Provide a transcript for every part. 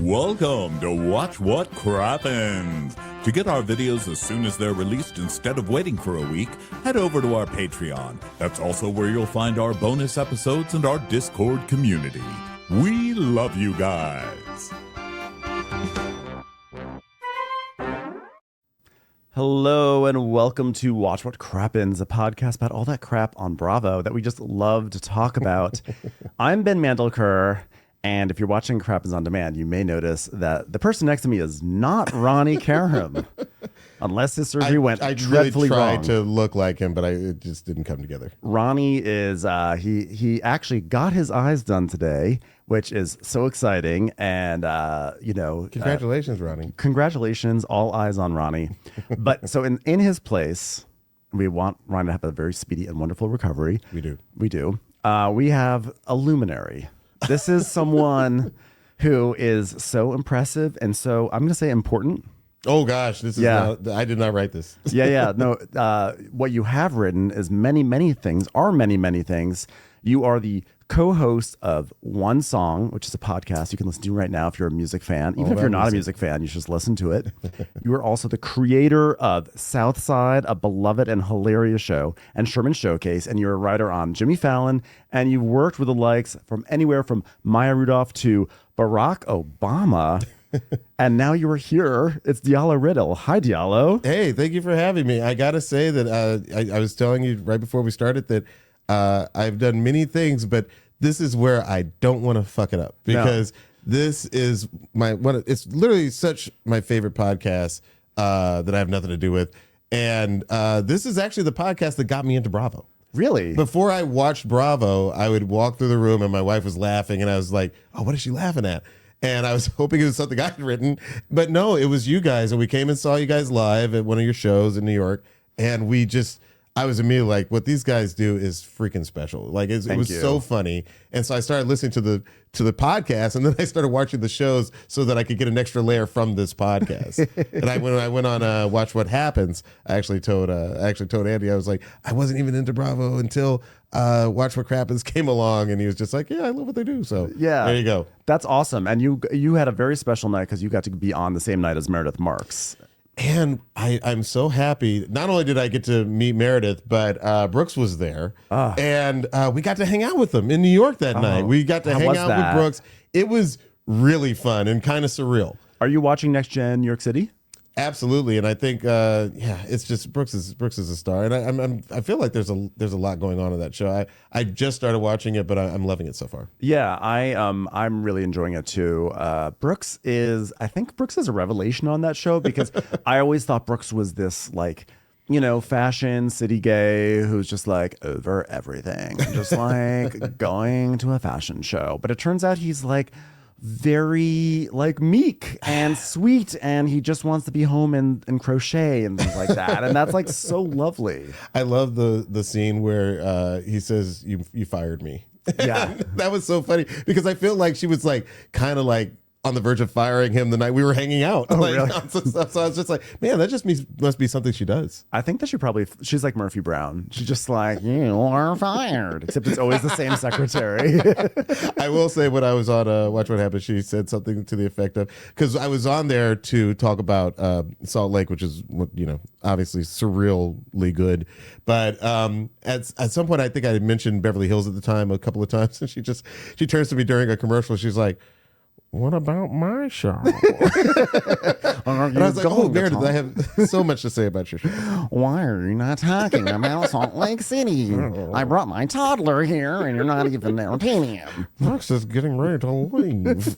Welcome to Watch What Crappens. To get our videos as soon as they're released instead of waiting for a week, head over to our Patreon. That's also where you'll find our bonus episodes and our Discord community. We love you guys. Hello and welcome to Watch What Crappens, a podcast about all that crap on Bravo that we just love to talk about. I'm Ben Mandelker, and if you're watching Crappens on Demand, you may notice that the person next to me is not Ronnie Karam, unless his surgery went dreadfully wrong. I tried to look like him, but it just didn't come together. Ronnie is, he actually got his eyes done today, which is so exciting. And, Congratulations, Ronnie. Congratulations, all eyes on Ronnie. But so in his place, we want Ronnie to have a very speedy and wonderful recovery. We do. We have a luminary. This is someone who is so impressive and so, I'm going to say, important. Oh, gosh. This is I did not write this. No, what you have written is many, many things. You are the co-host of One Song, which is a podcast you can listen to right now if you're a music fan. Even if you're not a music fan, you should just listen to it. You are also the creator of Southside, a beloved and hilarious show, and Sherman Showcase, and you're a writer on Jimmy Fallon, and you've worked with the likes from anywhere from Maya Rudolph to Barack Obama. And now you are here. It's Diallo Riddle. Hi, Diallo. Hey, thank you for having me. I got to say that I was telling you right before we started that I've done many things, but this is where I don't want to fuck it up because this is it's literally such my favorite podcast that I have nothing to do with. And this is actually the podcast that got me into Bravo. Really? Before I watched Bravo, I would walk through the room and my wife was laughing and I was like, oh, what is she laughing at? And I was hoping it was something I had written, but no, it was you guys. And we came and saw you guys live at one of your shows in New York. And I was immediately like, what these guys do is freaking special. Like it was so funny. And so I started listening to the podcast, and then I started watching the shows so that I could get an extra layer from this podcast. And when I went on Watch What Happens, I actually told Andy, I was like, I wasn't even into Bravo until Watch What Crappens came along, and he was just like, yeah, I love what they do. So there you go. That's awesome. And you had a very special night because you got to be on the same night as Meredith Marks. And I'm so happy. Not only did I get to meet Meredith, but Brooks was there. And we got to hang out with them in New York that night. We got to hang out with Brooks. It was really fun and kind of surreal. Are you watching Next Gen New York City? Absolutely, and I think it's just Brooks is a star, and I feel like there's a lot going on in that show. I just started watching it, but I'm loving it so far. Yeah, I'm really enjoying it too. I think Brooks is a revelation on that show because I always thought Brooks was this fashion city gay who's just like over everything, just like going to a fashion show. But it turns out he's like very meek and sweet, and he just wants to be home and crochet and things like that, and that's like so lovely. I love the scene where he says you fired me. Yeah. That was so funny because I feel like she was like kind of like on the verge of firing him the night we were hanging out. Oh, really? So I was just like, man, that just must be something she does. I think that she's like Murphy Brown. She's just like, you are fired. Except it's always the same secretary. I will say when I was on Watch What Happens, she said something to the effect of, because I was on there to talk about Salt Lake, which is, obviously surreally good. But at some point, I think I had mentioned Beverly Hills at the time a couple of times. And she turns to me during a commercial. She's like, what about my show? And I was like, oh, Meredith, I have so much to say about your show. Why are you not talking about Salt Lake City? I brought my toddler here, and you're not even entertaining him. Max is getting ready to leave.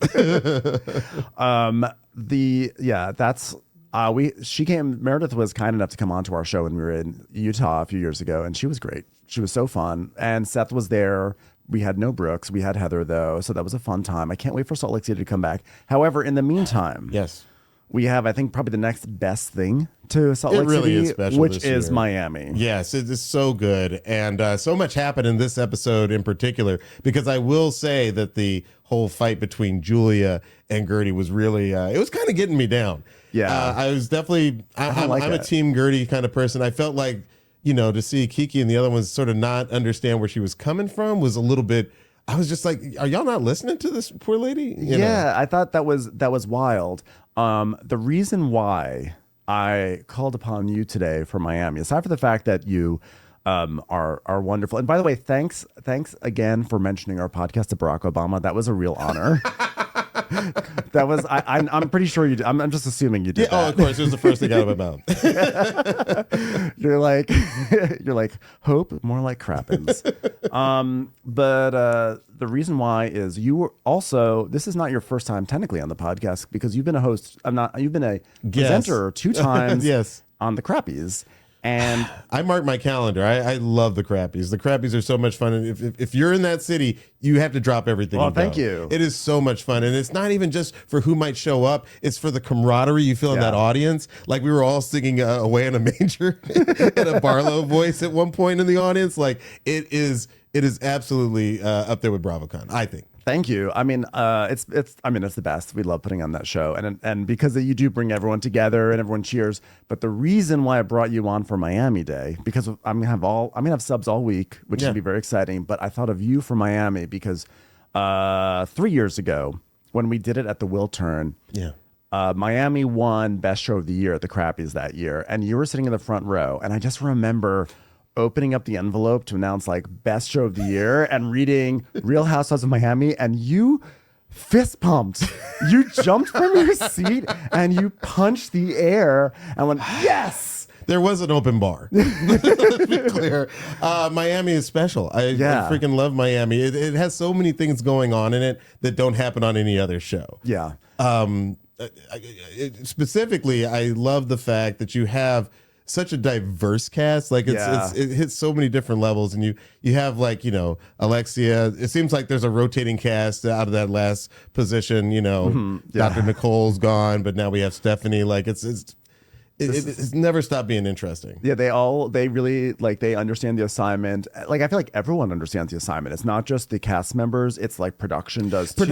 Meredith was kind enough to come onto our show when we were in Utah a few years ago, and she was great. She was so fun. And Seth was there. We had no Brooks. We had Heather, though, so that was a fun time. I can't wait for Salt Lake City to come back. However, in the meantime, yes, we have, I think, probably the next best thing to Salt Lake really City, is special which is Miami. Yes, it is so good. And so much happened in this episode in particular, because I will say that the whole fight between Julia and Gertie was really, it was kind of getting me down. Yeah. I was definitely, I'm a Team Gertie kind of person. I felt like, to see Kiki and the other ones sort of not understand where she was coming from was a little bit, I was just like, are y'all not listening to this poor lady? I thought that was wild. The reason why I called upon you today for Miami, aside from the fact that you are wonderful. And by the way, thanks again for mentioning our podcast to Barack Obama. That was a real honor. That was I'm pretty sure you did. I'm just assuming you did. Yeah, of course, it was the first thing out of my mouth. You're like hope, more like Crappens. But the reason why is you were also, this is not your first time technically on the podcast, because you've been a host. You've been a presenter 2 times. Yes. On the Crappies. And I mark my calendar. I love the Crappies. The Crappies are so much fun. And if you're in that city, you have to drop everything. Well, thank you. It is so much fun. And it's not even just for who might show up. It's for the camaraderie you feel in that audience. Like we were all singing Away in a Manger in a Barlow voice at one point in the audience. Like it is absolutely up there with BravoCon, I think. Thank you. I mean, it's the best. We love putting on that show, and because you do bring everyone together and everyone cheers. But the reason why I brought you on for Miami Day, because I'm gonna have subs all week, which should be very exciting. But I thought of you for Miami because 3 years ago when we did it at the Wiltern, Miami won Best Show of the Year at the Crappies that year, and you were sitting in the front row, and I just remember opening up the envelope to announce like Best Show of the Year and reading Real Housewives of Miami, and you fist pumped. You jumped from your seat and you punched the air and went, yes! There was an open bar. Let's be clear. Miami is special. I freaking love Miami. It has so many things going on in it that don't happen on any other show. Yeah. Specifically, I love the fact that you have such a diverse cast. Like it hits so many different levels, and you have like, Alexia. It seems like there's a rotating cast out of that last position. Dr. Nicole's gone, but now we have Stephanie. Like it's never stopped being interesting. Yeah, they really they understand the assignment. Like I feel like everyone understands the assignment. It's not just the cast members. It's like production does too.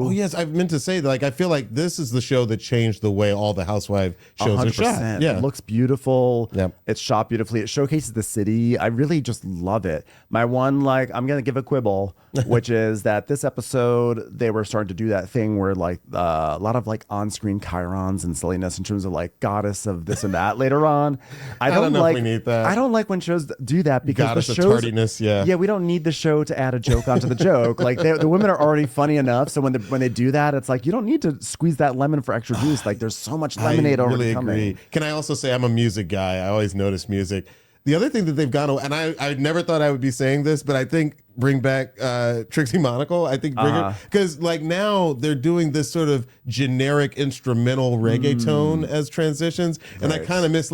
Oh yes, I meant to say that. Like I feel like this is the show that changed the way all the housewife shows 100%. Are shot. Yeah, it looks beautiful. Yep. It's shot beautifully. It showcases the city. I really just love it. My one I'm gonna give a quibble, which is that this episode they were starting to do that thing where a lot of on-screen chirons and silliness in terms of goddess of this and that later on. I don't know if we need that. I don't like when shows do that because goddess the of shows, tardiness, we don't need the show to add a joke onto the joke. Like the women are already funny enough, so when they do that, it's like you don't need to squeeze that lemon for extra juice. Like there's so much lemonade already coming. Agree. Can I also say I'm a music guy? I always notice music. The other thing that they've gone, and I never thought I would be saying this, but I think bring back Trixie Monaco. I think bring her, because now they're doing this sort of generic instrumental reggaeton as transitions, and I kind of miss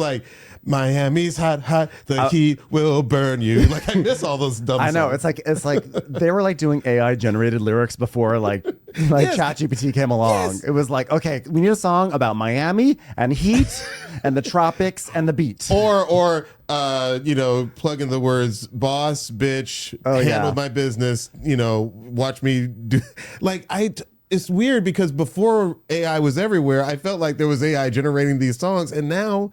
Miami's hot, the heat will burn you. I miss all those dumb songs. I know, it's like they were doing AI generated lyrics before ChatGPT came along. Yes. It was okay, we need a song about Miami and heat and the tropics and the beat. Or plug in the words boss, bitch, handle my business, watch me do it's weird because before AI was everywhere, I felt like there was AI generating these songs, and now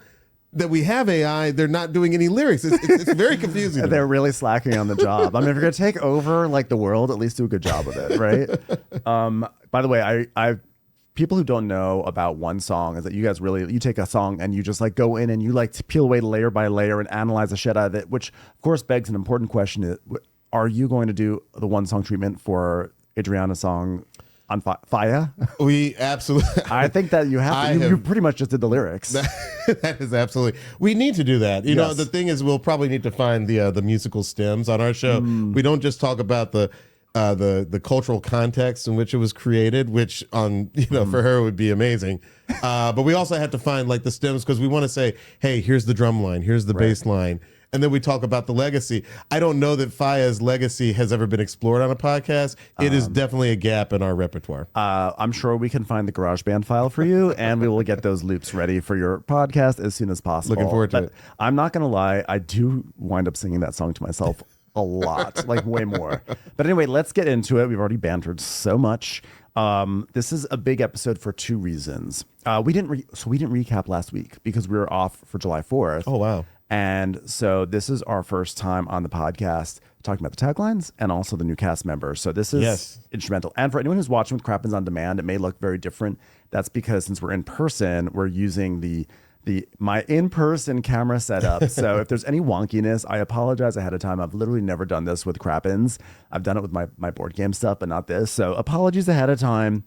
that we have AI, they're not doing any lyrics. It's very confusing. They're really slacking on the job. I mean, if you're going to take over the world, at least do a good job with it, right? By the way, I people who don't know about one song is that you guys you take a song and you just go in and you to peel away layer by layer and analyze the shit out of it, which of course begs an important question. Are you going to do the one song treatment for Adriana's song on Fire? We absolutely. I think that you have to. You pretty much just did the lyrics. That is absolutely. We need to do that. You know, the thing is, we'll probably need to find the musical stems on our show. We don't just talk about the cultural context in which it was created, which for her would be amazing. But we also have to find the stems, because we want to say, hey, here's the drum line, here's the bass line. And then we talk about the legacy. I don't know that Faya's legacy has ever been explored on a podcast. It is definitely a gap in our repertoire. I'm sure we can find the GarageBand file for you, and we will get those loops ready for your podcast as soon as possible. Looking forward to it. I'm not going to lie. I do wind up singing that song to myself a lot, way more. But anyway, let's get into it. We've already bantered so much. This is a big episode for 2 reasons. We didn't recap last week because we were off for July 4th. Oh, wow. And so this is our first time on the podcast talking about the taglines and also the new cast members. So this is instrumental. And for anyone who's watching with Crappens on demand, it may look very different. That's because since we're in person, we're using my in-person camera setup. So if there's any wonkiness, I apologize ahead of time. I've literally never done this with Crappens. I've done it with my board game stuff, but not this. So apologies ahead of time.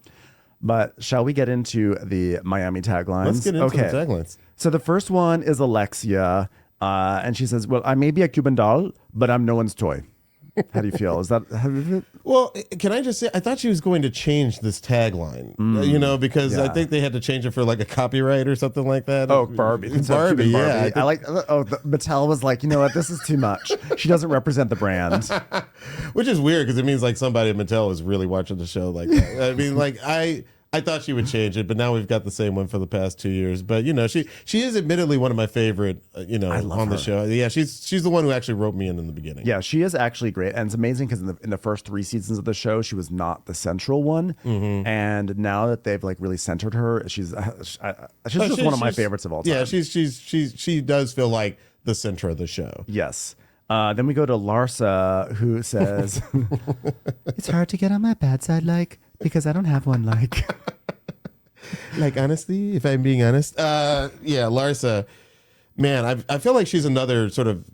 But shall we get into the Miami taglines? Let's get into the taglines. So the first one is Alexia. And she says, well, I may be a Cuban doll, but I'm no one's toy. How do you feel? Is that well? Can I just say I thought she was going to change this tagline, because I think they had to change it for like a copyright or something like that. Oh, Barbie, Barbie, yeah. I like. Mattel was like, you know what? This is too much. She doesn't represent the brand, which is weird because it means like somebody at Mattel is really watching the show like that. I mean, like I thought she would change it, but now we've got the same one for the past 2 years. But she is admittedly one of my favorite, on the show. Yeah, she's the one who actually wrote me in the beginning. Yeah, she is actually great, and it's amazing because in the first 3 seasons of the show, she was not the central one, and now that they've like really centered her, she's just one of my favorites of all time. Yeah, she does feel like the center of the show. Yes. Then we go to Larsa, who says, "It's hard to get on my bad side, because I don't have one, Like, honestly, if I'm being honest, Larsa, man, I feel like she's another sort of,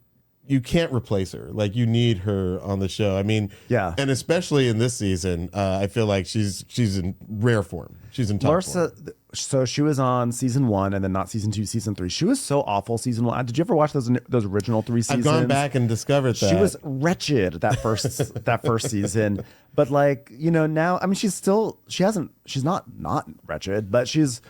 you can't replace her. Like, you need her on the show. I mean, yeah, and especially in this season, I feel like she's in rare form. She's in top Larsa, form. So she was on season 1 and then not season 2, season 3. She was so awful season 1. Did you ever watch those original 3 seasons? I've gone back and discovered that. She was wretched that first season. But now, I mean, she's not wretched, but she's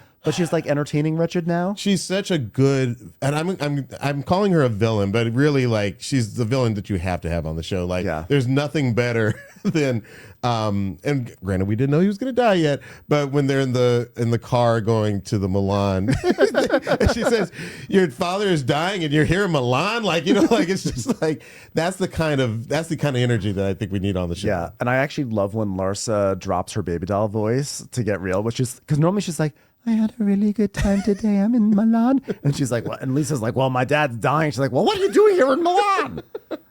like entertaining wretched now. She's such a good, and I'm calling her a villain, but really like she's the villain that you have to have on the show. Like there's nothing better than and granted we didn't know he was going to die yet, but when they're in the car going to the Milan, and she says your father is dying and you're here in Milan, it's just like that's the kind of energy that I think we need on the show. Yeah, and I actually love when Larsa drops her baby doll voice to get real, which is because normally she's like, I had a really good time today. I'm in Milan. And she's like, well, and Lisa's like, well, my dad's dying. She's like, well, what are you doing here in Milan?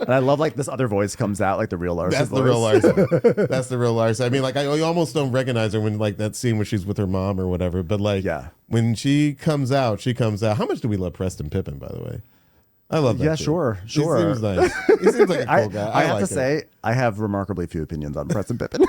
And I love like this other voice comes out, like the real Larsa. That's voice. the real Larsa. That's the real Larsa. I mean, like I almost don't recognize her when like that scene where she's with her mom or whatever. But like when she comes out, How much do we love Preston Pippin, by the way? I love that. Yeah, kid. sure. He seems nice. He seems like a cool guy. I have to say, I have remarkably few opinions on Preston Pippin.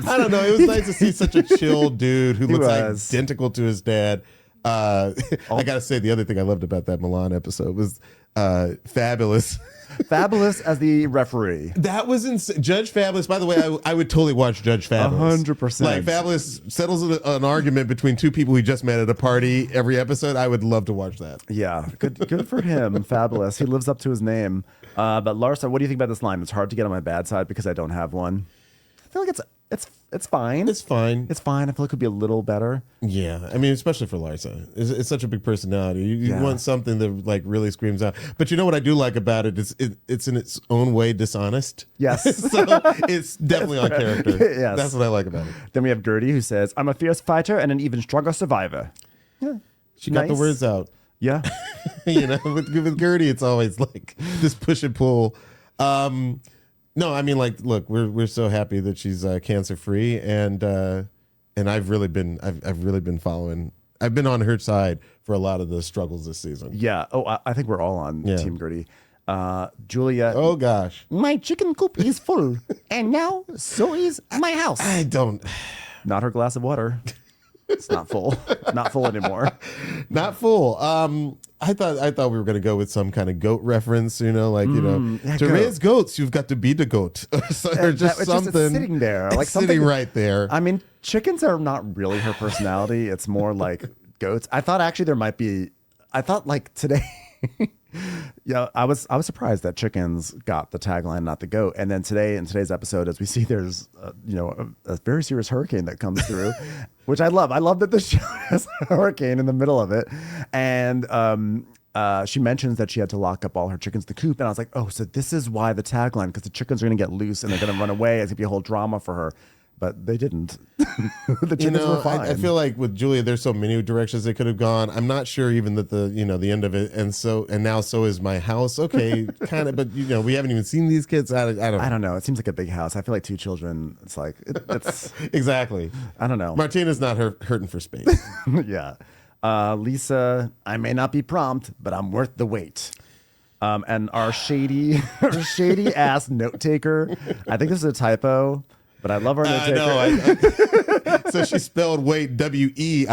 I don't know. It was nice to see such a chill dude who looks identical to his dad. I got to say, the other thing I loved about that Milan episode was Fabulous. Fabulous as the referee. That was insane. Judge Fabulous, by the way, I would totally watch Judge Fabulous. 100%. Like Fabulous settles an argument between two people he just met at a party every episode. I would love to watch that. Yeah, good for him. Fabulous. He lives up to his name. But Larsa, what do you think about this line? It's hard to get on my bad side because I don't have one. I feel like it's fine. It's fine. It's fine. I feel like it could be a little better. Yeah, I mean, especially for Larsa, it's such a big personality. You want something that like really screams out. But you know what I do like about it? It's in its own way dishonest. Yes, so it's definitely on character. Yes, that's what I like about it. Then we have Gertie, who says, "I'm a fierce fighter and an even stronger survivor." Yeah, she got the words out. Yeah, with Gertie, it's always like this push and pull. No, I mean, like, look, we're so happy that she's cancer free, and I've really been following. I've been on her side for a lot of the struggles this season. Yeah. Oh, I think we're all on Team Gertie. Julia. Oh gosh, my chicken coop is full, and now so is my house. I don't. Not her glass of water. It's not full. Not full anymore. Not full. I thought we were going to go with some kind of goat reference, to raise goats, you've got to be the goat. Or just something. Just sitting there. Like sitting right there. I mean, chickens are not really her personality. It's more like goats. I thought actually like today, I was surprised that chickens got the tagline, not the goat. And then in today's episode, as we see, there's a very serious hurricane that comes through, which I love. I love that the show has a hurricane in the middle of it, and she mentions that she had to lock up all her chickens in the coop, and I was like, oh, so this is why the tagline, because the chickens are going to get loose and they're going to run away. It's going to be a whole drama for her. but they didn't. The chickens were fine. I feel like with Julia, there's so many directions they could have gone. I'm not sure even that the end of it, and now so is my house. Okay, kind of, but we haven't even seen these kids. I don't know. It seems like a big house. I feel like 2 children. It's like it's exactly. I don't know. Martina's not hurting for space. Yeah. Lisa, I may not be prompt, but I'm worth the wait. And our shady ass note taker. I think this is a typo, but I love our note taker. So she spelled wait WEIGHT.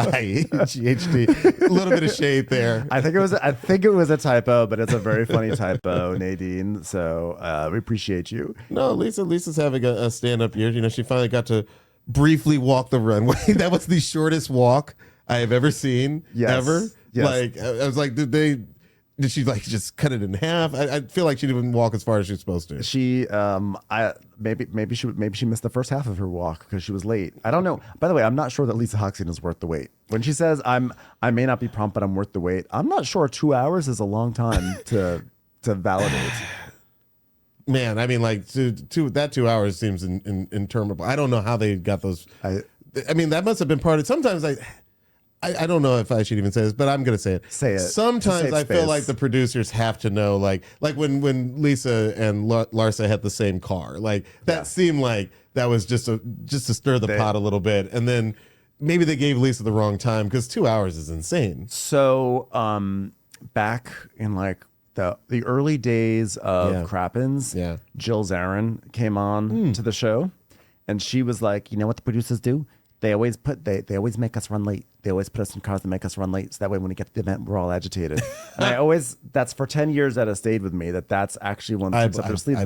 A little bit of shade there. I think it was a typo, but it's a very funny typo, Nadine. So we appreciate you. No, Lisa's having a stand-up year. She finally got to briefly walk the runway. That was the shortest walk I have ever seen. Yes. Ever. Yes. Like I was like, did she like just cut it in half? I feel like she didn't walk as far as she was supposed to. She maybe she missed the first half of her walk because she was late. I don't know. By the way, I'm not sure that Lisa Hoxton is worth the wait. When she says I may not be prompt, but I'm worth the wait, I'm not sure 2 hours is a long time to validate. Man, I mean, like that 2 hours seems interminable. I don't know how they got those. I mean, that must have been part of. Sometimes I don't know if I should even say this, but I'm going to say it. Say it. Sometimes I feel like the producers have to know, like when Lisa and Larsa had the same car, like that seemed like that was just to stir the pot a little bit, and then maybe they gave Lisa the wrong time because 2 hours is insane. So back in like the early days of Crappens, Jill Zarin came on to the show, and she was like, you know what the producers do? They always make us run late. They always put us in cars that make us run late. So that way when we get to the event, we're all agitated. And that's for 10 years that has stayed with me, that's actually one of the things up their sleeve.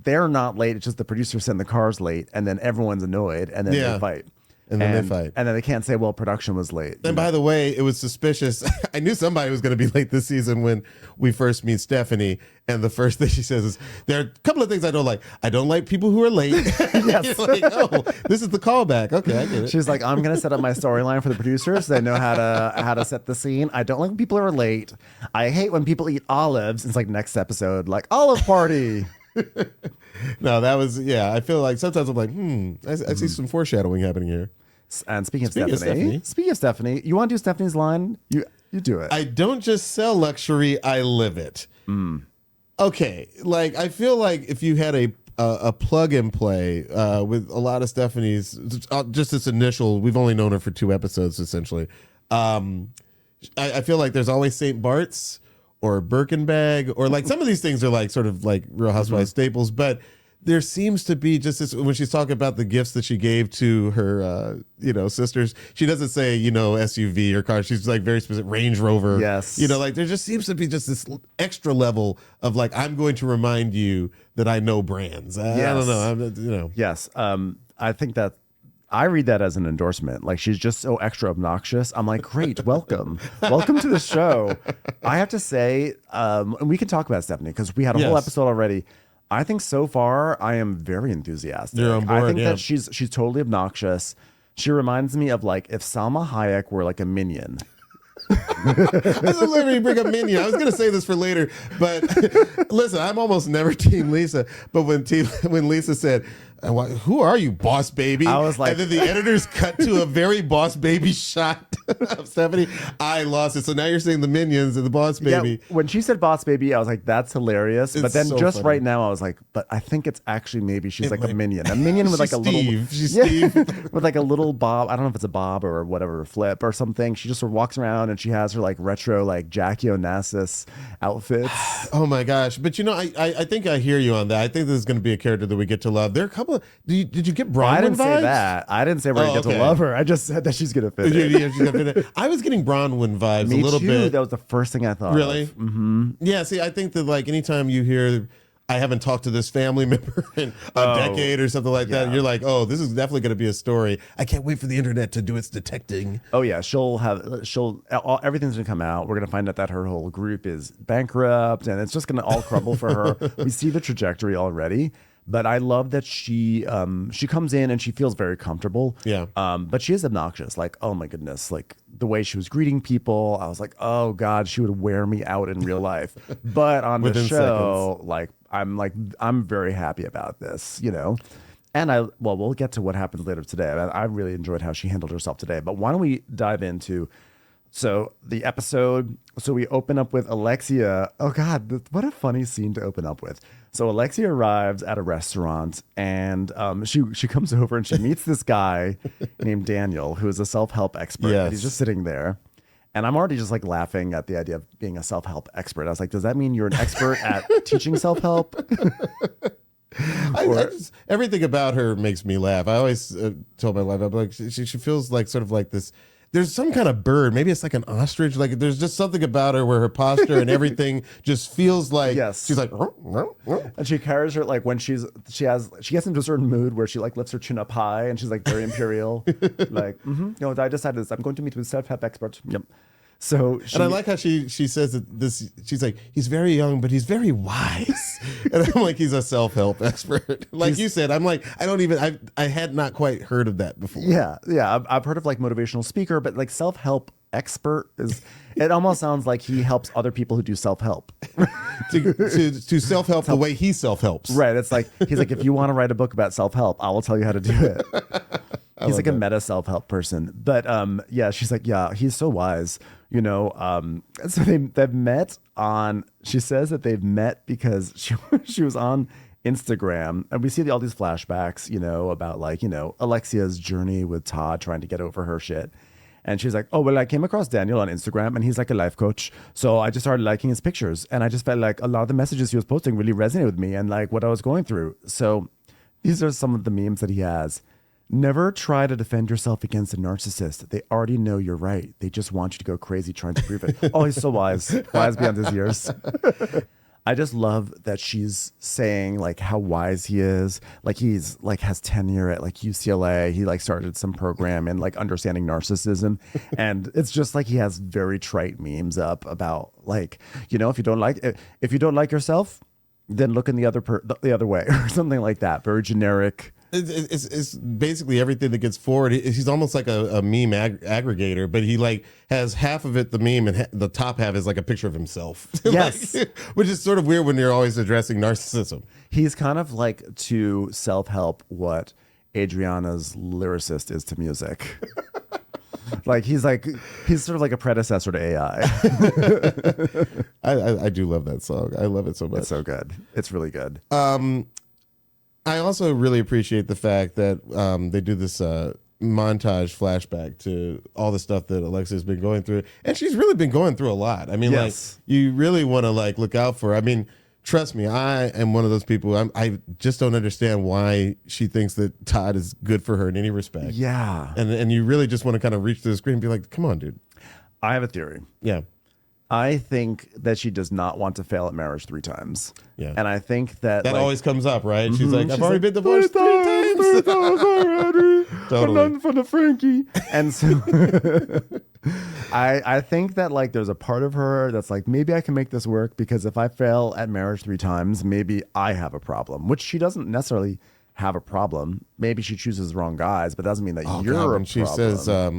They're not late. It's just the producers send the cars late and then everyone's annoyed and then they fight. And then they fight. And then they can't say, well, production was late. And by the way, it was suspicious. I knew somebody was going to be late this season when we first meet Stephanie. And the first thing she says is, there are a couple of things I don't like. I don't like people who are late. Yes. You're like, oh, this is the callback. Okay, I get it. She's like, I'm going to set up my storyline for the producers. So they know how to set the scene. I don't like when people are late. I hate when people eat olives. It's like next episode, like olive party. No, that was, I feel like sometimes I'm like, I see some foreshadowing happening here. And speaking of Stephanie, you want to do Stephanie's line? You do it. I don't just sell luxury, I live it. Okay, like I feel like if you had a plug and play with a lot of Stephanie's, just this initial, we've only known her for 2 episodes essentially. I feel like there's always St. Bart's or Birkin bag, or like some of these things are like sort of like Real Housewives staples, but there seems to be just this, when she's talking about the gifts that she gave to her, sisters, she doesn't say, SUV or car. She's like very specific, Range Rover. Yes. Like there just seems to be just this extra level of like, I'm going to remind you that I know brands. I don't know. Yes. I think that I read that as an endorsement. Like she's just so extra obnoxious. I'm like, great, welcome to the show. I have to say, and we can talk about Stephanie because we had a whole episode already. I think so far I am very enthusiastic. You're on board, I think that she's totally obnoxious. She reminds me of like if Salma Hayek were like a minion. Let me bring up Minion. I was going to say this for later, but listen, I'm almost never Team Lisa. But when Lisa said, "Who are you, Boss Baby?" I was like, and then the editors cut to a very Boss Baby shot of Stephanie. I lost it. So now you're saying the Minions and the Boss Baby. Yeah, when she said Boss Baby, I was like, that's hilarious. But then so just funny. Right now, I was like, but I think it's actually maybe she's like a minion. A minion with like a little. She's Steve. With like a little bob. I don't know if it's a bob or whatever, flip or something. She just sort of walks around and she has her like retro, like Jackie Onassis outfits. Oh my gosh. But I think I hear you on that. I think this is going to be a character that we get to love. There are a couple of. Did you get Bronwyn I didn't vibes? say that. I didn't say we're going to get to love her. I just said that she's going to fit in. I was getting Bronwyn vibes Me a little too. bit. That was the first thing I thought. Really? Mm-hmm. Yeah. See, I think that like anytime you hear, I haven't talked to this family member in a decade or something like that, you're like, oh, this is definitely going to be a story. I can't wait for the internet to do its detecting. Oh yeah, everything's going to come out. We're going to find out that her whole group is bankrupt, and it's just going to all crumble for her. We see the trajectory already. But I love that she comes in and she feels very comfortable. Yeah. But she is obnoxious. Like, oh my goodness. Like the way she was greeting people, I was like, oh God, she would wear me out in real life. But on the show, seconds. I'm very happy about this, And we'll get to what happens later today. I really enjoyed how she handled herself today. But why don't we dive into the episode? So we open up with Alexia. Oh God, what a funny scene to open up with. So Alexia arrives at a restaurant, and she comes over and she meets this guy named Daniel, who is a self-help expert. Yes. And he's just sitting there. And I'm already just like laughing at the idea of being a self-help expert. I was like, does that mean you're an expert at teaching self-help? Everything about her makes me laugh. I always told my wife, I'm like, she feels like sort of like this. There's some kind of bird. Maybe it's like an ostrich. Like there's just something about her where her posture and everything just feels like she's like. And she carries her like when she gets into a certain mood where she like lifts her chin up high and she's like very imperial. Like, I decided this. I'm going to meet with a self-help expert. Yep. So and I like how she says that this. She's like, he's very young, but he's very wise. And I'm like, he's a self-help expert. Like you said, I'm like, I had not quite heard of that before. Yeah. I've heard of like motivational speaker, but like self-help expert it almost sounds like he helps other people who do self-help to self-help the way he self-helps. Right. It's like he's like, if you want to write a book about self-help, I will tell you how to do it. He's like a meta self-help person. But she's like, yeah, he's so wise. So they've met she says that they've met because she was on Instagram, and we see all these flashbacks, about like, Alexia's journey with Todd trying to get over her shit. And she's like, oh, well, I came across Daniel on Instagram and he's like a life coach. So I just started liking his pictures. And I just felt like a lot of the messages he was posting really resonated with me and like what I was going through. So these are some of the memes that he has. Never try to defend yourself against a narcissist. They already know you're right. They just want you to go crazy trying to prove it. Oh, he's so wise. Wise beyond his years. I just love that she's saying like how wise he is. Like he's like has tenure at like UCLA. He like started some program in like understanding narcissism. And it's just like he has very trite memes up about like, if you don't like yourself, then look in the other way or something like that. Very generic. It's basically everything that gets forward. He's almost like a meme aggregator, but he like has half of it the meme and the top half is like a picture of himself. Yes. Which is sort of weird when you're always addressing narcissism. He's kind of like to self-help what Adriana's lyricist is to music. Like he's sort of like a predecessor to AI. I do love that song. I love it so much. It's so good. It's really good. I also really appreciate the fact that they do this montage flashback to all the stuff that Alexia's been going through. And she's really been going through a lot. I mean, like, you really want to, like, look out for her. I mean, trust me, I am one of those people. I just don't understand why she thinks that Todd is good for her in any respect. Yeah. And you really just want to kind of reach to the screen and be like, come on, dude. I have a theory. Yeah. I think that she does not want to fail at marriage 3 times. Yeah. And I think that always comes up, right? She's like, I've already been divorced 3 times. already. Totally. Nothing for the Frankie. And so I think that like there's a part of her that's like, maybe I can make this work because if I fail at marriage 3 times, maybe I have a problem, which she doesn't necessarily have a problem. Maybe she chooses the wrong guys, but that doesn't mean that you're a problem.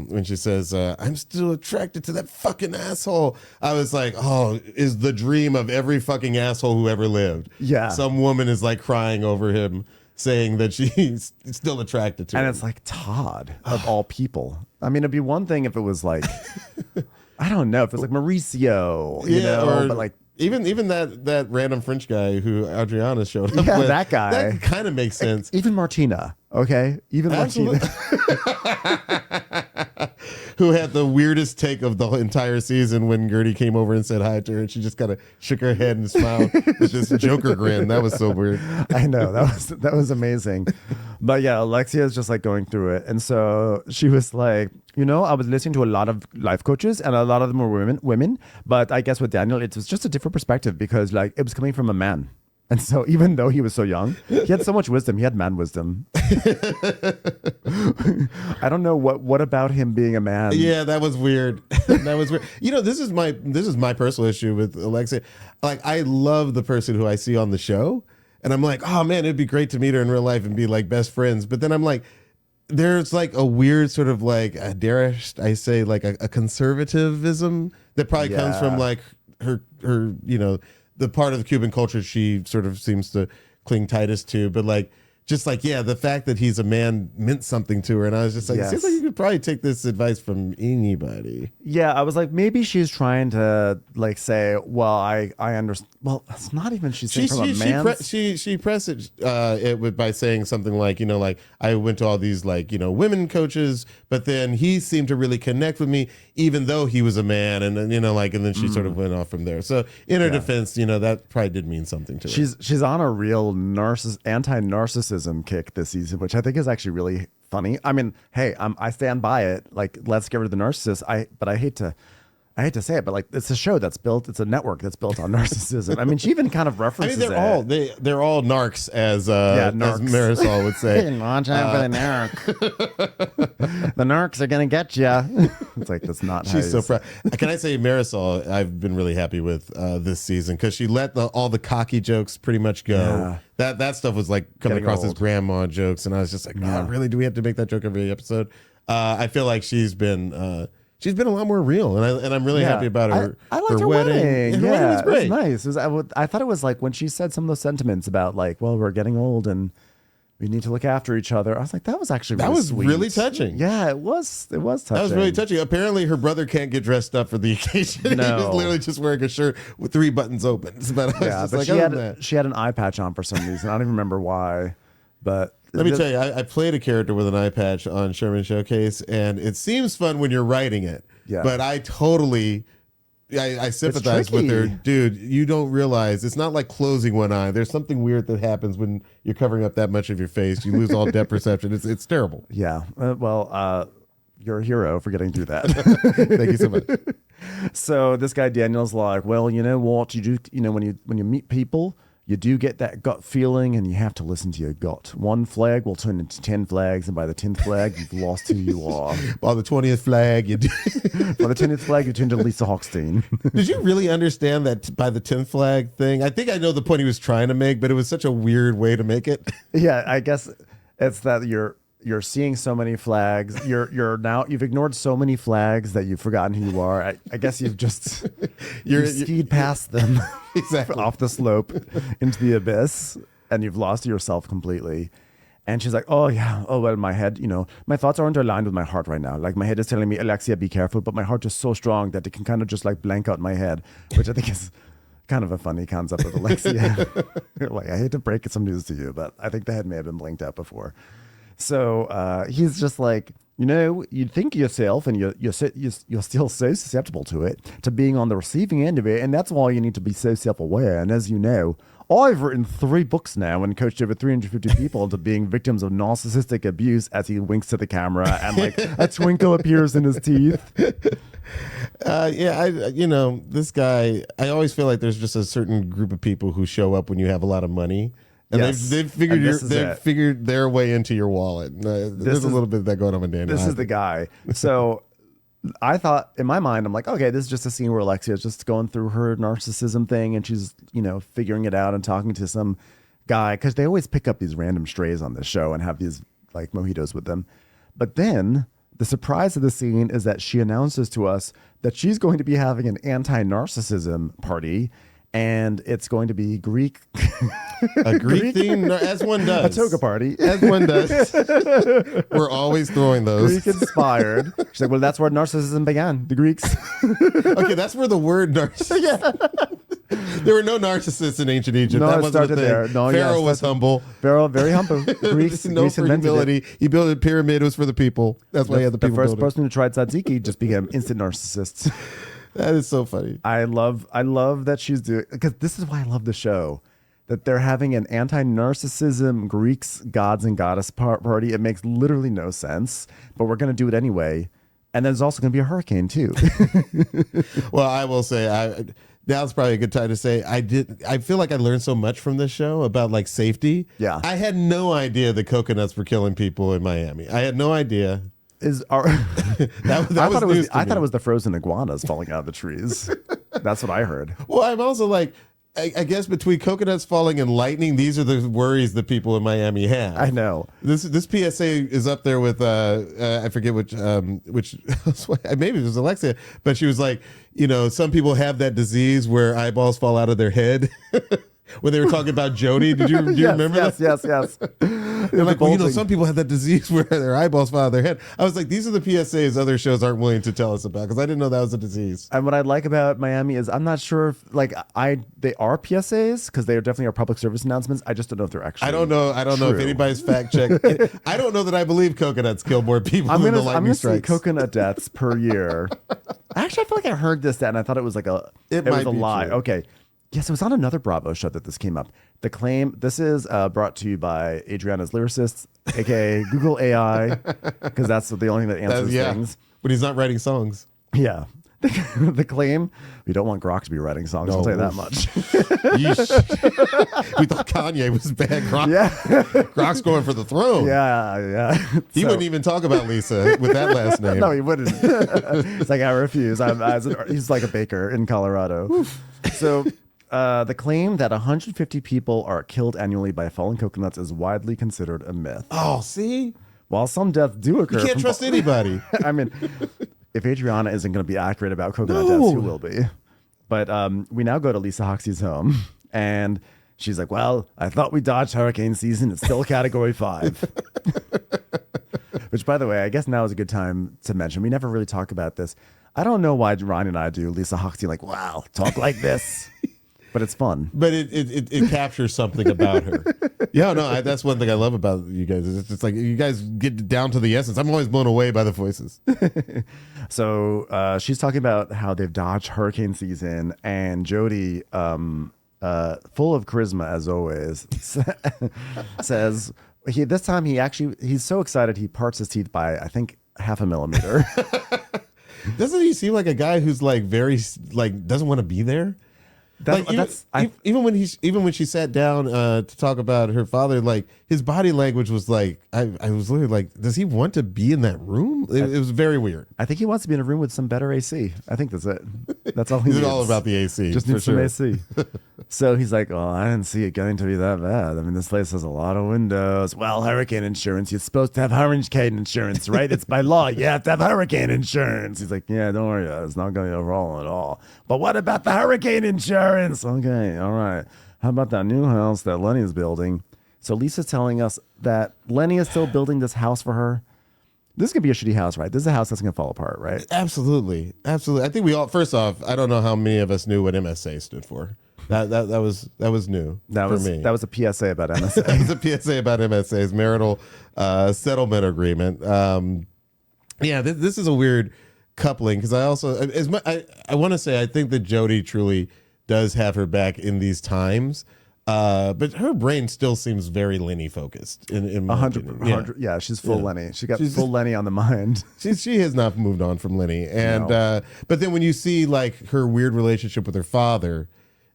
When she says, I'm still attracted to that fucking asshole. I was like, oh, is the dream of every fucking asshole who ever lived. Yeah. Some woman is like crying over him, saying that she's still attracted to him. And it's like Todd of all people. I mean, it'd be one thing if it was like, I don't know, if it was like Mauricio, but like, Even that random French guy who Adriana showed up with. That guy. That kind of makes sense. Even Martina, okay? Even Absolutely. Martina. Who had the weirdest take of the entire season when Gertie came over and said hi to her, and she just kind of shook her head and smiled with this Joker grin. That was so weird. I know, that was amazing. But yeah, Alexia is just like going through it. And so she was like, I was listening to a lot of life coaches and a lot of them were women. But I guess with Daniel, it was just a different perspective because like it was coming from a man. And so even though he was so young, he had so much wisdom. He had man wisdom. I don't know what about him being a man. Yeah, that was weird. That was weird. This is my personal issue with Alexia. Like, I love the person who I see on the show. And I'm like, oh man, it'd be great to meet her in real life and be like best friends. But then I'm like, there's like a weird sort of like, dare I say, like a conservatism that probably comes from like her, the part of the Cuban culture she sort of seems to cling tightest to. But like, just like, yeah, the fact that he's a man meant something to her. And I was just like, it seems like you could probably take this advice from anybody. Yeah, I was like, maybe she's trying to like say, well, I understand. Well, it's not even she's saying from a man's. She pressed it by saying something like, like I went to all these like, women coaches, but then he seemed to really connect with me, even though he was a man. And then, and then she sort of went off from there. So in her defense, that probably did mean something to her. She's on a real anti-narcissism kick this season, which I think is actually really funny. I mean, hey, I stand by it. Like, let's get rid of the narcissist. But I hate to say it, but like, it's a show that's built. It's a network that's built on narcissism. I mean, she even kind of references. they're all narcs, as Marisol would say. Watch out for the narc. The narcs are gonna get you. It's like, that's not. She's so proud. Can I say, Marisol? I've been really happy with this season because she let all the cocky jokes pretty much go. Yeah. That stuff was like coming across as grandma jokes, and I was just like, really? Do we have to make that joke every episode? I feel like she's been a lot more real, and I'm really happy about her. I liked her wedding. Her wedding was great. It was nice. I thought it was like when she said some of those sentiments about like, well, we're getting old and we need to look after each other. I was like, that was actually really sweet. Really touching. Yeah, it was touching. That was really touching. Apparently, her brother can't get dressed up for the occasion. No. He was literally just wearing a shirt with 3 buttons open. But she had an eye patch on for some reason. I don't even remember why, but. Let me tell you, I played a character with an eye patch on Sherman Showcase, and it seems fun when you're writing it. Yeah. But I totally, I sympathize with her. Dude, you don't realize, it's not like closing one eye. There's something weird that happens when you're covering up that much of your face. You lose all depth perception. It's terrible. Yeah. You're a hero for getting through that. Thank you so much. So this guy Daniel's like, well, you know what? You do, when you meet people, you do get that gut feeling, and you have to listen to your gut. One flag will turn into 10 flags, and by the 10th flag, you've lost who you are. By the 20th flag, you do. By the 10th flag, you turn to Lisa Hochstein. Did you really understand that by the 10th flag thing? I think I know the point he was trying to make, but it was such a weird way to make it. Yeah, I guess it's that you're seeing so many flags. You've ignored so many flags that you've forgotten who you are. I guess you've just you've skied past them exactly off the slope into the abyss, and you've lost yourself completely. And she's like, oh yeah, oh well, my head, my thoughts aren't aligned with my heart right now. Like, my head is telling me, Alexia, be careful, but my heart is so strong that it can kind of just like blank out my head, which I think is kind of a funny concept with Alexia. Like, I hate to break some news to you, but I think the head may have been blanked out before. So he's just like, you think yourself, and you're still so susceptible to being on the receiving end of it, and that's why you need to be so self-aware. And as you know, I've written 3 books now and coached over 350 people into being victims of narcissistic abuse, as he winks to the camera and like a twinkle appears in his teeth. This guy, I always feel like there's just a certain group of people who show up when you have a lot of money. And they've figured their way into your wallet. There's a little bit of that going on with Daniel. This is the guy. So I thought, in my mind, I'm like, okay, this is just a scene where Alexia is just going through her narcissism thing, and she's, figuring it out and talking to some guy, because they always pick up these random strays on this show and have these like mojitos with them. But then the surprise of the scene is that she announces to us that she's going to be having an anti-narcissism party. And it's going to be Greek. A Greek theme? No, as one does. A toga party. As one does. We're always throwing those. Greek inspired. She's like, well, that's where narcissism began. The Greeks. Okay, that's where the word narcissist. Yeah. There were no narcissists in ancient Egypt. No, that wasn't started a thing. there. No, Pharaoh was humble. Pharaoh, very humble. Greece for humility. He built a pyramid. It was for the people. That's why he had the people. The first person who tried tzatziki just became instant narcissists. That is so funny. I love that she's doing, because this is why I love the show, that they're having an anti-narcissism Greeks gods and goddess party. It makes literally no sense, but we're going to do it anyway. And there's also going to be a hurricane too. Well, I will say, now's probably a good time to say I feel like I learned so much from this show about like safety. Yeah. I had no idea that coconuts were killing people in Miami. I had no idea. I thought it was the frozen iguanas falling out of the trees. That's what I heard. Well, I'm also like, I guess between coconuts falling and lightning, these are the worries that people in Miami have. I know. This PSA is up there with I forget which maybe it was Alexia, but she was like, some people have that disease where eyeballs fall out of their head. When they were talking about Jody, do you remember that? Yes. They're like, well, some people have that disease where their eyeballs fall out of their head. I was like, these are the PSAs other shows aren't willing to tell us about because I didn't know that was a disease. And what I like about Miami is I'm not sure if they are PSAs because they definitely are public service announcements. I just don't know if they're actually. I don't know if anybody's fact checked. I don't know that I believe coconuts kill more people than the lightning strikes. See coconut deaths per year. Actually, I feel like I heard this stat and I thought it was like it was a lie. True. Okay. Yes, it was on another Bravo show that this came up. The claim, this is brought to you by Adriana's lyricists, aka Google AI, because that's the only thing that answers things. But he's not writing songs. Yeah. The claim, we don't want Grok to be writing songs, I'll tell you that much. We thought Kanye was bad. Grok's going for the throne. Yeah. He wouldn't even talk about Lisa with that last name. No, he wouldn't. It's like, I refuse. He's like a baker in Colorado. So the claim that 150 people are killed annually by falling coconuts is widely considered a myth. Oh, see? While some deaths do occur. You can't trust anybody. I mean, if Adriana isn't going to be accurate about coconut deaths, who will be? But we now go to Lisa Hoxie's home, and she's like, well, I thought we dodged hurricane season. It's still category 5. Which, by the way, I guess now is a good time to mention. We never really talk about this. I don't know why Ryan and I do Lisa Hoxie like, wow, talk like this. But it's fun. But it captures something about her. Yeah, no, that's one thing I love about you guys. It's just like you guys get down to the essence. I'm always blown away by the voices. So she's talking about how they've dodged hurricane season, and Jody, full of charisma as always, says this time he's so excited he parts his teeth by I think 0.5 millimeter. Doesn't he seem like a guy who's like very like doesn't want to be there? Even when she sat down to talk about her father, like his body language was like I was literally like, does he want to be in that room? It was very weird. I think he wants to be in a room with some better AC. I think that's it. That's all he needs. He's all about the AC. Just needs some AC. So he's like, well, I didn't see it getting to be that bad. I mean, this place has a lot of windows. Well, hurricane insurance. You're supposed to have hurricane insurance, right? It's by law. You have to have hurricane insurance. He's like, yeah, don't worry. It's not going to go wrong at all. But what about the hurricane insurance? Okay, all right. How about that new house that Lenny is building? So Lisa's telling us that Lenny is still building this house for her. This is going to be a shitty house, right? This is a house that's going to fall apart, right? Absolutely. I think we all, first off, I don't know how many of us knew what MSA stood for. That was new for me. That was a PSA about MSA. That was a PSA about MSA's marital settlement agreement. This is a weird coupling because I also, I want to say I think that Jody truly does have her back in these times. But her brain still seems very Lenny focused. In 100, yeah, she's full Lenny. She's full Lenny on the mind. She has not moved on from Lenny, and but then when you see like her weird relationship with her father,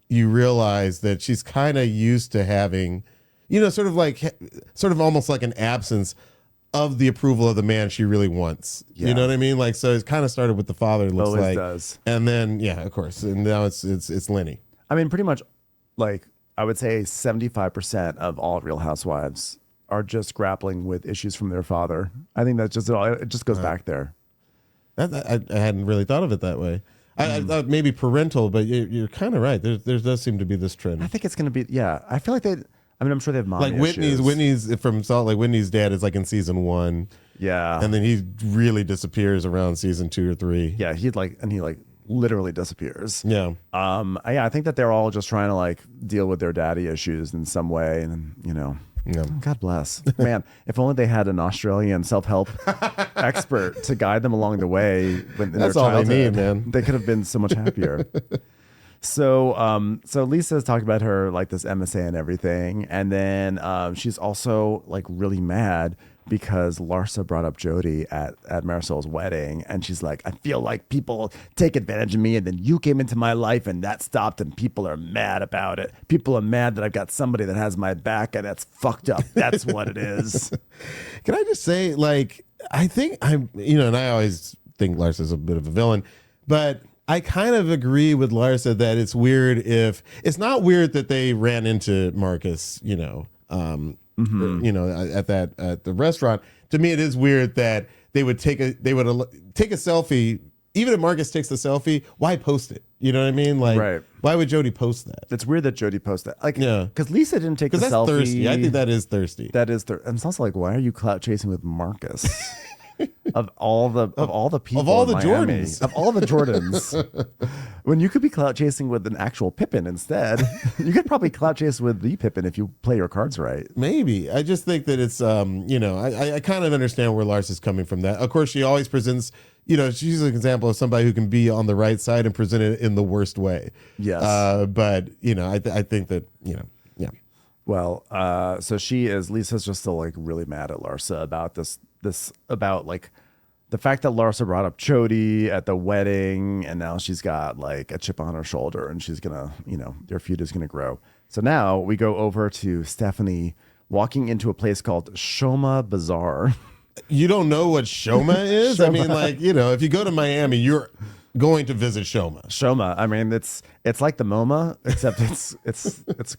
you realize that she's kind of used to having, sort of almost like an absence of the approval of the man she really wants. Yeah. You know what I mean? Like, so it kind of started with the father. It looks always like does. And then of course, and now it's Lenny. I mean, pretty much, like. I would say 75% of all Real Housewives are just grappling with issues from their father. I think that's just it just goes back there. I hadn't really thought of it that way. I thought maybe parental, but you're kind of right. There does seem to be this trend. I think it's going to be, I feel like I'm sure they have mommy issues. Whitney's from Salt Lake. Whitney's dad is like in season 1. Yeah. And then he really disappears around season 2 or 3. Yeah, he literally disappears. Yeah. I think that they're all just trying to like deal with their daddy issues in some way, and God bless. Man, if only they had an Australian self-help expert to guide them along the way in That's their all childhood. they need, man. They could have been so much happier. So Lisa's talking about her like this MSA and everything, and then she's also like really mad because Larsa brought up Jody at Marisol's wedding, and she's like, I feel like people take advantage of me, and then you came into my life and that stopped, and people are mad about it. People are mad that I've got somebody that has my back, and that's fucked up. That's what it is. Can I just say, like, I think and I always think Larsa's a bit of a villain, but I kind of agree with Larsa that it's weird it's not weird that they ran into Marcus, at the restaurant. To me, it is weird that they would take a selfie. Even if Marcus takes the selfie, why post it? You know what I mean? Like, Right. why would Jody post that? It's weird that Jody posted that. Like, Yeah. because Lisa didn't take the Because that's selfie. thirsty. I think that is thirsty. That is, and it's also like, why are you clout chasing with Marcus? of all the people, of all the in Miami, Jordans. of all the Jordans, when you could be clout chasing with an actual Pippin instead, you could probably clout chase with the Pippin if you play your cards right. Maybe. I just think that it's, I kind of understand where Larsa's coming from. That, of course, she always presents. She's an example of somebody who can be on the right side and present it in the worst way. Yes. But I think that yeah. Well, so Lisa's just still like really mad at Larsa about this about like the fact that Larsa brought up Jody at the wedding, and now she's got like a chip on her shoulder, and she's gonna, their feud is gonna grow. So now we go over to Stephanie walking into a place called Shoma Bazaar. You don't know what Shoma is? Shoma. I mean, like, if you go to Miami, you're going to visit Shoma. Shoma. I mean, it's like the MoMA, except it's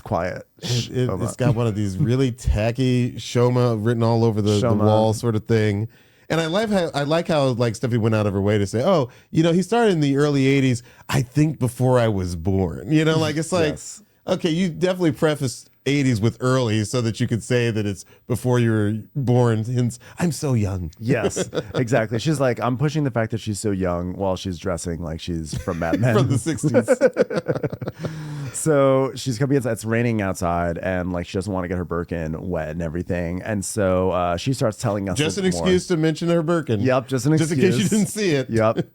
quiet. It's got one of these really tacky Shoma written all over the wall sort of thing. And I like how like Stephanie went out of her way to say, oh, he started in the early 80s, I think before I was born. It's like, yes. Okay, you definitely prefaced 80s with early so that you could say that it's before you were born. Hence, I'm so young. Yes, exactly. She's like, I'm pushing the fact that she's so young while she's dressing like she's from Mad Men. From the 60s. So she's coming inside. It's raining outside, and like she doesn't want to get her Birkin wet and everything. And so she starts telling us just an excuse to mention her Birkin. Yep, just an excuse. Just in case you didn't see it. Yep.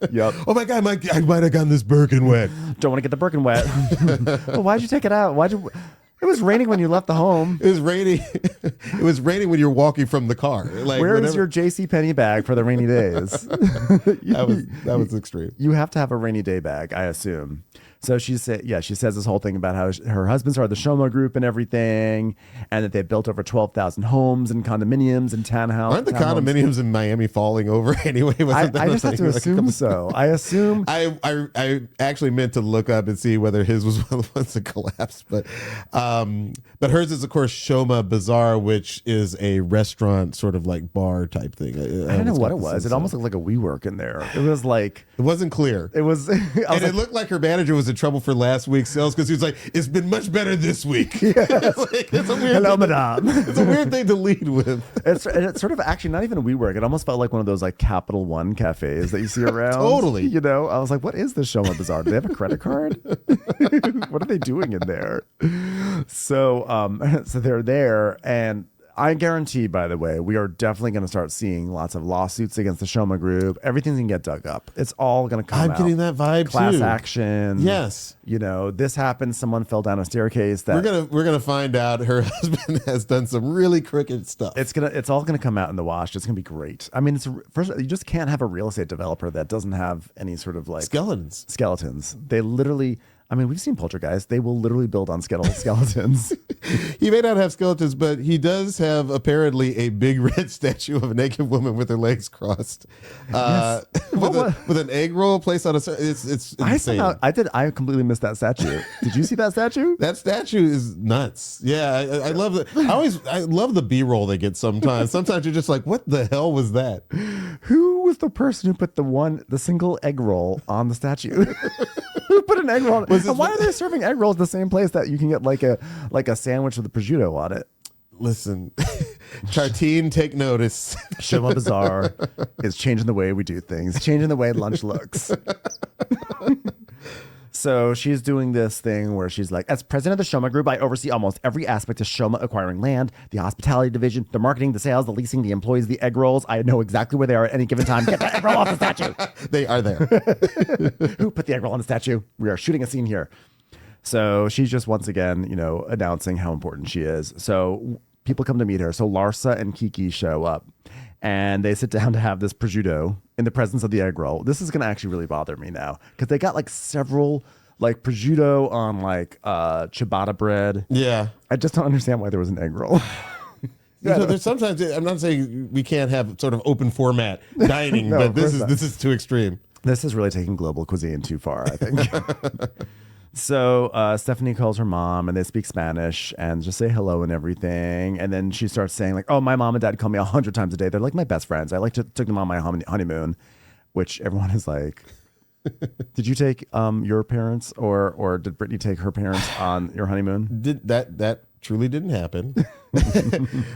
Oh my God, I might have gotten this Birkin wet. Don't want to get the Birkin wet. Well, why'd you take it out? It was raining when you left the home. It was raining. It was raining when you're walking from the car. Like, where is your JCPenney bag for the rainy days? that was extreme. You have to have a rainy day bag, I assume. So she says this whole thing about how her husband started the Shoma group and everything, and that they built over 12,000 homes and condominiums and townhouses. Aren't the condominiums in Miami falling over anyway? I just have to assume so. I assume. I actually meant to look up and see whether his was one of the ones that collapsed, but hers is of course Shoma Bazaar, which is a restaurant sort of like bar type thing. I don't know what it was. It almost looked like a WeWork in there. It was like it wasn't clear. It was, it looked like her manager was in trouble for last week's sales because he was like, "It's been much better this week." Yes. It's a weird Hello, madame. It's a weird thing to lead with. It's sort of actually not even a WeWork. It almost felt like one of those like Capital One cafes that you see around. Totally. I was like, what is this Shoma Bazaar? Do they have a credit card? What are they doing in there? So they're there, and I guarantee, by the way, we are definitely going to start seeing lots of lawsuits against the Shoma group. Everything's going to get dug up. It's all going to come out. I'm getting that vibe Class too. action. Yes. This happened. Someone fell down a staircase. We're gonna find out her husband has done some really crooked stuff. It's all gonna come out in the wash. It's gonna be great. I mean, first you just can't have a real estate developer that doesn't have any sort of like skeletons. They literally. I mean, we've seen Poltergeist. They will literally build on skeletons. He may not have skeletons, but he does have apparently a big red statue of a naked woman with her legs crossed, yes. with an egg roll placed on a. It's insane. I completely missed that statue. Did you see that statue? That statue is nuts. Yeah, I love it. I love the B-roll they get sometimes. Sometimes you're just like, what the hell was that? Who was the person who put the single egg roll on the statue? Who put an egg roll? And why are they serving egg rolls the same place that you can get like a sandwich with a prosciutto on it? Listen, Chartine, take notice. Shoma Bazaar is changing the way we do things, changing the way lunch looks. So she's doing this thing where she's like, as president of the Shoma Group, I oversee almost every aspect of Shoma acquiring land, the hospitality division, the marketing, the sales, the leasing, the employees, the egg rolls. I know exactly where they are at any given time. Get that egg roll off the statue. They are there. Who put the egg roll on the statue? We are shooting a scene here. So she's just once again, announcing how important she is. So people come to meet her. So Larsa and Kiki show up. And they sit down to have this prosciutto in the presence of the egg roll. This is going to actually really bother me now because they got like several like prosciutto on like ciabatta bread. Yeah. I just don't understand why there was an egg roll. There's sometimes, I'm not saying we can't have sort of open format dining, no, but this is too extreme. This is really taking global cuisine too far, I think. So Stephanie calls her mom and they speak Spanish and just say hello and everything. And then she starts saying like, oh, my mom and dad call me 100 times a day. They're like my best friends. I took them on my honeymoon, which everyone is like, Did you take your parents or did Brittany take her parents on your honeymoon? That truly didn't happen.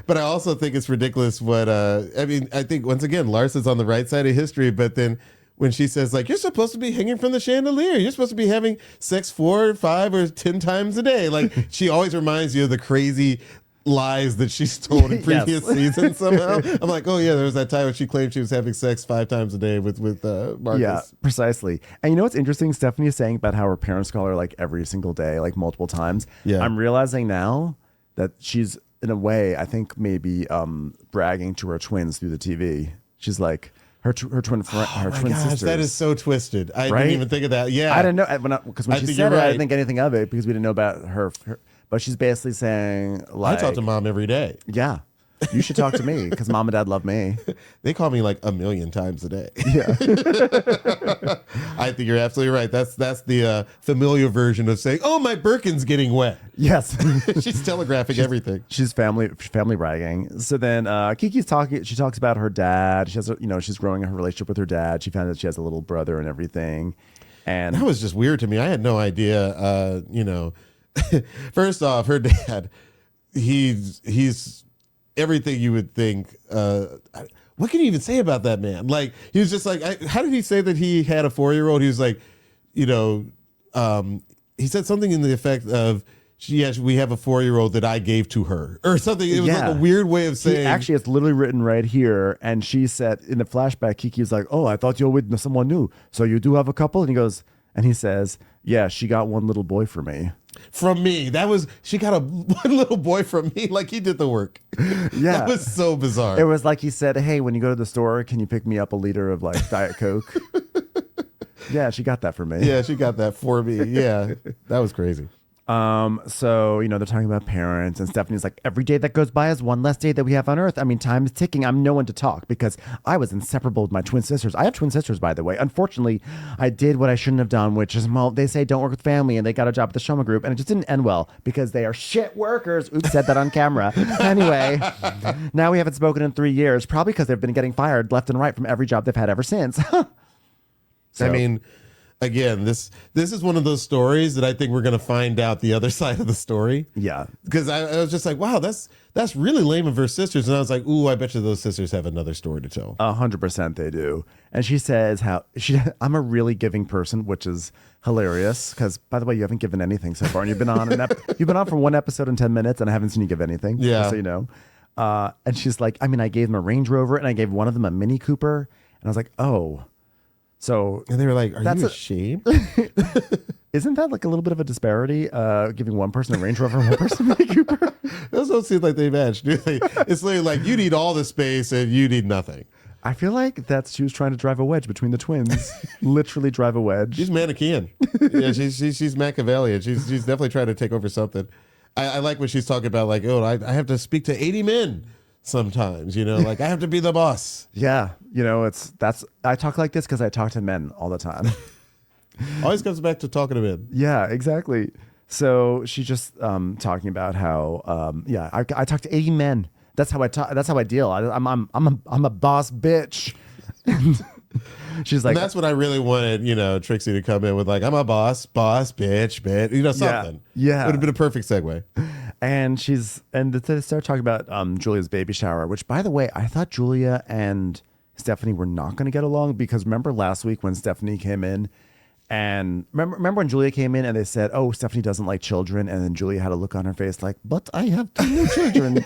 But I also think it's ridiculous what I think once again Larsa's on the right side of history, but then when she says like you're supposed to be hanging from the chandelier, you're supposed to be having sex 4 or 5 or 10 times a day, like she always reminds you of the crazy lies that she's told in previous seasons somehow. I'm like, oh yeah, there was that time when she claimed she was having sex 5 times a day with Marcus. Yeah, precisely. And you know what's interesting? Stephanie is saying about how her parents call her like every single day, like multiple times. Yeah. I'm realizing now that she's in a way, I think maybe bragging to her twins through the TV. She's like her twin sisters. That is so twisted. I didn't even think of that. Yeah, I didn't know because when she said it, I didn't think anything of it because we didn't know about her. But she's basically saying, like, I talk to mom every day. Yeah. You should talk to me because mom and dad love me. They call me like 1,000,000 times a day. Yeah. I think you're absolutely right. That's the familiar version of saying, oh, my Birkin's getting wet. Yes. She's telegraphing everything. She's family bragging. So then Kiki's talking. She talks about her dad. She has, she's growing her relationship with her dad. She found out she has a little brother and everything. And that was just weird to me. I had no idea, First off, her dad, he's everything you would think. What can you even say about that man? Like, he was just like, how did he say that he had a 4-year-old? He was like, he said something in the effect of, we have a 4-year-old that I gave to her or something. It was like a weird way of saying. Actually, it's literally written right here. And she said in the flashback, Kiki was like, oh, I thought you were with someone new. So you do have a couple? And he says, yeah, she got one little boy for me. From me. She got one little boy from me. Like he did the work. Yeah. That was so bizarre. It was like he said, hey, when you go to the store, can you pick me up a liter of like Diet Coke? Yeah, she got that for me. Yeah, she got that for me. Yeah, that was crazy. So, they're talking about parents and Stephanie's like, every day that goes by is one less day that we have on earth. I mean, time is ticking. I'm no one to talk because I was inseparable with my twin sisters. I have twin sisters, by the way. Unfortunately, I did what I shouldn't have done, which is, well, they say don't work with family and they got a job at the Shoma group and it just didn't end well because they are shit workers. Oops, said that on camera. Anyway, now we haven't spoken in 3 years, probably because they've been getting fired left and right from every job they've had ever since. I mean, again, this is one of those stories that I think we're going to find out the other side of the story. Yeah. Because I was just like, wow, that's really lame of her sisters. And I was like, ooh, I bet you those sisters have another story to tell. 100% they do. And she says I'm a really giving person, which is hilarious. Because, by the way, you haven't given anything so far. And you've been on for one episode in 10 minutes and I haven't seen you give anything. Yeah. Just so you know. And she's like, I mean, I gave them a Range Rover and I gave one of them a Mini Cooper. And I was like, oh. So and they were like, "Are you ashamed?" Isn't that like a little bit of a disparity? Giving one person a Range Rover and one person a Mini Cooper. Those don't seem like they match, do they? It's literally like you need all the space and you need nothing. I feel like she was trying to drive a wedge between the twins. Literally drive a wedge. She's Manichaean. Yeah, she's Machiavellian. She's definitely trying to take over something. I like when she's talking about like, oh, I have to speak to 80 men. Sometimes, like I have to be the boss. Yeah. I talk like this because I talk to men all the time. Always comes back to talking to men. Yeah, exactly. So she's just talking about how, I talk to 80 men. That's how I talk. That's how I deal. I'm a boss bitch. She's like, and that's what I really wanted, Trixie to come in with like, I'm a boss, bitch, something. Yeah. Would have been a perfect segue. And they start talking about Julia's baby shower, which, by the way, I thought Julia and Stephanie were not going to get along because remember last week when Stephanie came in and remember when Julia came in and they said, oh, Stephanie doesn't like children. And then Julia had a look on her face like, but I have 2 new children.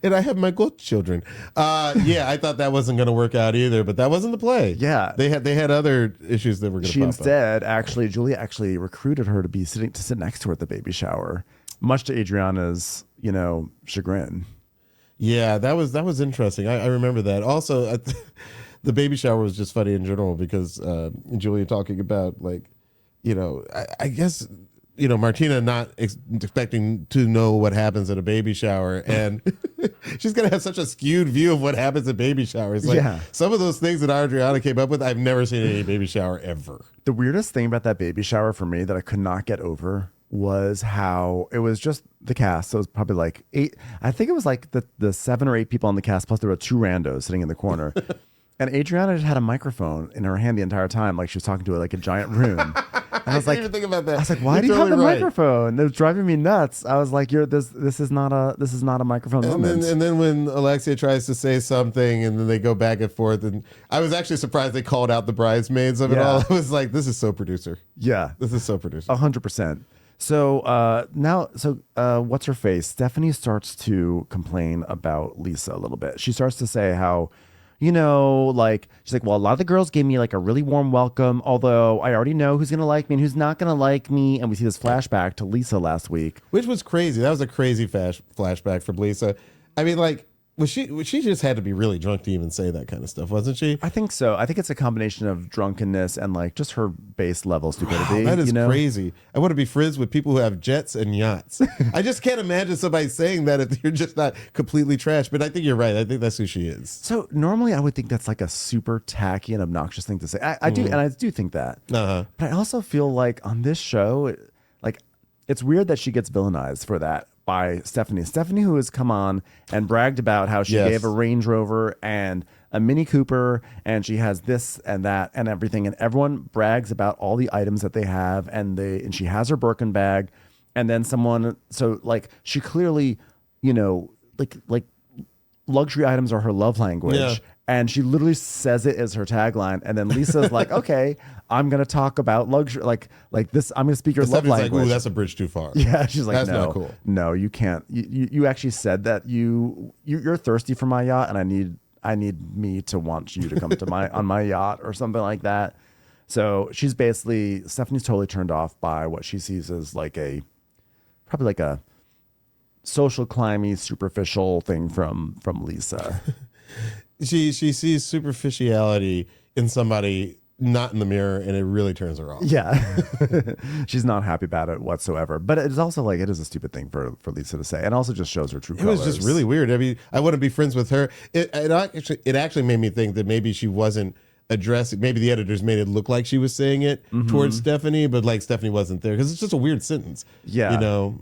And I have my good children. I thought that wasn't going to work out either, but that wasn't the play. Yeah. They had other issues that were going to pop up. Julia actually recruited her to sit next to her at the baby shower, much to Adriana's, chagrin. Yeah, that was interesting. I remember that. Also, the baby shower was just funny in general because Julia talking about like, I guess, Martina not expecting to know what happens at a baby shower. And she's going to have such a skewed view of what happens at baby showers. Like some of those things that Adriana came up with, I've never seen any baby shower ever. The weirdest thing about that baby shower for me that I could not get over was how it was just the cast. So it was probably like 8. I think it was like the 7 or 8 people on the cast. Plus there were 2 randos sitting in the corner. And Adriana just had a microphone in her hand the entire time, like she was talking to like a giant room. And I was like, didn't even think about that. I was like, why do you have the microphone? It was driving me nuts. I was like, this is not a microphone moment. And then when Alexia tries to say something, and then they go back and forth, and I was actually surprised they called out the bridesmaids of it all. I was like, this is so producer. Yeah, this is so producer. 100%. So what's her face? Stephanie starts to complain about Lisa a little bit. She starts to say how, like, she's like, well, a lot of the girls gave me like a really warm welcome, although I already know who's going to like me and who's not going to like me. And we see this flashback to Lisa last week. Which was crazy. That was a crazy flashback from Lisa. I mean, like, she just had to be really drunk to even say that kind of stuff, wasn't she? I think so. I think it's a combination of drunkenness and like just her base level stupidity. Wow, that is crazy. I want to be friends with people who have jets and yachts. I just can't imagine somebody saying that if you're just not completely trash. But I think you're right. I think that's who she is. So normally I would think that's like a super tacky and obnoxious thing to say. I do, and I do think that. But I also feel like on this show, like it's weird that she gets villainized for that by Stephanie. Stephanie, who has come on and bragged about how she gave a Range Rover and a Mini Cooper, and she has this and that and everything, and everyone brags about all the items that they have, and she has her Birkin bag, and then someone, so like she clearly, like luxury items are her love language. And she literally says it as her tagline. And then Lisa's like, okay, I'm going to talk about luxury. Like this, I'm going to speak your love language. Like, ooh, that's a bridge too far. Yeah. She's like, that's no, not cool. No, you can't. You actually said that you're thirsty for my yacht, and I need me to want you to come to on my yacht or something like that. So Stephanie's totally turned off by what she sees as probably like a social climby, superficial thing from Lisa. She sees superficiality in somebody not in the mirror, and it really turns her off. Yeah. She's not happy about it whatsoever. But it's also like, it is a stupid thing for Lisa to say. And also just shows her true colors. It was just really weird. I mean, I want to be friends with her. It actually made me think that maybe she wasn't addressing, maybe the editors made it look like she was saying it towards Stephanie, but like Stephanie wasn't there, because it's just a weird sentence. Yeah.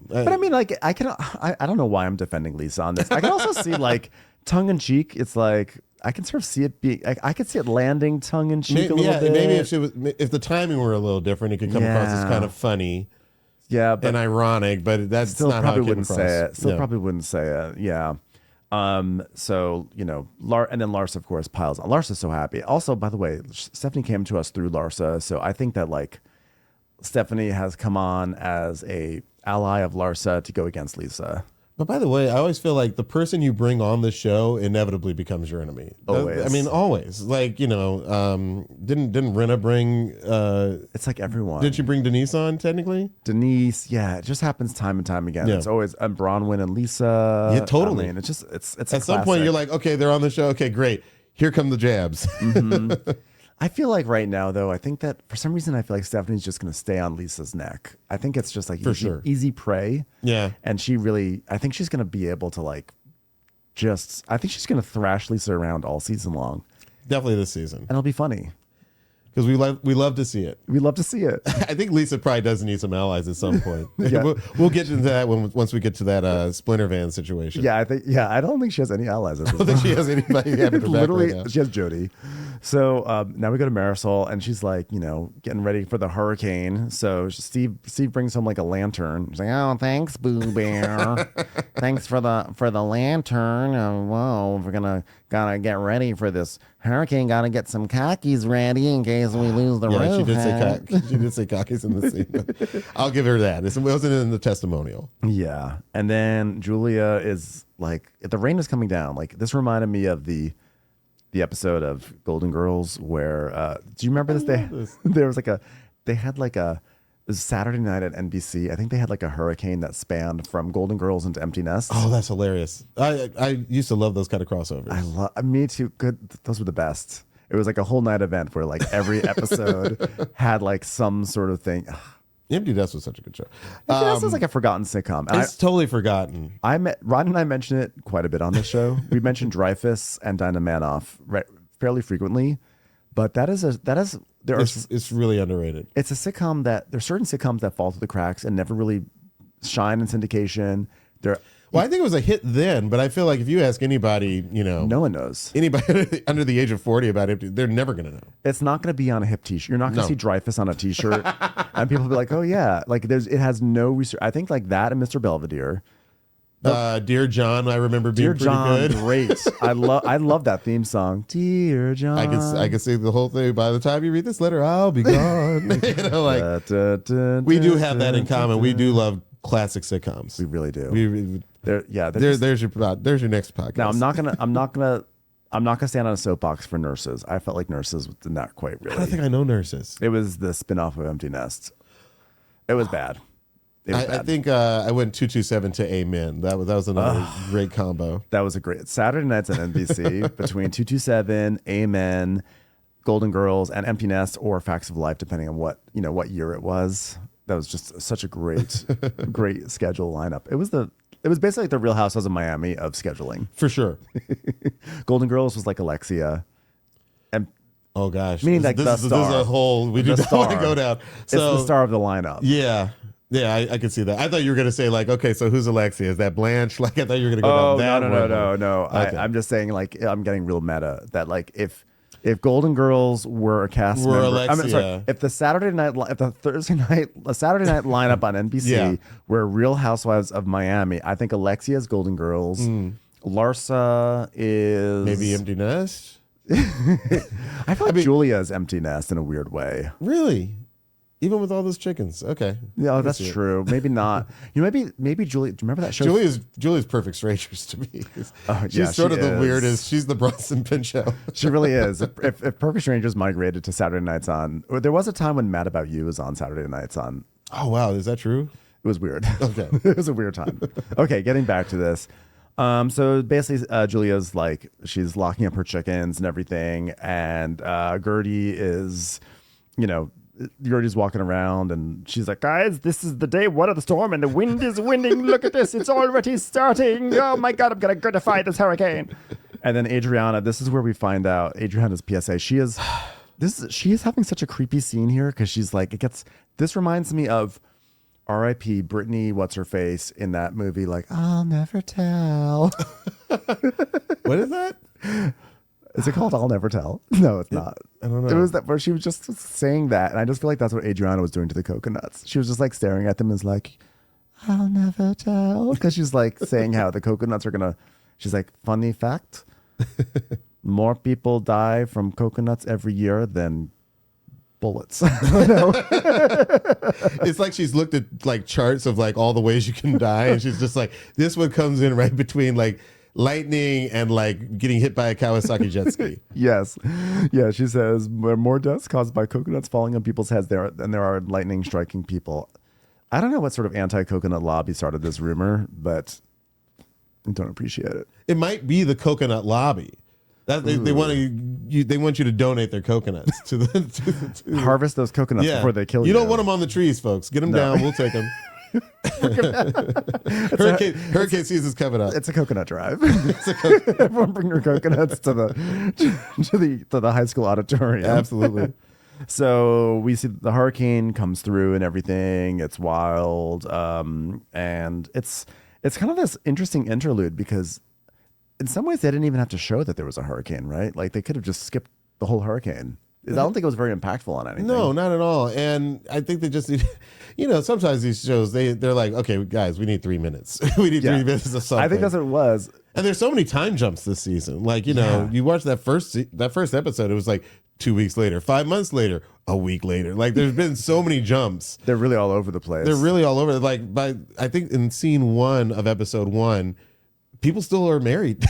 But I mean, like, I don't know why I'm defending Lisa on this. I can also see like tongue in cheek. It's like, I can sort of see it being, I could see it landing tongue in cheek a little bit. Maybe if the timing were a little different, it could come across as kind of funny. Yeah, and ironic, but that's still not probably how it wouldn't came say across. it. Still probably wouldn't say it. Yeah. So and then Larsa, of course, piles on. Larsa's so happy. Also, by the way, Stephanie came to us through Larsa, so I think that like Stephanie has come on as a ally of Larsa to go against Lisa. But by the way, I always feel like the person you bring on the show inevitably becomes your enemy. Always. I mean, always. Like, didn't Rinna bring... it's like everyone. Did she bring Denise on, technically? Denise, yeah. It just happens time and time again. Yeah. It's always Bronwyn and Lisa. Yeah, totally. I mean, it's at some point, you're like, okay, they're on the show. Okay, great. Here come the jabs. I feel like right now, though, I think that for some reason, I feel like Stephanie's just going to stay on Lisa's neck. I think it's just like easy prey. Yeah. And I think she's going to be able to I think she's going to thrash Lisa around all season long. Definitely this season. And it'll be funny. Because we love to see it. We love to see it. I think Lisa probably does need some allies at some point. We'll get into that once we get to that Splinter Van situation. Yeah, I don't think she has any allies. I don't think she has anybody having her back right now. She has Jody. So now we go to Marisol, and she's like, getting ready for the hurricane. So Steve brings home like a lantern. He's like, oh, thanks, Boo Bear. Thanks for the lantern. Whoa, we're gotta get ready for this hurricane. Gotta get some khakis ready in case we lose the roof. She did say khakis in the scene. But I'll give her that. It wasn't in the testimonial. Yeah, and then Julia is like, the rain is coming down. Like, this reminded me of the episode of Golden Girls where do you remember this? There was it was Saturday night at NBC. I think they had like a hurricane that spanned from Golden Girls into Empty Nest. Oh, that's hilarious. I used to love those kind of crossovers. Me too. Good. Those were the best. It was like a whole night event where like every episode had like some sort of thing. Empty Nest was such a good show. Empty Nest was like a forgotten sitcom. It's totally forgotten. Ron and I mentioned it quite a bit on this show. We mentioned Dreyfus and Dinah Manoff fairly frequently, but it's really underrated. It's a sitcom that there's certain sitcoms that fall through the cracks and never really shine in syndication. Well, I think it was a hit then, but I feel like if you ask anybody, no one knows. Anybody under the age of 40 about it, they're never going to know. It's not going to be on a hip t-shirt. You're not going to see Dreyfus on a t-shirt. And people will be like, oh yeah. Like it has no research. I think like that and Mr. Belvedere. Dear John, I remember being Dear John, pretty good. Great. I love that theme song. Dear John. I can sing the whole thing. By the time you read this letter, I'll be gone. We do have that in common. We do love classic sitcoms. We really do. There's your next podcast. Now I'm not gonna stand on a soapbox for Nurses. I felt like Nurses did not quite really. I don't think I know Nurses. It was the spinoff of Empty Nest. It was bad. I think I went 227 to Amen. That was another great combo. That was a great Saturday nights on NBC between 227, Amen, Golden Girls, and Empty Nest or Facts of Life, depending on what year it was. That was just such a great schedule lineup. It was basically like the Real Housewives of Miami of scheduling. For sure. Golden Girls was like Alexia. And oh gosh. Meaning like the star. This is a whole we do not want to go down. So, it's the star of the lineup. Yeah. Yeah, I can see that. I thought you were going to say like, okay, so who's Alexia? Is that Blanche? Like I thought you were going to go down that road. No. Okay. I'm just saying like I'm getting real meta that like if Golden Girls were a cast member, Alexia. If the Saturday night lineup on NBC were Real Housewives of Miami, I think Alexia is Golden Girls. Larsa is maybe Empty Nest. I feel like Julia is Empty Nest in a weird way. Really? Even with all those chickens. Okay. Yeah, that's true. Maybe not. Maybe Julia. Do you remember that show? Julie's Perfect Strangers to me. She's sort of the weirdest. She's the Bronson Pinchot. She really is. If Perfect Strangers migrated to Saturday nights on, there was a time when Mad About You was on Saturday nights on. Oh, wow. Is that true? It was weird. Okay. It was a weird time. Okay, getting back to this. So basically, Julia's like, she's locking up her chickens and everything. And Gertie is, Gertie's walking around and she's like, guys, this is the day one of the storm and the wind is winding. Look at this. It's already starting. Oh my God, I'm going to Gertify this hurricane. And then Adriana, this is where we find out Adriana's PSA. She is having such a creepy scene here because she's like, this reminds me of R.I.P. Brittany, what's her face in that movie? Like, I'll never tell. What is that? Is it called I'll Never Tell? No, it's not. I don't know. It was that where she was just saying that. And I just feel like that's what Adriana was doing to the coconuts. She was just like staring at them and was like, I'll never tell. Because she's like saying how the coconuts are she's like, funny fact, more people die from coconuts every year than bullets. It's like she's looked at like charts of like all the ways you can die. And she's just like, this one comes in right between like lightning and like getting hit by a Kawasaki jet ski. Yes. Yeah, she says there are more deaths caused by coconuts falling on people's heads than there are lightning striking people. I don't know what sort of anti-coconut lobby started this rumor, but I don't appreciate it. It might be the coconut lobby. That they want you to donate their coconuts to the harvest those coconuts before they kill you. You don't want them on the trees, folks. Get them down. We'll take them. Hurricane season's coming up. It's a coconut drive. Everyone bring your coconuts to the high school auditorium. Absolutely. So we see the hurricane comes through and everything. It's wild, and it's kind of this interesting interlude because in some ways they didn't even have to show that there was a hurricane, right? Like they could have just skipped the whole hurricane. I don't think it was very impactful on anything. No, not at all. And I think they just need, sometimes these shows, they're like, okay, guys, we need 3 minutes. We need 3 minutes of something. I think that's what it was. And there's so many time jumps this season. Like, you watch that first episode, it was like 2 weeks later, 5 months later, a week later. Like there's been so many jumps. They're really all over the place. They're really all over. Like I think in scene 1 of episode 1, people still are married.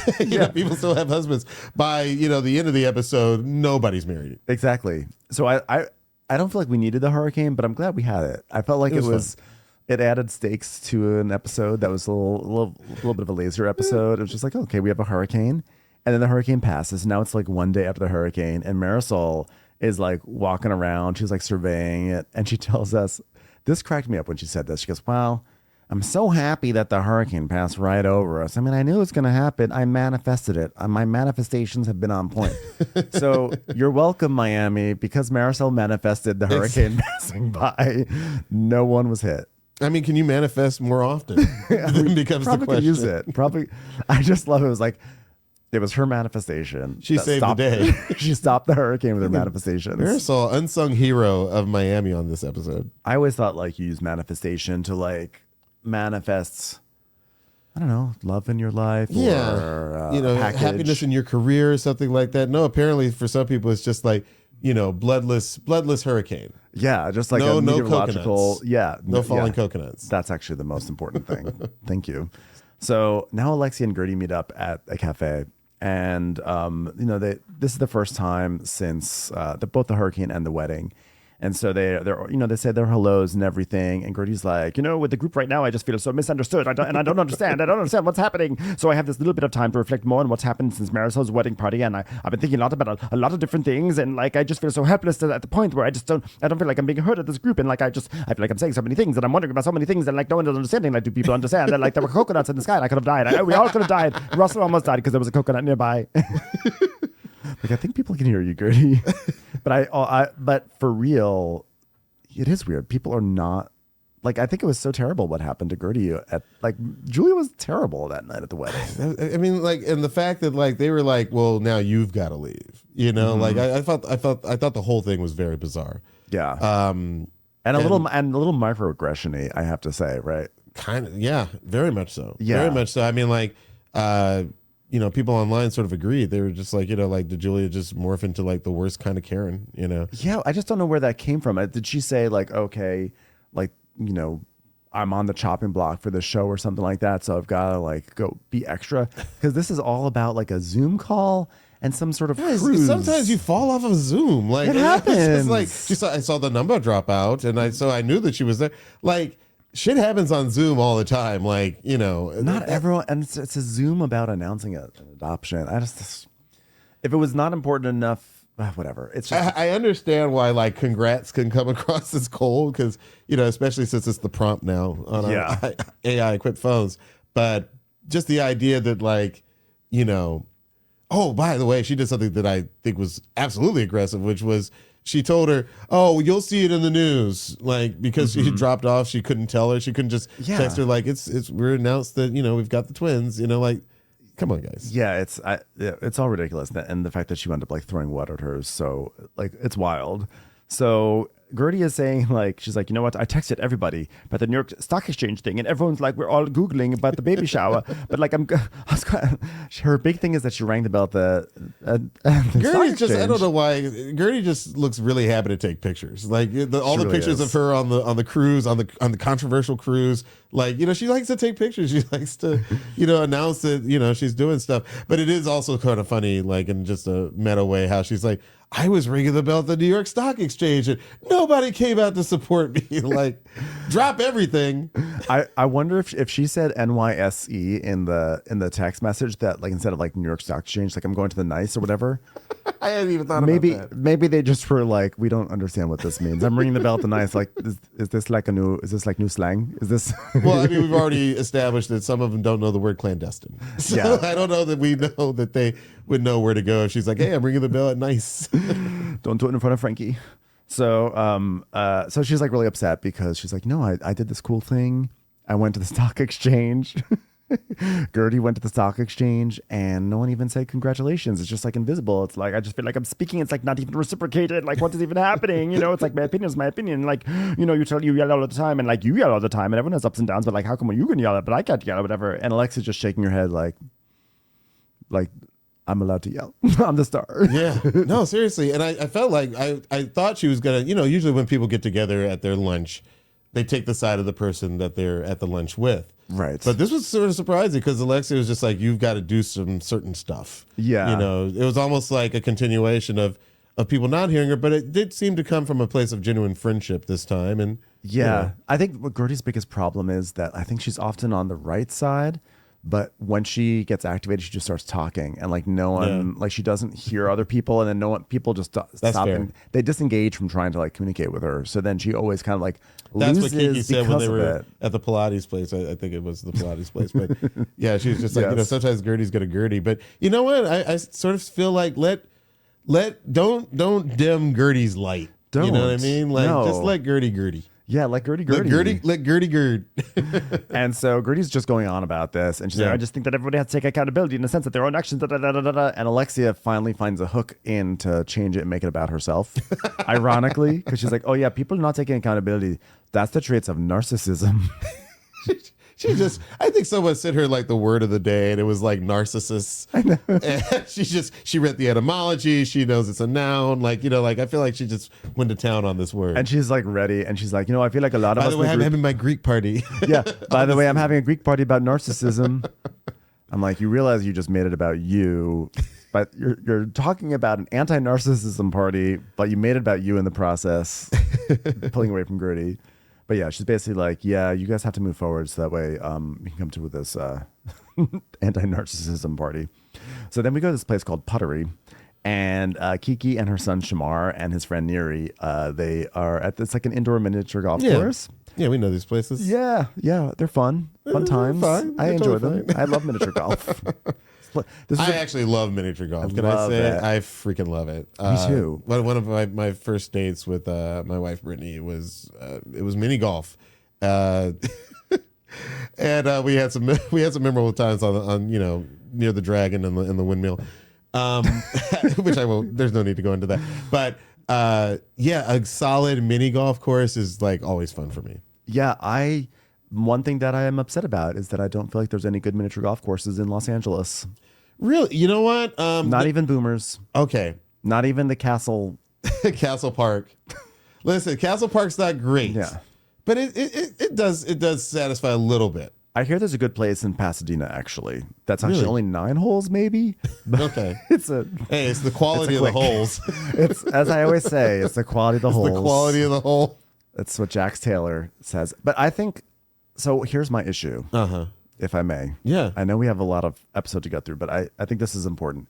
People still have husbands. By the end of the episode, nobody's married. Exactly. So I don't feel like we needed the hurricane, but I'm glad we had it. I felt like it added stakes to an episode that was a little bit of a lazier episode. It was just like, okay, we have a hurricane, and then the hurricane passes. Now it's like one day after the hurricane, and Marisol is like walking around. She's like surveying it, and she tells us, this cracked me up when she said this. She goes, "Wow, I'm so happy that the hurricane passed right over us. I mean, I knew it was going to happen. I manifested it. My manifestations have been on point." So you're welcome, Miami, because Marisol manifested the hurricane passing by. No one was hit. I mean, can you manifest more often? Then becomes the Probably question. could use it. Probably. I just love it. It was like, it was her manifestation. She that saved the day. She stopped the hurricane with her manifestations. Marisol, unsung hero of Miami on this episode. I always thought like you use manifestation to like manifest, I don't know, love in your life or happiness in your career or something like that. No, apparently for some people it's just like, bloodless hurricane. Yeah, just like no a meteorological. coconuts. No falling coconuts. That's actually the most important thing. Thank you. So now Alexia and Gertie meet up at a cafe, and this is the first time since both the hurricane and the wedding. And so they say their hellos and everything. And Gertie's like, with the group right now, I just feel so misunderstood. I don't understand. I don't understand what's happening. So I have this little bit of time to reflect more on what's happened since Marisol's wedding party. And I've been thinking a lot about a lot of different things. And like, I just feel so helpless at the point where I don't feel like I'm being heard at this group. And like, I feel like I'm saying so many things and I'm wondering about so many things. And like, no one is understanding. Like, do people understand that like there were coconuts in the sky and I could have died? We all could have died. Russell almost died because there was a coconut nearby. Like, I think people can hear you, Gertie. But for real, it is weird. People are not like, I think it was so terrible what happened to Gertie Julia was terrible that night at the wedding. I mean, like, and the fact that like they were like, well, now you've got to leave. Like I thought the whole thing was very bizarre. Yeah. And a little microaggression-y, I have to say, right? Kind of, yeah, very much so. Yeah. Very much so. I mean, like, people online sort of agreed. They were just like, did Julia just morph into like the worst kind of Karen, Yeah, I just don't know where that came from. Did she say like, okay, like, I'm on the chopping block for the show or something like that, so I've got to like go be extra? Because this is all about like a Zoom call and some sort of cruise. Sometimes you fall off of Zoom. Like, it happens. It's like I saw the number drop out, and I knew that she was there. Like, shit happens on Zoom all the time. Like, not everyone, and it's a Zoom about announcing an adoption. If it was not important enough, whatever. It's just, I understand why like congrats can come across as cold because especially since it's the prompt now on our AI equipped phones. But just the idea that like oh, by the way, she did something that I think was absolutely aggressive, which was she told her, oh, you'll see it in the news, like, because she dropped off, she couldn't tell her, she couldn't just text her like we're announced that we've got the twins, like. Come on, guys. Yeah, it's all ridiculous, and the fact that she wound up like throwing water at her is so like it's wild. So Gertie is saying like she's like, you know what? I texted everybody about the New York Stock Exchange thing, and everyone's like, we're all googling about the baby shower. But like her big thing is that she rang the bell at the Gertie just I don't know why Gertie just looks really happy to take pictures. Like all the really pictures of her on the cruise on the controversial cruise. Like she likes to take pictures. She likes to announce that she's doing stuff. But it is also kind of funny, like in just a meta way, how she's like, I was ringing the bell at the New York Stock Exchange and nobody came out to support me. Like, drop everything. I wonder if she said NYSE in the text message, that like instead of like New York Stock Exchange, like I'm going to the NICE or whatever. I hadn't even thought about that. Maybe they just were like, we don't understand what this means. I'm ringing the bell at the NICE. Like, is this new slang? Is this? Well, I mean, we've already established that some of them don't know the word clandestine. So yeah. I don't know that we know that they would know where to go if she's like, hey, I'm ringing the bell at NICE. Don't do it in front of Frankie. So so she's like really upset because she's like, no, I did this cool thing. I went to the stock exchange. Gertie went to the stock exchange and no one even said congratulations. It's just like invisible. It's like I just feel like I'm speaking. It's like not even reciprocated. Like what is even happening? It's like my opinion is my opinion. Like you yell all the time and like you yell all the time and everyone has ups and downs. But like how come you can yell it but I can't yell or whatever? And Alexia's just shaking her head like I'm allowed to yell. I'm the star. Yeah. No, seriously. And I felt like I thought she was gonna. Usually when people get together at their lunch, they take the side of the person that they're at the lunch with. Right. But this was sort of surprising because Alexia was just like, you've got to do some certain stuff. Yeah. It was almost like a continuation of people not hearing her, but it did seem to come from a place of genuine friendship this time. And yeah, I think what Gertie's biggest problem is that I think she's often on the right side, but when she gets activated, she just starts talking, and like no one, like she doesn't hear other people, and then people just stop and they disengage from trying to like communicate with her. So then she always kind of like loses. That's what Kiki said when they were at the Pilates place. I think it was the Pilates place, but yeah, she's just like sometimes Gertie's got a Gertie, but you know what? I sort of feel like don't dim Gertie's light. You know what I mean? Like just let Gertie. Yeah, like Gertie. Let Gertie gird. And so Gertie's just going on about this, and she's like, I just think that everybody has to take accountability in the sense that their own actions, And Alexia finally finds a hook in to change it and make it about herself. Ironically, because she's like, oh yeah, people not taking accountability, that's the traits of narcissism. I think someone sent her like the word of the day, and it was like narcissists. I know. And she read the etymology. She knows it's a noun. Like, I feel like she just went to town on this word. And she's like ready. And she's like, I feel like a lot of us. By the way, I'm having my Greek party. Yeah. By the way, I'm having a Greek party about narcissism. I'm like, you realize you just made it about you, but you're talking about an anti-narcissism party, but you made it about you in the process, pulling away from Gertie. But yeah, she's basically like, yeah, you guys have to move forward so that way you can come to this anti-narcissism party. So then we go to this place called Puttery, and Kiki and her son Shamar and his friend Neri, they are at this like an indoor miniature golf course. Yeah, we know these places. Yeah, they're fun times. Fine. I enjoy them. Fine. I love miniature golf. I actually love miniature golf. Can I say it? I freaking love it. Me too. One of my first dates with my wife Brittany was mini golf, and we had some memorable times on near the dragon and the windmill, which I won't. There's no need to go into that. But a solid mini golf course is like always fun for me. Yeah, one thing that I am upset about is that I don't feel like there's any good miniature golf courses in Los Angeles. Really? You know what? Not even Boomers. Okay. Not even the Castle. Castle Park. Listen, Castle Park's not great. Yeah. But it does satisfy a little bit. I hear there's a good place in Pasadena, actually. That's actually only 9 holes, maybe. But okay. It's the quality of the holes. It's, as I always say, it's the quality of the holes. The quality of the hole. That's what Jax Taylor says. But I think, so here's my issue, if I may. Yeah. I know we have a lot of episode to go through, but I think this is important.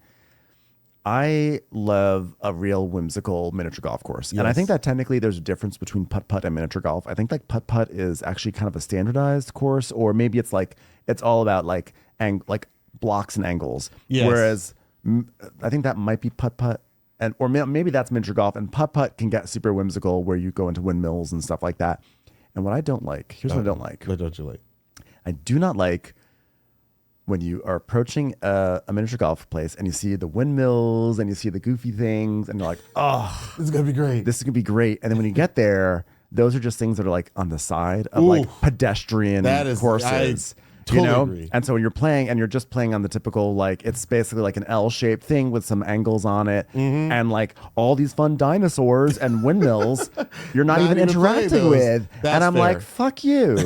I love a real whimsical miniature golf course. Yes. And I think that technically there's a difference between putt-putt and miniature golf. I think like putt-putt is actually kind of a standardized course, or maybe it's like, it's all about like blocks and angles. Yes. Whereas I think that might be putt-putt. Or maybe that's miniature golf, and putt-putt can get super whimsical where you go into windmills and stuff like that. And what I don't like, here's what I don't like. What don't you like? I do not like when you are approaching a miniature golf place and you see the windmills and you see the goofy things and you're like, oh, this is going to be great. This is going to be great. And then when you get there, those are just things that are like on the side of like pedestrian courses. Totally agree. And so when you're playing and you're just playing on the typical, like, it's basically like an L-shaped thing with some angles on it and like all these fun dinosaurs and windmills you're not even interacting with. That's and I'm fair. like, fuck you.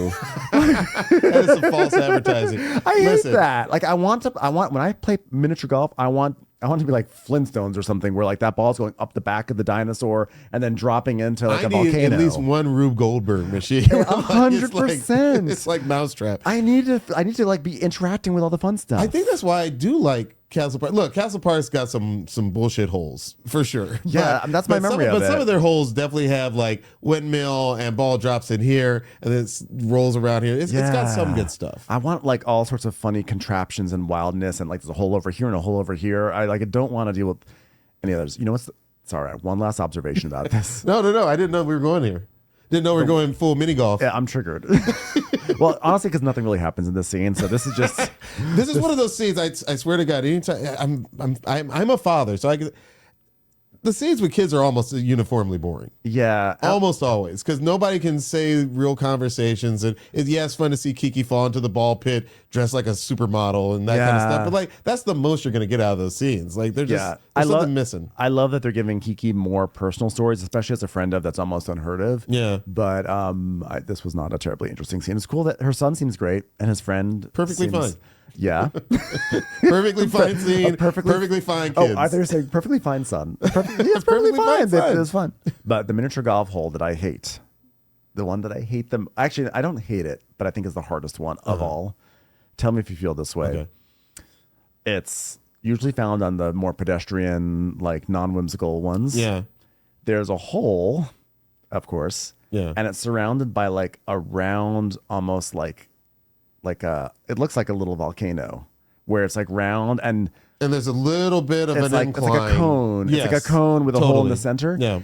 That is some false advertising. I hate that. Like when I play miniature golf, I want to be like Flintstones or something where like that ball's going up the back of the dinosaur and then dropping into like a volcano. At least one Rube Goldberg machine. 100%. It's like Mousetrap. I need to like be interacting with all the fun stuff. I think that's why I do like Castle Park. Look, Castle Park's got some bullshit holes for sure. Yeah, that's my memory of it. But some of their holes definitely have like windmill and ball drops in here and then it rolls around here. It's got some good stuff. I want like all sorts of funny contraptions and wildness and like there's a hole over here and a hole over here. I don't want to deal with any others. You know what's? It's all right. One last observation about this. No. I didn't know we were going here. Didn't know we were going full mini golf. Yeah, I'm triggered. Well, honestly, because nothing really happens in this scene, so this is just. This is one of those scenes. I swear to God, anytime I'm a father, so the scenes with kids are almost uniformly boring. Yeah, almost always, because nobody can say real conversations. And it's fun to see Kiki fall into the ball pit dressed like a supermodel and that kind of stuff. But like that's the most you're going to get out of those scenes. Like they're just there's something missing. I love that they're giving Kiki more personal stories, especially as a friend of that's almost unheard of. Yeah, but this was not a terribly interesting scene. It's cool that her son seems great and his friend perfectly fine. Yeah. Perfectly fine scene. Perfectly fine kids. Oh, I thought you were saying perfectly fine son. It's perfectly fine. It was fun. But the miniature golf hole that I hate, the one that I hate them. Actually, I don't hate it, but I think is the hardest one of all. Tell me if you feel this way. Okay. It's usually found on the more pedestrian, like non-whimsical ones. Yeah. There's a hole, of course. Yeah. And it's surrounded by like a round, almost like it looks like a little volcano where it's like round and there's a little bit of an incline. It's like a cone. Yes, it's like a cone with a hole in the center. Yeah.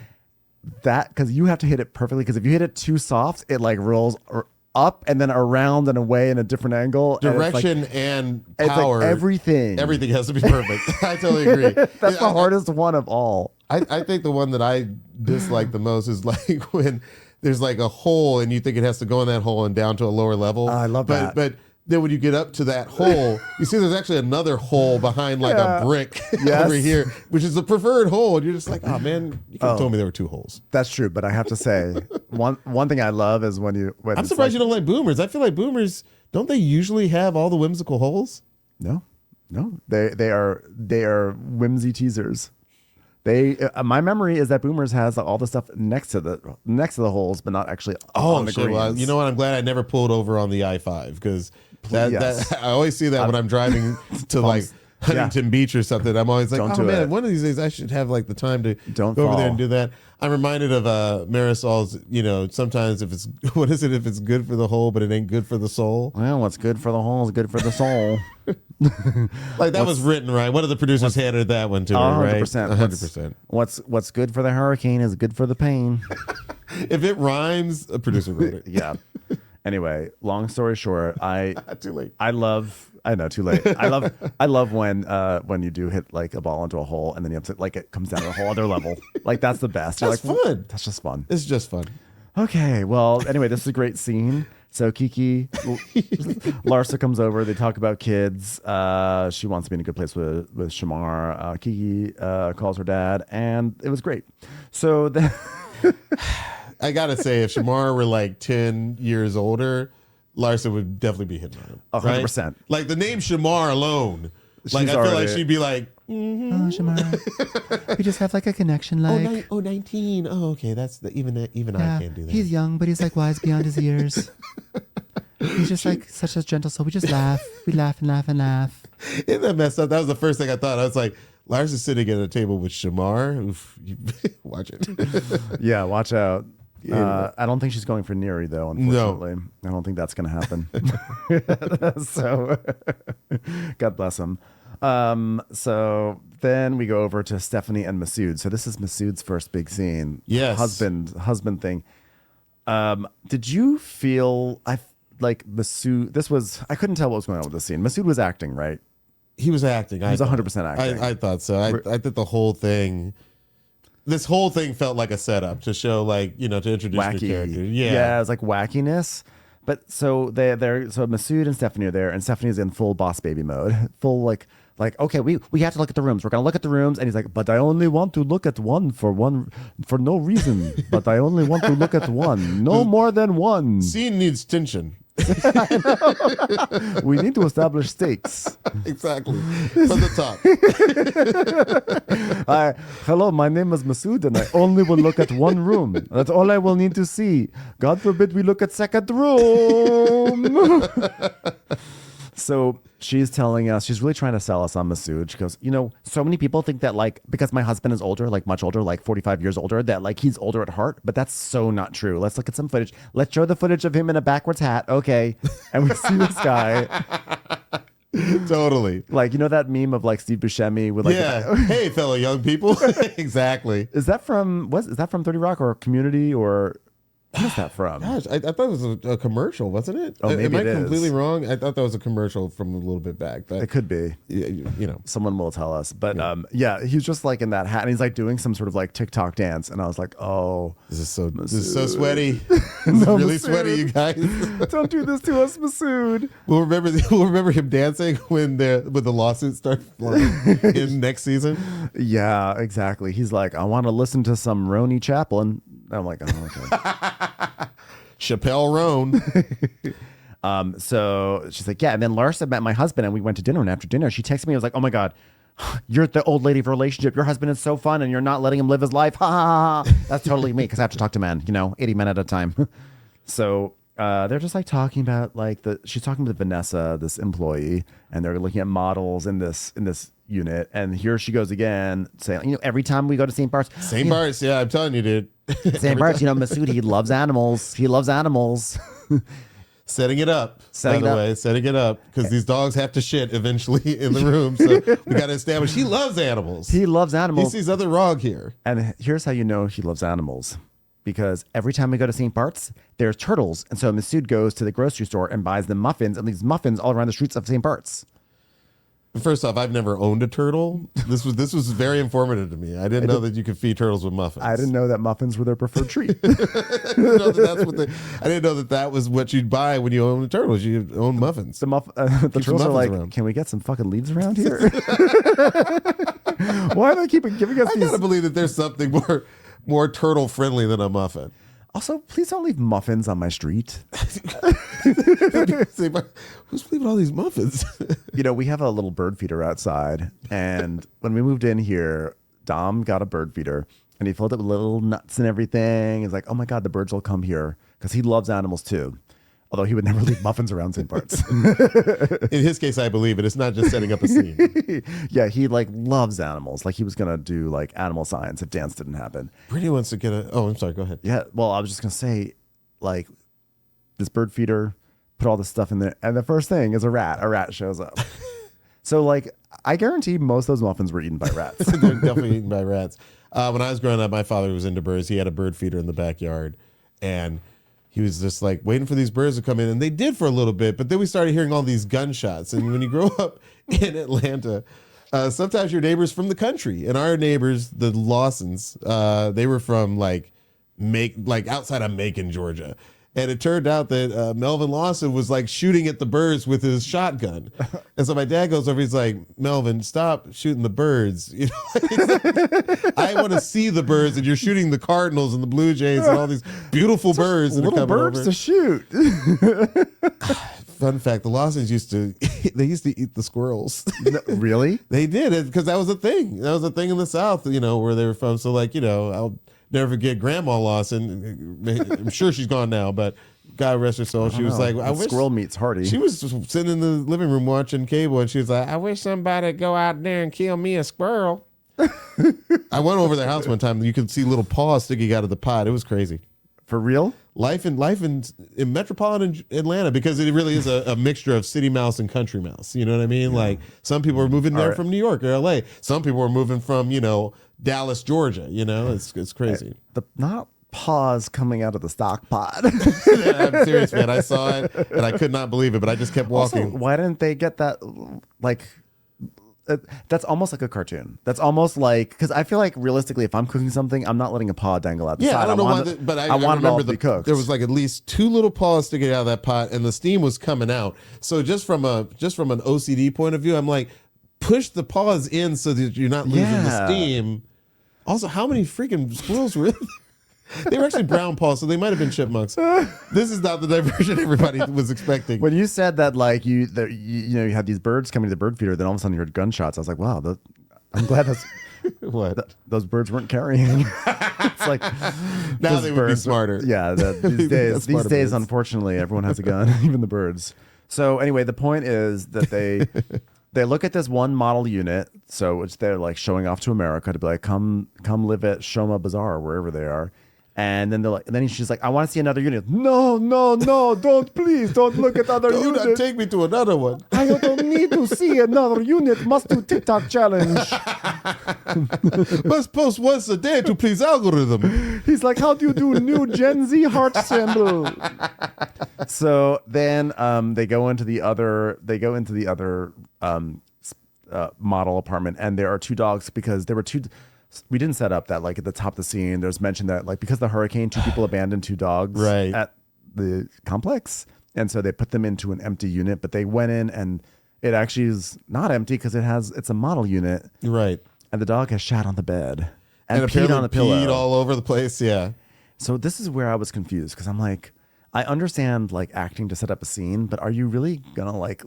that, because you have to hit it perfectly, because if you hit it too soft, it like rolls up and then around and away in a different angle. Direction and power. It's like everything. Everything has to be perfect. I totally agree. That's the hardest one of all. I think the one that I dislike the most is like when there's like a hole and you think it has to go in that hole and down to a lower level. I love that. But then when you get up to that hole, you see there's actually another hole behind like a brick over here, which is the preferred hole. And you're just like, oh man, you could have told me there were 2 holes. That's true, but I have to say, one thing I love is when I'm surprised you don't like boomers. I feel like boomers, don't they usually have all the whimsical holes? No, they are whimsy teasers. My memory is that boomers has all the stuff next to the holes, but not actually on the greens. Well, you know what? I'm glad I never pulled over on the I-5 because that I always see that when I'm driving to like Huntington Beach or something. I'm always like, one of these days I should have like the time to go over there and do that. I'm reminded of Marisol's, sometimes if it's, what is it, if it's good for the hole, but it ain't good for the soul? Well, what's good for the hole is good for the soul. Like that was written right. One of the producers handed that one to her, right? 100%. What's good for the hurricane is good for the pain. If it rhymes, a producer wrote it. Yeah. Anyway, long story short, too late. I know, too late. I love when you do hit like a ball into a hole and then you have to like it comes down to a whole other level. Like that's the best. That's like, fun. That's just fun. It's just fun. Okay, well, anyway, this is a great scene. So Kiki, Larsa comes over. They talk about kids. She wants to be in a good place with Shamar. Kiki calls her dad, and it was great. So then I gotta say, if Shamar were like 10 years older, Larsa would definitely be hitting on him. 100%. Like the name Shamar alone. I feel like she'd be like, oh, Shamar, we just have like a connection, like 19. Oh, okay, that's even I can't do that. He's young, but he's like wise beyond his years. He's just like such a gentle soul. We just laugh. We laugh and laugh and laugh. Isn't that messed up? That was the first thing I thought. I was like, Lars is sitting at a table with Shamar. Oof, watch it. Yeah, watch out. I don't think she's going for Neri, though, unfortunately. No. I don't think that's going to happen. So, God bless him. So then we go over to Stephanie and Masood. So this is Masood's first big scene. Yes. Husband thing. Did you feel like Masood? I couldn't tell what was going on with this scene. Masood was acting, right? He was acting. He was 100% acting. I thought so. I thought the whole thing. This whole thing felt like a setup to show, like, to introduce Wacky. the character. Yeah, it was like wackiness. But so so Masood and Stephanie are there, and Stephanie's in full boss baby mode, full like okay, we have to look at the rooms. We're gonna look at the rooms, and he's like, but I only want to look at one for no reason. But I only want to look at one, no more than one. Scene needs tension. We need to establish stakes. Exactly. From the top. Hello, my name is Masood, and I only will look at one room. That's all I will need to see. God forbid we look at second room. So she's telling us, she's really trying to sell us on Masood. She goes, so many people think that like, because my husband is older, like much older, like 45 years older, that like he's older at heart, but that's so not true. Let's look at some footage. Let's show the footage of him in a backwards hat. Okay. And we see this guy. Totally. Like, that meme of like Steve Buscemi with like, hey, fellow young people. Exactly. Is that from 30 Rock or Community or... What is that from? Gosh, I thought it was a commercial, wasn't it? Oh, maybe Am I completely wrong? I thought that was a commercial from a little bit back. But it could be. Someone will tell us. But he was just like in that hat, and he's like doing some sort of like TikTok dance, and I was like, oh, this is so sweaty. This is really Masood. sweaty, you guys. Don't do this to us, Masood. We'll remember him dancing when the lawsuit starts flying in next season. Yeah, exactly. He's like, I want to listen to some Roni Chaplin. I'm like, oh, okay. Chappelle Roan. So she's like, yeah. And then Larsa met my husband and we went to dinner. And after dinner, she texted me. I was like, oh my God, you're the old lady of a relationship. Your husband is so fun and you're not letting him live his life. Ha ha ha. That's totally me because I have to talk to men, 80 men at a time. So they're just like talking about like she's talking to Vanessa, this employee, and they're looking at models in this unit. And here she goes again saying, every time we go to St. Barts. St. Barts, yeah, I'm telling you, dude. St. Barts, Masood, he loves animals. He loves animals. Setting it up, Setting by it the up. way, setting it up because these dogs have to shit eventually in the room. So we got to establish he loves animals. He loves He animals. sees other wrong here. And here's how you know he loves animals. Because every time we go to St. Bart's, there's turtles. And so Masood goes to the grocery store and buys them muffins and leaves muffins all around the streets of St. Bart's. First off, I've never owned a turtle. This was very informative to me. I didn't know that you could feed turtles with muffins. I didn't know that muffins were their preferred treat. I didn't know that was what you'd buy when you own a turtle. You own muffins. The turtles are like, around. can we get some fucking leaves around here? Why are they giving us I these? gotta believe that there's something more turtle friendly than a muffin. Also, please don't leave muffins on my street. Who's leaving all these muffins? You know, we have a little bird feeder outside. And when we moved in here, Dom got a bird feeder and he filled it with little nuts and everything. He's like, oh my God, the birds will come here because he loves animals too. Although he would never leave muffins around St. Bart's. In his case, I believe it. It's not just setting up a scene. Yeah, he like loves animals. Like he was going to do like animal science if dance didn't happen. Brittany wants to get I'm sorry, go ahead. Yeah, well, I was just going to say, like, this bird feeder, put all this stuff in there. And the first thing is a rat. A rat shows up. So, like, I guarantee most of those muffins were eaten by rats. They're definitely eaten by rats. When I was growing up, my father was into birds. He had a bird feeder in the backyard. And he was just like waiting for these birds to come in. And they did for a little bit. But then we started hearing all these gunshots. And when you grow up in Atlanta, sometimes your neighbors from the country. And our neighbors, the Lawsons, they were from like outside of Macon, Georgia. And it turned out that Melvin Lawson was like shooting at the birds with his shotgun. And so my dad goes over, he's like, Melvin, stop shooting the birds. You know, I want to see the birds, and you're shooting the Cardinals and the Blue Jays and all these beautiful birds that are Little coming birds over. to shoot. Fun fact, the Lawsons used to eat the squirrels. No, really? They did, because that was a thing. That was a thing in the South, you know, where they were from. So like, you know, I'll never forget Grandma Lawson. I'm sure she's gone now, but God rest her soul. She was like, I wish squirrel meat's hearty. she was just sitting in the living room watching cable, and she was like, I wish somebody would go out there and kill me a squirrel. I went over their house one time, and you could see little paws sticking out of the pot. It was crazy. For real? Life in metropolitan Atlanta, because it really is a mixture of city mouse and country mouse. You know what I mean? Yeah. Like some people are moving there from New York or LA. Some people are moving from, you know, Dallas, Georgia. You know, it's crazy. Not paws coming out of the stock pot. I'm serious, man. I saw it and I could not believe it, but I just kept walking. Also, why didn't they get that? Like, that's almost like a cartoon. That's almost like, because I feel like realistically, if I'm cooking something, I'm not letting a paw dangle out the side. I don't know why, but I want it all remember to be cooked. There was like at least 2 little paws sticking out of that pot, and the steam was coming out. So just from an OCD point of view, I'm like, push the paws in so that you're not losing the steam. Also, how many freaking squirrels were in there? They were actually brown paws, so they might have been chipmunks. This is not the diversion everybody was expecting. When you said that, like you had these birds coming to the bird feeder, then all of a sudden you heard gunshots. I was like, wow, I'm glad that's what those birds weren't carrying. It's like now they would be smarter. Yeah, these days, unfortunately, everyone has a gun, even the birds. So anyway, the point is that they look at this one model unit, so which they're like showing off to America to be like, come live at Shoma Bazaar or wherever they are. And then she's like, I want to see another unit. No, please don't look at other units. Do not take me to another one. I don't need to see another unit. Must do TikTok challenge. Must post once a day to please algorithm. He's like, how do you do new Gen Z heart symbol? So then they go into the other model apartment, and there are 2 dogs because there were 2. We didn't set up that, like, at the top of the scene, there's mention that, like, because of the hurricane, 2 people abandoned 2 dogs at the complex. And so they put them into an empty unit, but they went in and it actually is not empty because it's a model unit. Right. And the dog has shat on the bed and peed on the pillow. Peed all over the place, yeah. So this is where I was confused because I'm like, I understand, like, acting to set up a scene, but are you really going to, like,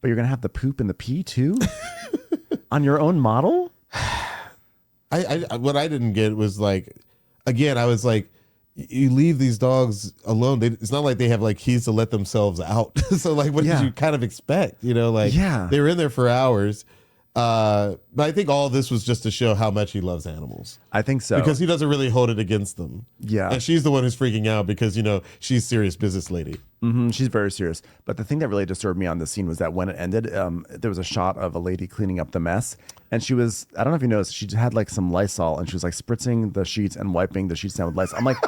but you're going to have the poop and the pee too? On your own model? What I didn't get was, like, again, I was like, you leave these dogs alone. It's not like they have like keys to let themselves out. So like, what did you kind of expect? You know, like they were in there for hours. But I think all this was just to show how much he loves animals. I think so. Because he doesn't really hold it against them. Yeah. And she's the one who's freaking out because, she's a serious business lady. She's very serious. But the thing that really disturbed me on the scene was that when it ended, there was a shot of a lady cleaning up the mess. And she was, I don't know if you noticed, she had like some Lysol and she was like spritzing the sheets and wiping the sheets down with Lysol. I'm like,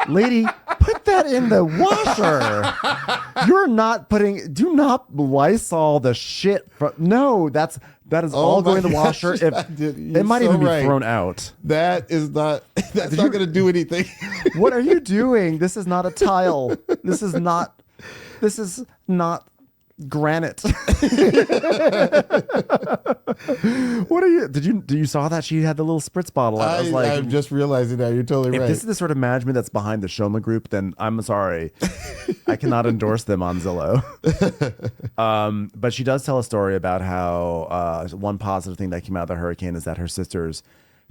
lady, put that in the washer. Do not Lysol the shit. That is all going in the washer. It might even be thrown out. That's not going to do anything. What are you doing? This is not a tile. This is not granite. What are you? Did you saw that she had the little spritz bottle? I was like, I'm just realizing now. You're totally right. If this is the sort of management that's behind the Shoma Group, then I'm sorry, I cannot endorse them on Zillow. But she does tell a story about how one positive thing that came out of the hurricane is that her sisters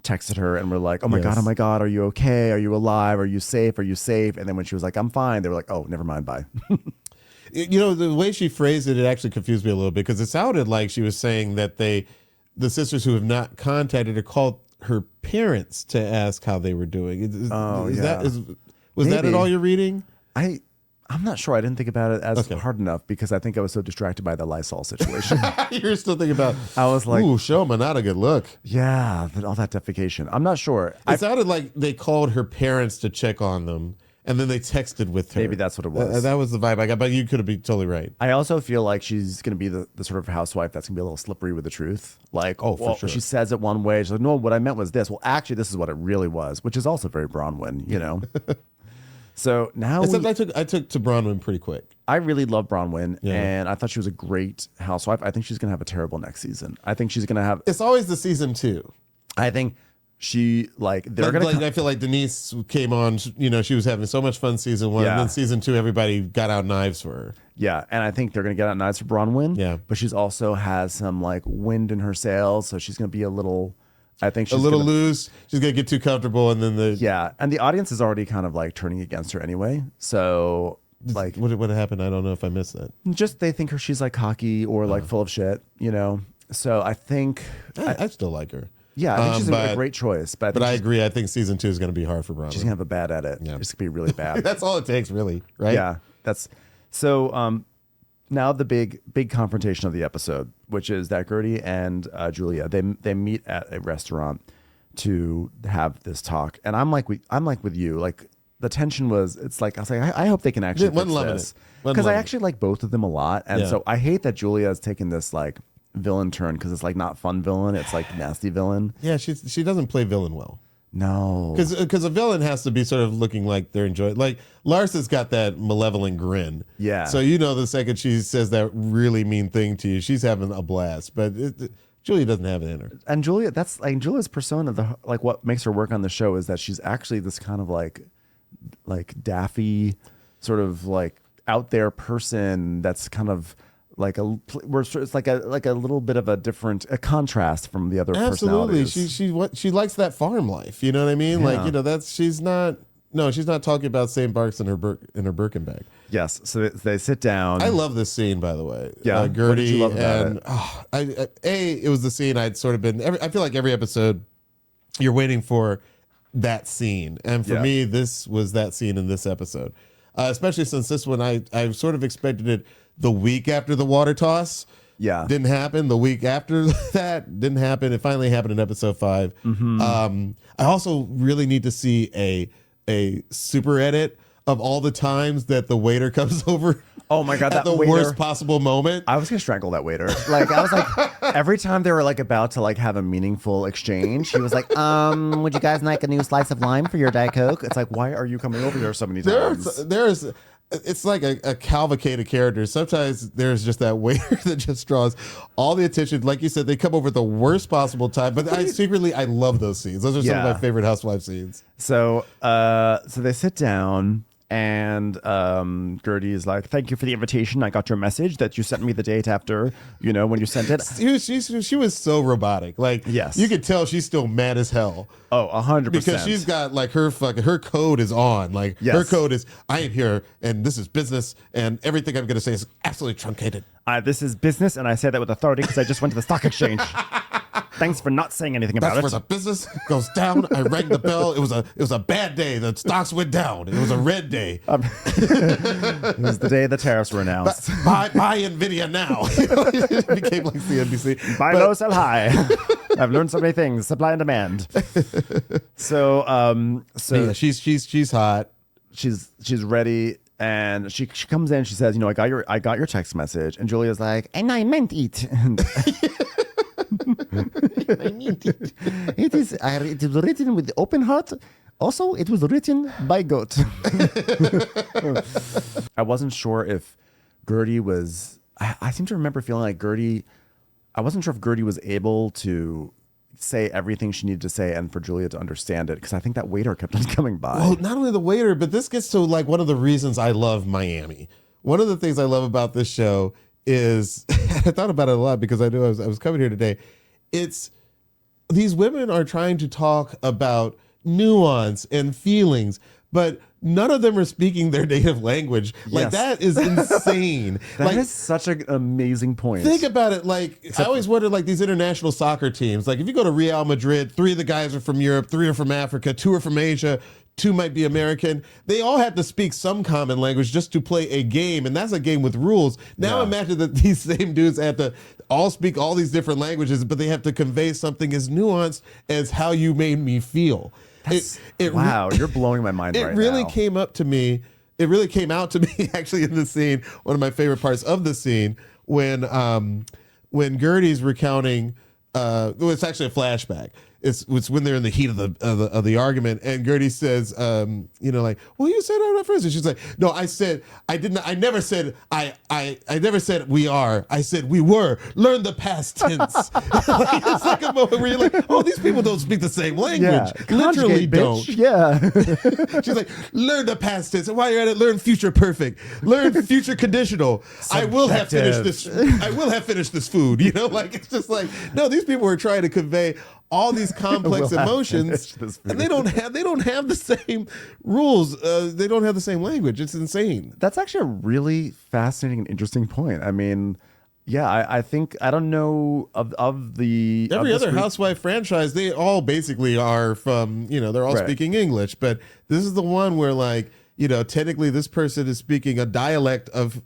texted her and were like, oh my God, are you okay? Are you alive? Are you safe? And then when she was like, I'm fine, they were like, oh, never mind, bye. The way she phrased it actually confused me a little bit because it sounded like she was saying that the sisters who have not contacted her called her parents to ask how they were doing. Was that at all you're reading? I'm not sure. I didn't think about it as hard enough because I think I was so distracted by the Lysol situation. You're still thinking about, I was like, ooh, Shoma, not a good look. Yeah, all that defecation. I'm not sure. It sounded like they called her parents to check on them. And then they texted with her. Maybe that's what it was. That was the vibe I got, but you could be totally right. I also feel like she's going to be the sort of housewife that's going to be a little slippery with the truth. Like, for sure. She says it one way. She's like, no, what I meant was this. Well, actually, this is what it really was, which is also very Bronwyn, So now I took to Bronwyn pretty quick. I really love Bronwyn, and I thought she was a great housewife. I think she's going to have a terrible next season. I think she's going to have... It's always the season 2. I think... They're gonna. I feel like Denise came on. She was having so much fun season 1, and then season 2, everybody got out knives for her. Yeah, and I think they're gonna get out knives for Bronwyn. Yeah, but she's also has some like wind in her sails, so she's gonna be a little. I think she's loose. She's gonna get too comfortable, and then and the audience is already kind of like turning against her anyway. So like, what happened? I don't know if I missed that. Just they think she's like cocky or like full of shit, So I think I still like her. Yeah, I think she's a great choice. But I agree. I think season 2 is going to be hard for Bronwyn. She's going to have a bad at it. Yeah. It's going to be really bad. That's all it takes, really, right? Yeah. So now the big confrontation of the episode, which is that Gertie and Julia, they meet at a restaurant to have this talk. And I'm like with you, like the tension was, it's like, I was like, I hope they can actually fix this. Because I actually like both of them a lot. And so I hate that Julia has taken this like villain turn because it's like not fun villain, it's like nasty villain. Yeah, she doesn't play villain well. No, because a villain has to be sort of looking like they're enjoying. Like Larsa's got that malevolent grin. Yeah. So the second she says that really mean thing to you, she's having a blast. But Julia doesn't have it in her. And Julia, that's like Julia's persona. Like what makes her work on the show is that she's actually this kind of like daffy, sort of like out there person that's kind of. It's like a little bit of a contrast from the other personalities. She likes that farm life. You know what I mean? Yeah. Like she's not talking about St. Bart's in her Birkin bag. Yes. So they sit down. I love this scene, by the way. Yeah. Gertie, what did you love about it? It was the scene I'd sort of been. I feel like every episode you're waiting for that scene, and for me, this was that scene in this episode. Especially since this one, I sort of expected it. The week after the water toss, didn't happen. The week after that didn't happen. It finally happened in episode 5. Mm-hmm. I also really need to see a super edit of all the times that the waiter comes over. Oh my God, at the worst possible moment. I was gonna strangle that waiter. Like I was like, every time they were like about to like have a meaningful exchange, he was like, would you guys like a new slice of lime for your Diet Coke? It's like, why are you coming over here so many times? It's like a cavalcade of characters. Sometimes there's just that waiter that just draws all the attention. Like you said, they come over at the worst possible time. But I love those scenes. Those are some of my favorite housewife scenes. So they sit down. And Gertie is like, thank you for the invitation. I got your message that you sent me the date after, when you sent it. She was so robotic. Like, yes. You could tell she's still mad as hell. Oh, 100%. Because she's got like her code is on. Like her code is, I am here and this is business and everything I'm going to say is absolutely truncated. This is business and I say that with authority because I just went to the stock exchange. Thanks for not saying anything about That's it. where the business goes down. I rang the bell. It was a bad day. The stocks went down. It was a red day. It was the day the tariffs were announced. Buy Nvidia now. It became like CNBC. Buy low, sell high. I've learned so many things. Supply and demand. So Yeah, she's hot. she's ready, and she comes in. She says, I got your text message, and Julia's like, and I meant it. It was written with open heart. Also, it was written by goat. I wasn't sure if Gertie was. I seem to remember feeling like Gertie. I wasn't sure if Gertie was able to say everything she needed to say and for Julia to understand it, because I think that waiter kept on coming by. Well, not only the waiter, but this gets to like one of the reasons I love Miami. One of the things I love about this show is I thought about it a lot because I knew I was coming here today. It's these women are trying to talk about nuance and feelings, but none of them are speaking their native language. Like, Yes. that is insane. That is such an amazing point. Think about it. Like, I always wondered, like, these international soccer teams, like if you go to Real Madrid, 3 of the guys are from Europe, 3 are from Africa, 2 are from Asia, 2 might be American. They all have to speak some common language just to play a game, and that's a game with rules. Now imagine that these same dudes have to all speak all these different languages, but they have to convey something as nuanced as how you made me feel. Wow, you're blowing my mind right now. It really came up to me. It really came out to me actually in the scene. One of my favorite parts of the scene when Gertie's recounting. Well, it's actually a flashback. It's when they're in the heat of the argument, and Gertie says, like, well, you said it at first, and she's like, no, I never said we are. I said we were. Learn the past tense. Like, it's like a moment where you're like, oh, these people don't speak the same language. Yeah. Literally Conjugate, don't. bitch. Yeah. She's like, learn the past tense. And while you're at it, learn future perfect. Learn future conditional. I will have finished this. I will have finished this food. Like, it's just like, no, these people are trying to convey all these complex emotions, and they don't have the same rules. They don't have the same language. It's insane. That's actually a really fascinating and interesting point. I mean, yeah, I think, I don't know of the Every of other housewife franchise, they all basically are from, they're all speaking English, but this is the one where, like, technically this person is speaking a dialect of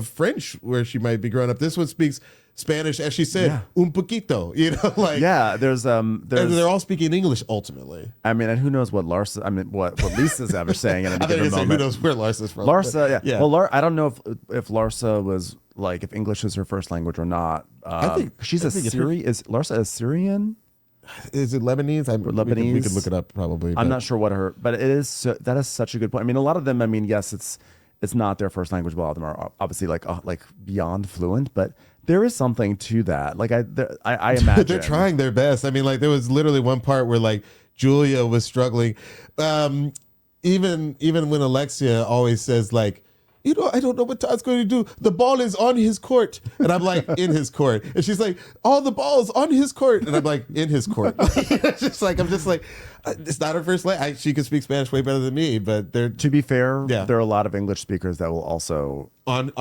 French where she might be growing up. This one speaks Spanish, as she said, un poquito, like. Yeah, there's they're all speaking English ultimately. I mean, and who knows what what Lisa's ever saying at any given moment. Who knows where Larsa's from. Larsa, yeah. Well, I don't know if Larsa was, like, if English is her first language or not. I think Larsa is Syrian? Is it Lebanese? Lebanese. We could look it up probably. I'm not sure what but it is. That is such a good point. I mean, a lot of them, I mean, yes, it's not their first language. But a lot of them are obviously like beyond fluent, but there is something to that. Like, I imagine they're trying their best. I mean, like, there was literally one part where, like, Julia was struggling. Even when Alexia always says, like, I don't know what Todd's going to do. The ball is on his court. And I'm like, in his court. And she's like, all the balls on his court. And I'm like, in his court. I'm just like, it's not her first language. She can speak Spanish way better than me, but to be fair, there are a lot of English speakers that will also on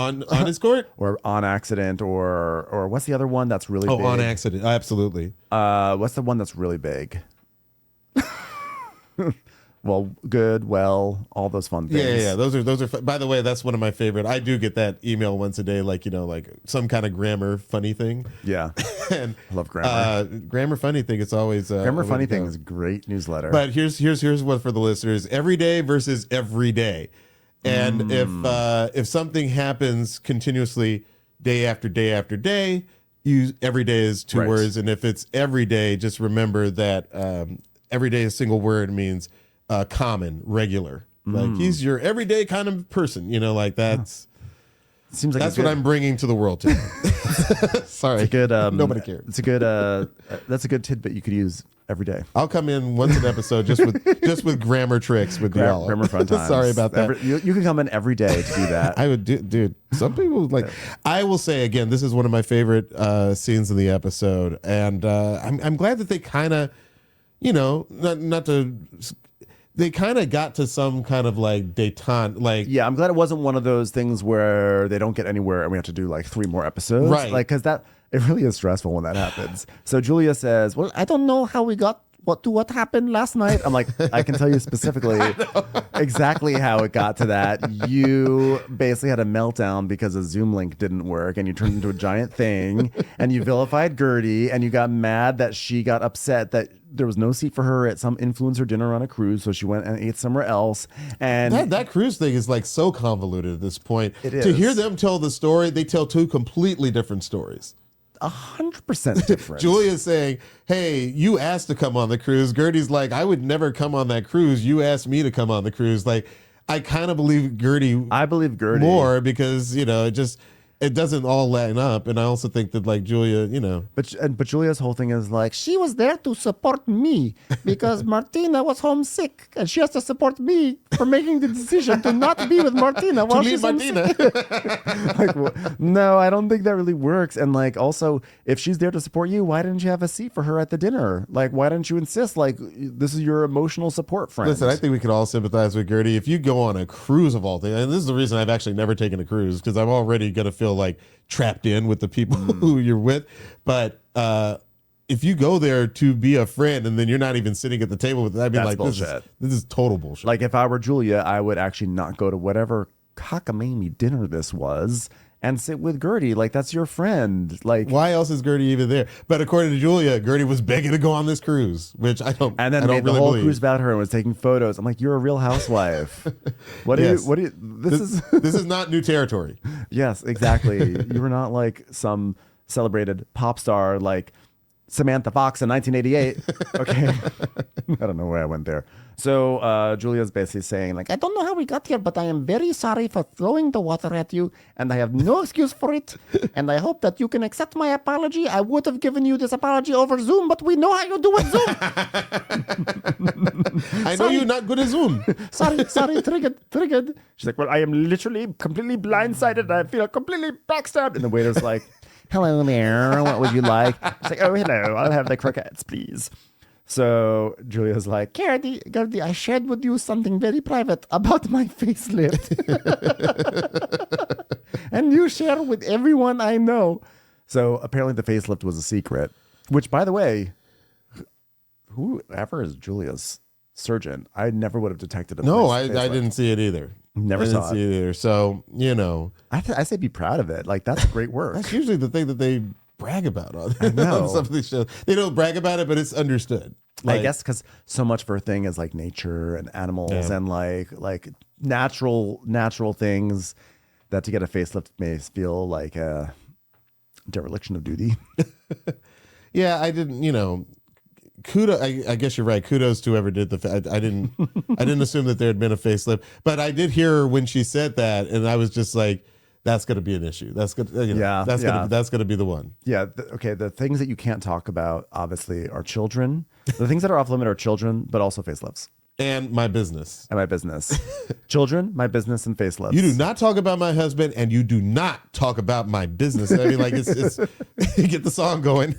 his court or on accident or what's the other one that's really big? On accident. Absolutely. What's the one that's really big? Well, good, well, all those fun things. Yeah. Those are fun. By the way, that's one of my favorite. I do get that email once a day, like, like some kind of grammar funny thing. Yeah. And I love grammar. Grammar funny thing. It's always grammar funny thing is a great newsletter. But here's what for the listeners: every day versus every day. And if something happens continuously, day after day after day, every day is 2 words. And if it's every day, just remember that every day a single word means common, regular. Like, he's your everyday kind of person, like that's. Seems like that's what I'm bringing to the world today. Sorry, it's a good. Nobody cares. It's a good. That's a good tidbit you could use every day. I'll come in once an episode just with grammar tricks with Diallo. Grammar fun times. Sorry about that. You can come in every day to do that. I would do, dude. Some people like. I will say again, this is one of my favorite scenes in the episode, and I'm glad that they kind of, not to. They kind of got to some kind of like detente, like. Yeah, I'm glad it wasn't one of those things where they don't get anywhere and we have to do like 3 more episodes, right? Like, because that It really is stressful when that happens. So Julia says, well, I don't know how we got what happened last night. I'm like, I can tell you specifically exactly how it got to that. You basically had a meltdown because a Zoom link didn't work and you turned into a giant thing and you vilified Gertie and you got mad that she got upset that there was no seat for her at some influencer dinner on a cruise. So she went and ate somewhere else. And that cruise thing is like so convoluted at this point. It is. To hear them tell the story, they tell two completely different stories. 100% different. Julia's saying, hey, you asked to come on the cruise. Gertie's like, I would never come on that cruise. You asked me to come on the cruise. Like, I kind of believe Gertie. I believe Gertie more because, it doesn't all line up. And I also think that like Julia, But Julia's whole thing is like, she was there to support me because Martina was homesick and she has to support me for making the decision to not be with Martina while she's homesick. Like, well, no, I don't think that really works. And like, also, if she's there to support you, why didn't you have a seat for her at the dinner? Like, why didn't you insist? Like, this is your emotional support friend. Listen, I think we could all sympathize with Gertie. If you go on a cruise of all things, and this is the reason I've actually never taken a cruise because I'm already going to feel like trapped in with the people who you're with. But if you go there to be a friend and then you're not even sitting at the table with them, I mean, That's like bullshit. This is total bullshit. Like if I were Julia, I would actually not go to whatever cockamamie dinner this was and sit with Gertie. Like that's your friend. Like why else is Gertie even there? But according to Julia, Gertie was begging to go on this cruise, which I don't. And then I don't made really the whole believe. cruise about her and was taking photos. I'm like, you're a real housewife. What do Yes. you? This is not new territory. Yes, exactly. You were not like some celebrated pop star like Samantha Fox in 1988. Okay. I don't know where I went there. So Julia's basically saying like, I don't know how we got here, but I am very sorry for throwing the water at you and I have no excuse for it. And I hope that you can accept my apology. I would have given you this apology over Zoom, but we know how you do it Zoom. I know you're not good at Zoom. sorry, triggered. She's like, well, I am literally completely blindsided. I feel completely backstabbed. And the waiter's like, hello there, what would you like? She's like, oh, hello, I'll have the croquettes, please. So Julia's like, Gertie, I shared with you something very private about my facelift. And you share with everyone I know. So apparently the facelift was a secret, which, by the way, whoever is Julia's surgeon, I never would have detected it. No, I didn't see it either. Never saw it. See it either. So, I say be proud of it. Like, that's great work. That's usually the thing that they brag about on, know. on some of these shows. They don't brag about it, but it's understood. I guess because so much of her thing is like nature and animals and like natural things that to get a facelift may feel like a dereliction of duty. Yeah, I didn't, kudos. I guess you're right. Kudos to whoever did I didn't assume that there had been a facelift, but I did hear her when she said that, and I was just like, that's going to be an issue. That's going to, that's going to be the one. Yeah. Okay. The things that you can't talk about, obviously, are children. The things that are off limit are children, but also facelifts. And my business. Children, my business, and facelifts. You do not talk about my husband, and you do not talk about my business. I mean, like, it's get the song going.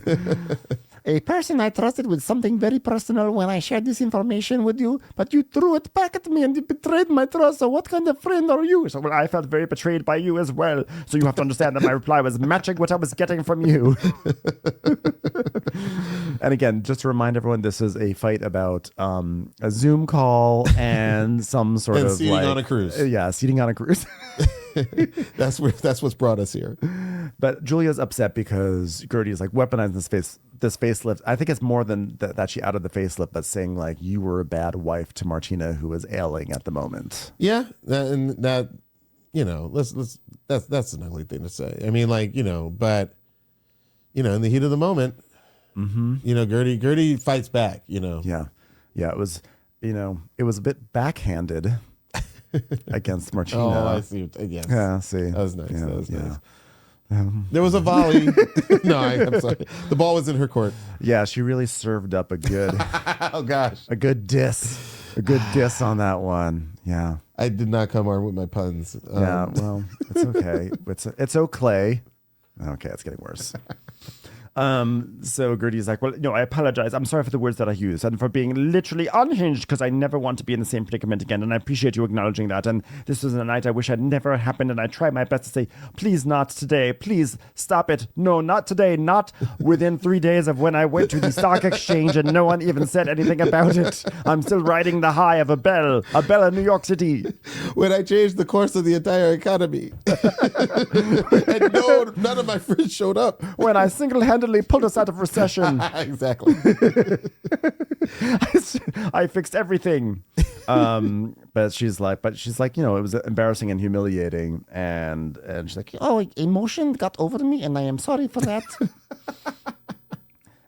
A person I trusted with something very personal when I shared this information with you, but you threw it back at me and you betrayed my trust. So what kind of friend are you? So, well, I felt very betrayed by you as well. So you have to understand that my reply was matching what I was getting from you. And again, just to remind everyone, this is a fight about a Zoom call and some sort of seating on a cruise. Seating on a cruise. That's what's brought us here. But Julia's upset because Gertie is like weaponizing this facelift. I think it's more than that she outed the facelift, but saying like you were a bad wife to Martina, who is ailing at the moment. Yeah, that's an ugly thing to say. I mean, like, but in the heat of the moment, Gertie fights back. Yeah, it was a bit backhanded against Martina. Oh, I see. Yes. Yeah, see, that was nice. Yeah, that was yeah. nice. There was a volley. No, I'm sorry. The ball was in her court. Yeah, she really served up a good. Oh gosh, a good diss on that one. Yeah, I did not come armed with my puns. Yeah, well, it's okay. It's Clay. Okay, it's getting worse. So Gertie's like, well, no, I apologize. I'm sorry for the words that I used and for being literally unhinged because I never want to be in the same predicament again. And I appreciate you acknowledging that. And this was a night I wish had never happened. And I try my best to say, please not today. Please stop it. No, not today. Not within 3 days of when I went to the stock exchange and no one even said anything about it. I'm still riding the high of a bell in New York City. When I changed the course of the entire economy. And none of my friends showed up. When I single-handedly pulled us out of recession. Exactly. I fixed everything. But she's like, it was embarrassing and humiliating. And she's like, oh, emotion got over me and I am sorry for that.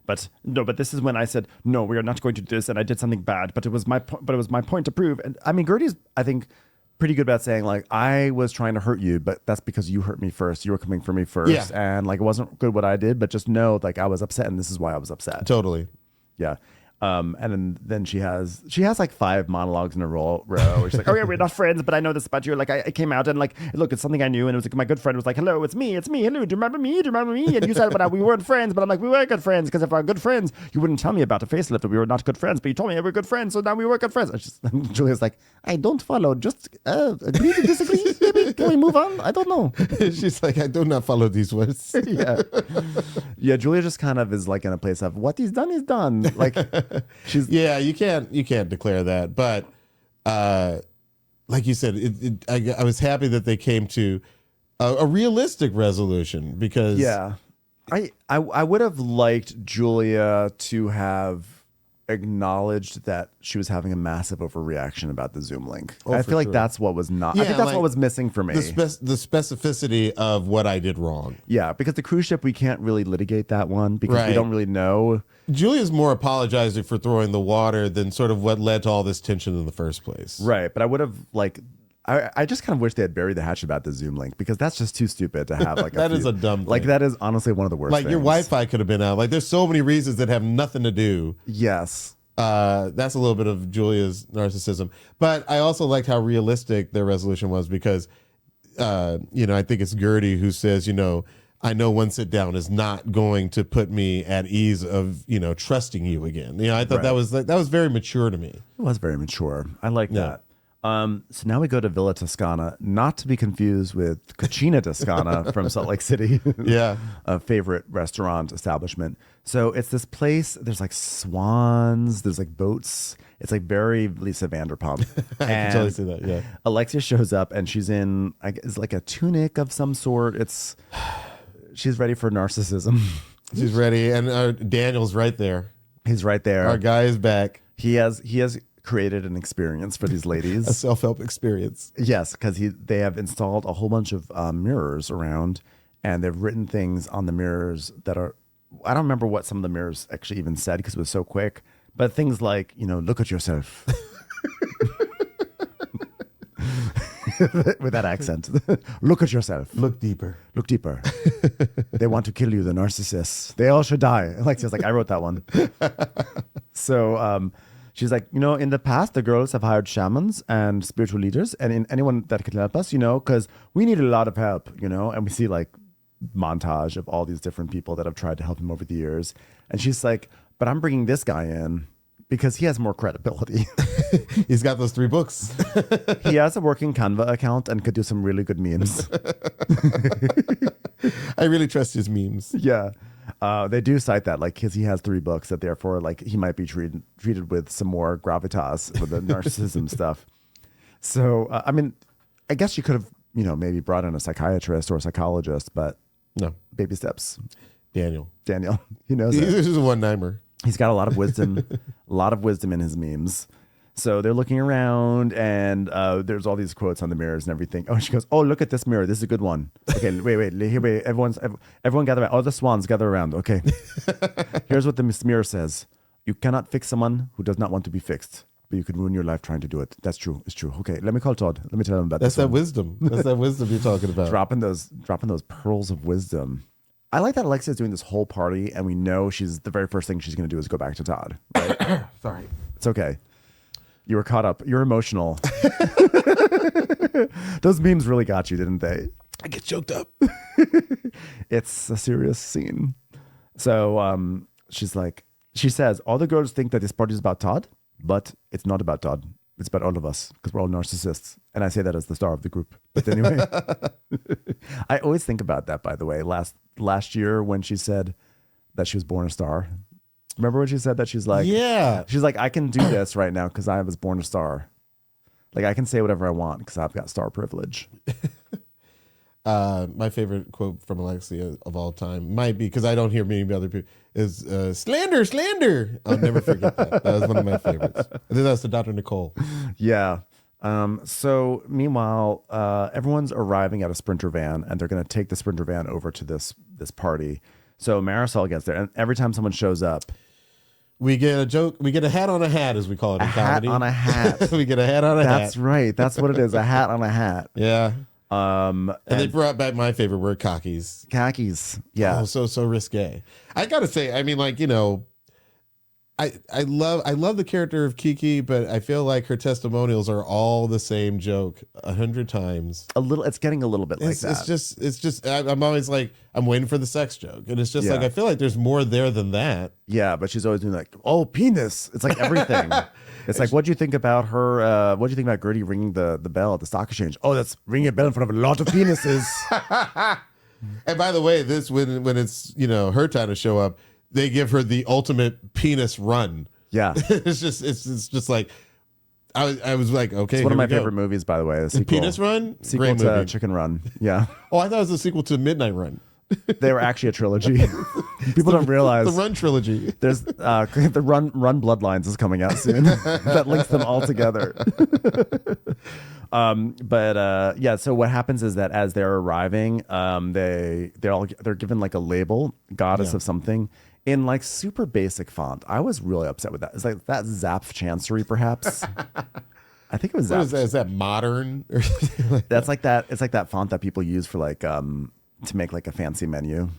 But this is when I said, no, we are not going to do this. And I did something bad, but it was my point to prove. And I mean, Gertie's, I think, pretty good about saying, like, I was trying to hurt you, but that's because you hurt me first. You were coming for me first. Yeah. And like, it wasn't good what I did, but just know, like, I was upset and this is why I was upset. Totally. Yeah. And then she has like 5 monologues in a row where she's like, oh yeah, we're not friends, but I know this about you. Like I came out and like, look, it's something I knew. And it was like, my good friend was like, hello, it's me. Hello, do you remember me? And you said, but we weren't friends. But I'm like, we were good friends. Because if we were good friends, you wouldn't tell me about the facelift that we were not good friends. But you told me we were good friends. So now we were good friends. Julia's like, I don't follow. Just agree to disagree. Maybe can we move on? I don't know. She's like, I do not follow these words. Yeah. Julia just kind of is like in a place of what is done. Like she's you can't declare that, but like you said, I was happy that they came to a realistic resolution because I would have liked Julia to have acknowledged that she was having a massive overreaction about the Zoom link. I feel like that's what was not. I think that's what was missing for me. The specificity of what I did wrong. Yeah, because the cruise ship, we can't really litigate that one because we don't really know. Julia's more apologizing for throwing the water than sort of what led to all this tension in the first place. Right, but I would have like. I just kind of wish they had buried the hatchet about the Zoom link because that's just too stupid to have. Like that is a dumb thing. Like that is honestly one of the worst. Like things. your Wi-Fi could have been out. Like there's so many reasons that have nothing to do. Yes. That's a little bit of Julia's narcissism, but I also liked how realistic their resolution was because, I think it's Gertie who says, I know one sit down is not going to put me at ease of, trusting you again. I thought that was very mature to me. It was very mature. I like that. So now we go to Villa Toscana, not to be confused with Cucina Toscana from Salt Lake City. Yeah. A favorite restaurant establishment. So it's this place, there's like swans, there's like boats. It's like very Lisa Vanderpump. I can totally see that, yeah. Alexia shows up and she's in, it's like a tunic of some sort. She's ready for narcissism. She's ready. And Daniel's right there. He's right there. Our guy is back. He has created an experience for these ladies. A self-help experience. Yes, because they have installed a whole bunch of mirrors around, and they've written things on the mirrors that are, I don't remember what some of the mirrors actually even said because it was so quick, but things like, look at yourself. With that accent. Look at yourself. Look deeper. Look deeper. They want to kill you, the narcissists. They all should die. Alexia's like, I wrote that one. So, she's like, in the past, the girls have hired shamans and spiritual leaders and anyone that can help us, because we need a lot of help, and we see like montage of all these different people that have tried to help him over the years. And she's like, but I'm bringing this guy in because he has more credibility. He's got those 3 books. He has a working Canva account and could do some really good memes. I really trust his memes. Yeah. They do cite that, like, because he has 3 books that therefore, like, he might be treated with some more gravitas with the narcissism stuff. So, I guess you could have, maybe brought in a psychiatrist or a psychologist, but no. Baby steps. Daniel. He knows He's just a one-timer. He's got a lot of wisdom, in his memes. So they're looking around, and there's all these quotes on the mirrors and everything. Oh, she goes, "Oh, look at this mirror. This is a good one." Okay, wait. Everyone gather around. All the swans gather around. Okay. Here's what the mirror says: "You cannot fix someone who does not want to be fixed, but you can ruin your life trying to do it." That's true. It's true. Okay, let me call Todd. Let me tell him about That's this that one. wisdom. That's that wisdom you're talking about. Dropping those pearls of wisdom. I like that Alexia is doing this whole party, and we know the very first thing she's going to do is go back to Todd. Right? Sorry. It's okay. You were caught up. You're emotional. Those memes really got you, didn't they? I get choked up. It's a serious scene. So she says, all the girls think that this party is about Todd, but it's not about Todd. It's about all of us because we're all narcissists. And I say that as the star of the group. But anyway, I always think about that, by the way. Last year when she said that she was born a star. Remember when she said that? She's like, I can do this right now because I was born a star. Like, I can say whatever I want because I've got star privilege. My favorite quote from Alexia of all time might be, because I don't hear many other people, is slander. I'll never forget that. That was one of my favorites. I think that's to Dr. Nicole. Yeah. So meanwhile, everyone's arriving at a Sprinter van, and they're going to take the Sprinter van over to this party. So Marisol gets there, and every time someone shows up, we get a joke. We get a hat on a hat, as we call it in comedy. A hat on a hat. We get a hat on a hat. That's right. That's what it is. A hat on a hat. Yeah. And they brought back my favorite word, cockies. Khakis. Yeah. Oh, so risque. I gotta say, I mean, like, you know, I love the character of Kiki, but I feel like her testimonials are all the same joke 100 times. It's getting a little bit like that. It's just I'm always like, I'm waiting for the sex joke, and it's just like, I feel like there's more there than that. Yeah, but she's always doing like, oh, penis. It's like everything. It's like, what do you think about her? What do you think about Gertie ringing the bell at the stock exchange? Oh, that's ringing a bell in front of a lot of penises. And by the way, this when it's, you know, her time to show up, they give her the ultimate penis run. Yeah. it's just like, I was like, okay. It's one of my favorite movies, by the way. The sequel, Penis Run? Sequel Great to movie. Chicken Run. Yeah. Oh, I thought it was a sequel to Midnight Run. They were actually a trilogy. People don't realize the Run trilogy. There's the Run Bloodlines is coming out soon. That links them all together. Yeah. So what happens is that as they're arriving, they're given like a label, goddess of something, in like super basic font. I was really upset with that. It's like that Zap Chancery, perhaps. I think it was Zap. What is that? Is that modern? That's like that. It's like that font that people use for like to make like a fancy menu.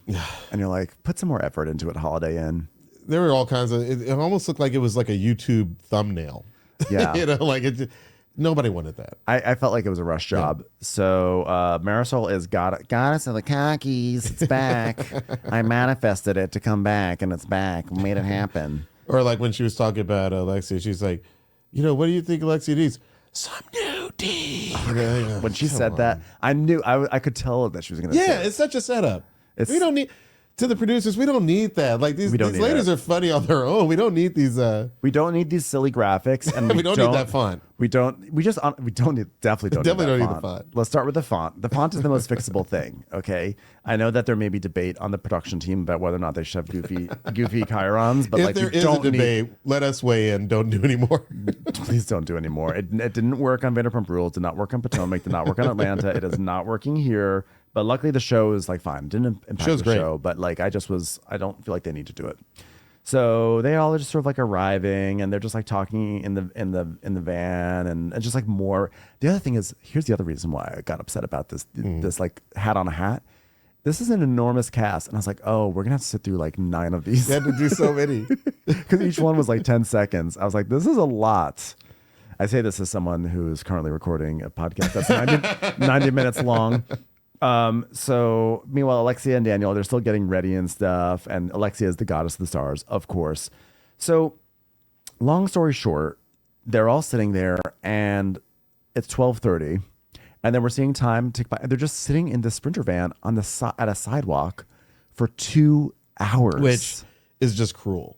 And you're like, put some more effort into it, Holiday Inn. There were all kinds of. It almost looked like it was like a YouTube thumbnail. Yeah, you know, like it. Nobody wanted that. I felt like it was a rush job. Yeah. So Marisol is goddess of the khakis. It's back. I manifested it to come back, and it's back. We made it happen. Or like when she was talking about Alexia, she's like, you know, what do you think Alexia needs? Some nudity. When she said that, I knew I could tell that she was going to say it. It's such a setup. We don't need... To the producers, we don't need that. Like these ladies are funny on their own. We don't need these. We don't need these silly graphics, and we don't need that font. We don't need the font. Let's start with the font. The font is the most fixable thing. Okay, I know that there may be debate on the production team about whether or not they should have goofy chirons, but if like there is a debate, let us weigh in. Don't do anymore. Please don't do anymore. It didn't work on Vanderpump Rules. Did not work on Potomac. Did not work on Atlanta. It is not working here. But luckily the show is like fine. It didn't impact the show, but like I don't feel like they need to do it. So they all are just sort of like arriving, and they're just like talking in the van, and just like more. The other thing is, here's the other reason why I got upset about this like hat on a hat. This is an enormous cast, and I was like, oh, we're gonna have to sit through like 9 of these. You had to do so many because each one was like 10 seconds. I was like, this is a lot. I say this as someone who is currently recording a podcast that's 90 minutes long. So meanwhile, Alexia and Daniel, they're still getting ready and stuff. And Alexia is the goddess of the stars, of course. So long story short, they're all sitting there and it's 12:30 and then we're seeing time tick by. They're just sitting in the Sprinter van on at a sidewalk for 2 hours, which is just cruel.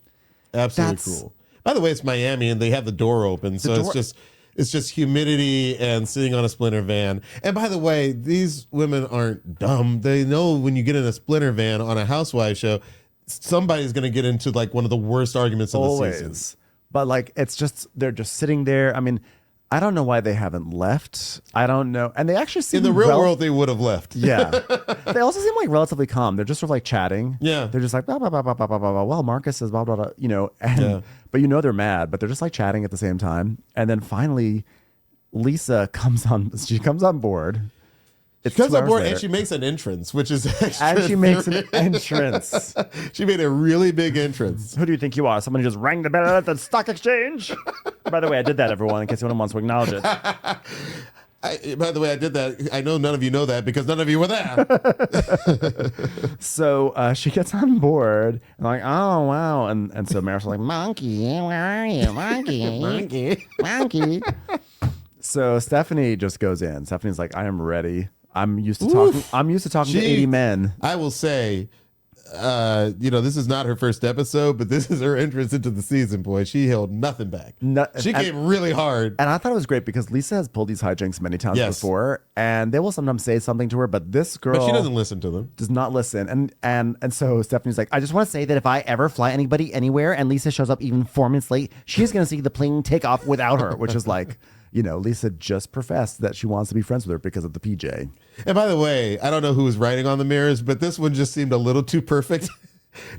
Absolutely cruel. By the way, it's Miami and they have the door open. So it's just humidity and sitting on a Splinter van. And by the way, these women aren't dumb. They know when you get in a Splinter van on a housewife show, somebody's going to get into like one of the worst arguments of the season. But like, they're just sitting there. I mean, I don't know why they haven't left. I don't know. And they actually seem... In the real world, they would have left. Yeah. They also seem like relatively calm. They're just sort of like chatting. Yeah. They're just like, blah, blah, blah, blah, blah, blah, blah. Well, Marcus is blah, blah, blah, you know. And, but you know they're mad, but they're just like chatting at the same time. And then finally, Lisa comes on board. She comes on board and she makes an entrance, which is extra. And she makes an entrance. She made a really big entrance. Who do you think you are? Someone who just rang the bell at the stock exchange? By the way, I did that, everyone, in case anyone wants to acknowledge it. By the way, I did that. I know none of you know that because none of you were there. So she gets on board and like, oh wow, and so Maris's like, monkey, where are you, monkey, monkey. So Stephanie just goes in. Stephanie's like, I am ready. I'm used to talking. I'm used to talking to 80 men. I will say, this is not her first episode, but this is her entrance into the season, boy. She held nothing back. She came really hard. And I thought it was great because Lisa has pulled these hijinks many times before, and they will sometimes say something to her, but this girl... But she doesn't listen to them. Does not listen. And so Stephanie's like, I just want to say that if I ever fly anybody anywhere and Lisa shows up even 4 minutes late, she's going to see the plane take off without her, which is like... Lisa just professed that she wants to be friends with her because of the PJ. And by the way, I don't know who was writing on the mirrors, but this one just seemed a little too perfect.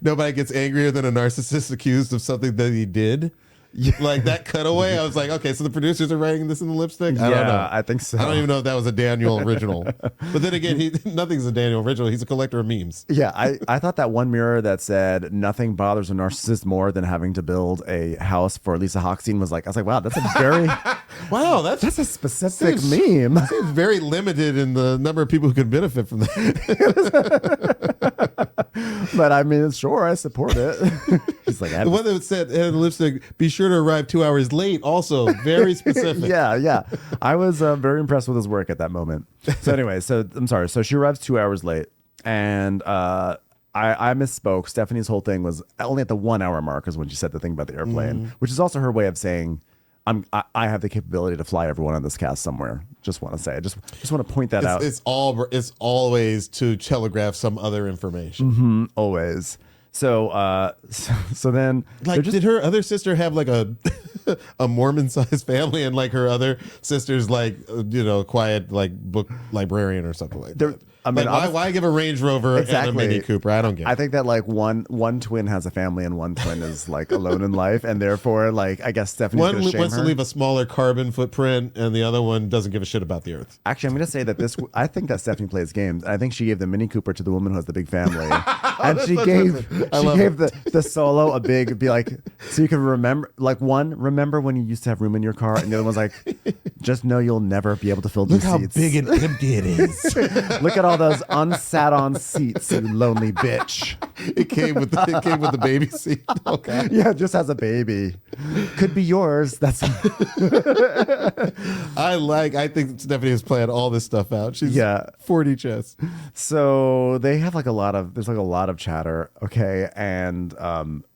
Nobody gets angrier than a narcissist accused of something that he did. Yeah. Like that cutaway, I was like, okay, so the producers are writing this in the lipstick? I don't know. I think so. I don't even know if that was a Daniel original. But then again, nothing's a Daniel original. He's a collector of memes. Yeah, I thought that one mirror that said nothing bothers a narcissist more than having to build a house for Lisa Hochstein was like, I was like, wow, that's a very wow, that's a specific meme. Seems very limited in the number of people who could benefit from that. But I mean, sure, I support it. He's like, the one that said in the lipstick, be sure to arrive 2 hours late. Also, very specific. yeah. I was very impressed with his work at that moment. So anyway, I'm sorry. So she arrives 2 hours late, and I misspoke. Stephanie's whole thing was only at the 1 hour mark is when she said the thing about the airplane, which is also her way of saying, I have the capability to fly everyone on this cast somewhere. Just want to say, I just want to point that out. It's always to telegraph some other information. Mm-hmm, always. So then, like, did her other sister have like a Mormon-sized family, and like her other sister's like quiet like book librarian or something like that? I mean, like, why give a Range Rover and a Mini Cooper? I don't get it. I think that like one twin has a family and one twin is like alone in life, and therefore like I guess Stephanie's one gonna shame wants her. to leave a smaller carbon footprint, and the other one doesn't give a shit about the earth. Actually, I'm going to say that I think that Stephanie plays games. I think she gave the Mini Cooper to the woman who has the big family, and she gave the Solo a big, be like, so you can remember, like remember when you used to have room in your car, and the other one's like, just know you'll never be able to fill these seats. Look how big and empty it is. Look at all those unsat on seats, you lonely bitch. It came with the baby seat. Okay. Yeah, it just has a baby. Could be yours. That's I think Stephanie has planned all this stuff out. She's 40 chess. So they have there's a lot of chatter. Okay. And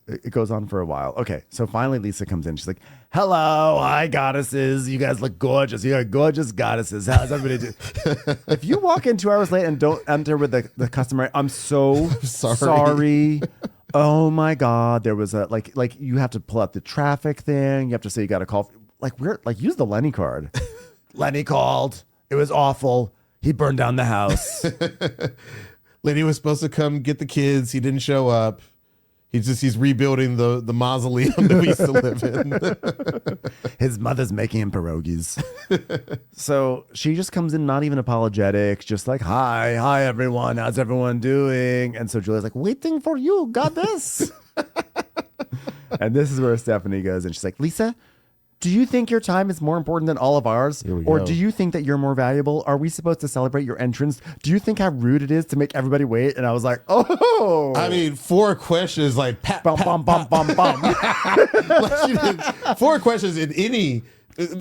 it goes on for a while. Okay. So finally Lisa comes in. She's like, hello, hi goddesses. You guys look gorgeous. You are gorgeous goddesses. How's everybody do? If you walk in 2 hours late and don't enter with the customary, I'm so sorry. Oh my God. There was a like you have to pull out the traffic thing. You have to say you got to call. Use the Lenny card. Lenny called. It was awful. He burned down the house. Lenny was supposed to come get the kids. He didn't show up. He's rebuilding the mausoleum that we used to live in. His mother's making him pierogies. So she just comes in, not even apologetic, just like, hi everyone, how's everyone doing? And so Julia's like, waiting for you, got this. And this is where Stephanie goes, and she's like, Lisa, do you think your time is more important than all of ours? Or do you think that you're more valuable? Are we supposed to celebrate your entrance? Do you think how rude it is to make everybody wait? And I was like, oh. I mean, 4 questions like pat, bum, bum, bum, bum, bum. Like she did 4 questions in any,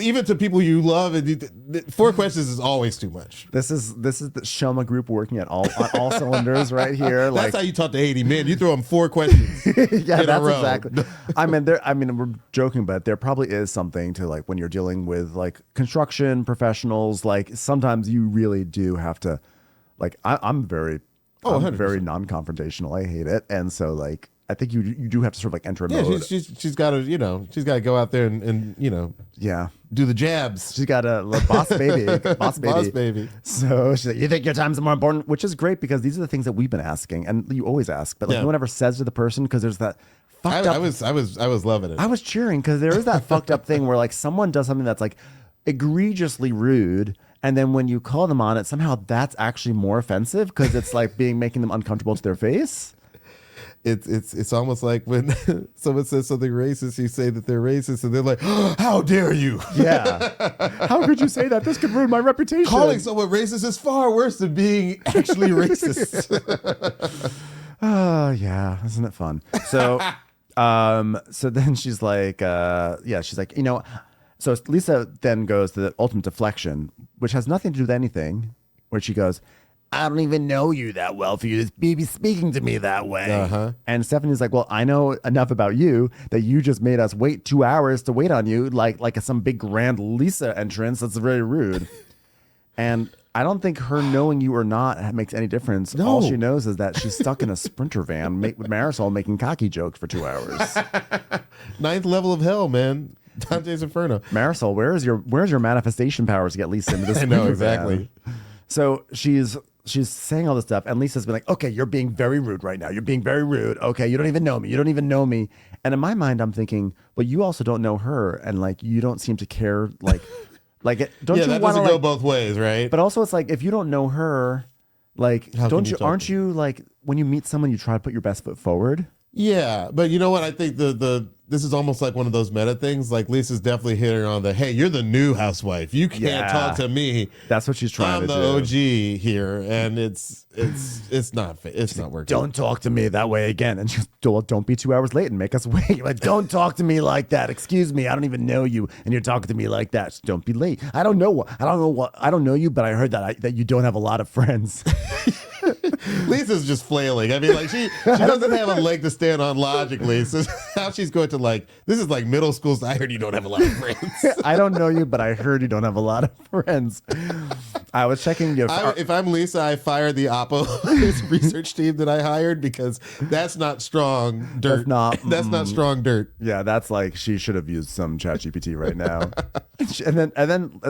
even to people you love, and 4 questions is always too much. This is the Shoma group working on all cylinders right here. That's how you talk to 80 men. You throw them 4 questions. Yeah, that's exactly. I mean, we're joking, but there probably is something to like when you're dealing with like construction professionals. Like sometimes you really do have to, like I'm very non-confrontational. I hate it, and so like I think you do have to sort of like enter a mode. She's got to go out there and do the jabs. She's got a boss baby, boss baby. So she's like, you think your time's more important, which is great because these are the things that we've been asking, and you always ask, but like no one ever says to the person because there's that fucked up. I was loving it. I was cheering because there is that fucked up thing where like someone does something that's like egregiously rude. And then when you call them on it, somehow that's actually more offensive because it's like making them uncomfortable to their face. it's almost like when someone says something racist, you say that they're racist, and they're like, oh, "How dare you?" Yeah. How could you say that? This could ruin my reputation. Calling someone racist is far worse than being actually racist. Oh, yeah. Isn't it fun? So, so then she's like, she's like, so Lisa then goes to the ultimate deflection, which has nothing to do with anything, where she goes, I don't even know you that well for you to be speaking to me that way. Uh-huh. And Stephanie's like, well, I know enough about you that you just made us wait 2 hours to wait on you like some big grand Lisa entrance. That's very rude. And I don't think her knowing you or not makes any difference. No. All she knows is that she's stuck in a Sprinter van with Marisol making cocky jokes for 2 hours. Ninth level of hell, man. Dante's Inferno. Marisol, where's your manifestation powers to get Lisa into this? I know, Sprinter exactly. van? So she's saying all this stuff, and Lisa's been like, okay, you're being very rude right now. You're being very rude. Okay, you don't even know me. You don't even know me. And in my mind, I'm thinking, well, you also don't know her, and like you don't seem to care. Don't Yeah, you that want doesn't to go both ways, right? But also, it's like if you don't know her, like, How don't can you? you talk Aren't to you like when you meet someone, you try to put your best foot forward? Yeah, but you know what? I think this is almost like one of those meta things. Like Lisa's definitely hitting on the, hey, you're the new housewife. You can't Yeah. talk to me. That's what she's trying I'm to the do. OG here, and it's not working. Don't talk to me that way again. And she's, well, don't be 2 hours late and make us wait. Like, don't talk to me like that. Excuse me, I don't even know you, and you're talking to me like that. Just don't be late. I don't know you, but I heard that you don't have a lot of friends. Lisa's just flailing. I mean, like she doesn't have a leg to stand on logically. So how she's going to this is like middle school. So I heard you don't have a lot of friends. I don't know you, but I heard you don't have a lot of friends. I was checking your. If I'm Lisa, I fire the Oppo research team that I hired because that's not strong dirt. That's not strong dirt. Yeah, that's like she should have used some ChatGPT right now. and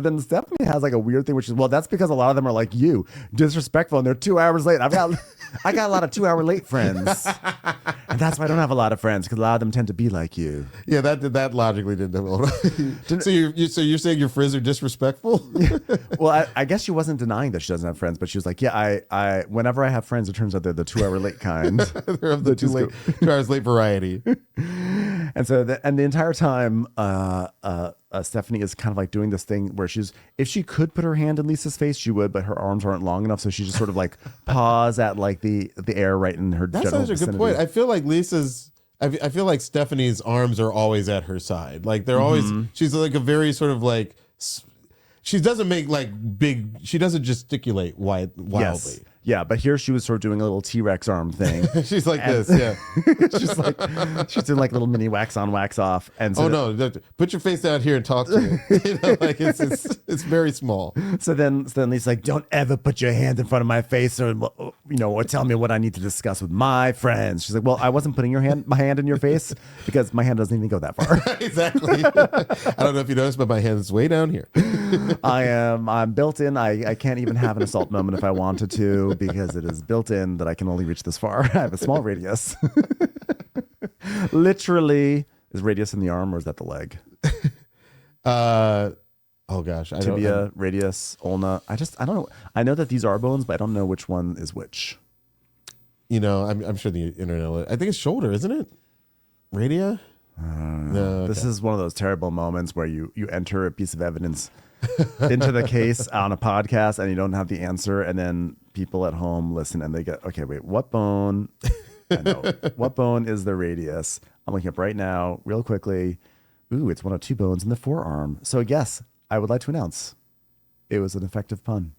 then Stephanie has like a weird thing, which is, well, that's because a lot of them are like you, disrespectful, and they're 2 hours late. I got a lot of 2 hour late friends, and that's why I don't have a lot of friends, because a lot of them tend to be like you. Yeah, that logically didn't hold on. So you're saying your friends are disrespectful? Well, I guess she wasn't denying that she doesn't have friends, but she was like, yeah, I whenever I have friends, it turns out they're the 2 hour late kind. They're of the 2 hours late variety. And so the entire time, Stephanie is kind of like doing this thing where if she could put her hand in Lisa's face, she would, but her arms aren't long enough, so she just sort of like paws at like the air right in her That's general such a vicinity. good point. I feel like I feel like Stephanie's arms are always at her side. Like they're always, she's like a very sort of like, she doesn't make like big, she doesn't gesticulate wildly. Yes. Yeah, but here she was sort of doing a little T-Rex arm thing. She's like this, yeah. She's doing like little mini wax on, wax off. And so no, put your face down here and talk to me. Like it's very small. So then Lisa's like, don't ever put your hand in front of my face or tell me what I need to discuss with my friends. She's like, well, I wasn't putting my hand in your face because my hand doesn't even go that far. Exactly. I don't know if you noticed, but my hand is way down here. I'm built in. I can't even have an assault moment if I wanted to, because it is built in that I can only reach this far. I have a small radius. Literally, is radius in the arm or is that the leg? Oh gosh, Tibia, radius, ulna. I don't know. I know that these are bones, but I don't know which one is which. I'm sure the internet. I think it's shoulder, isn't it? Radia. No, okay. This is one of those terrible moments where you enter a piece of evidence into the case on a podcast and you don't have the answer, and then people at home listen and they get, okay, wait, what bone? I know. What bone is the radius? I'm looking up right now, real quickly. Ooh, it's one of 2 bones in the forearm. So yes, I would like to announce it was an effective pun.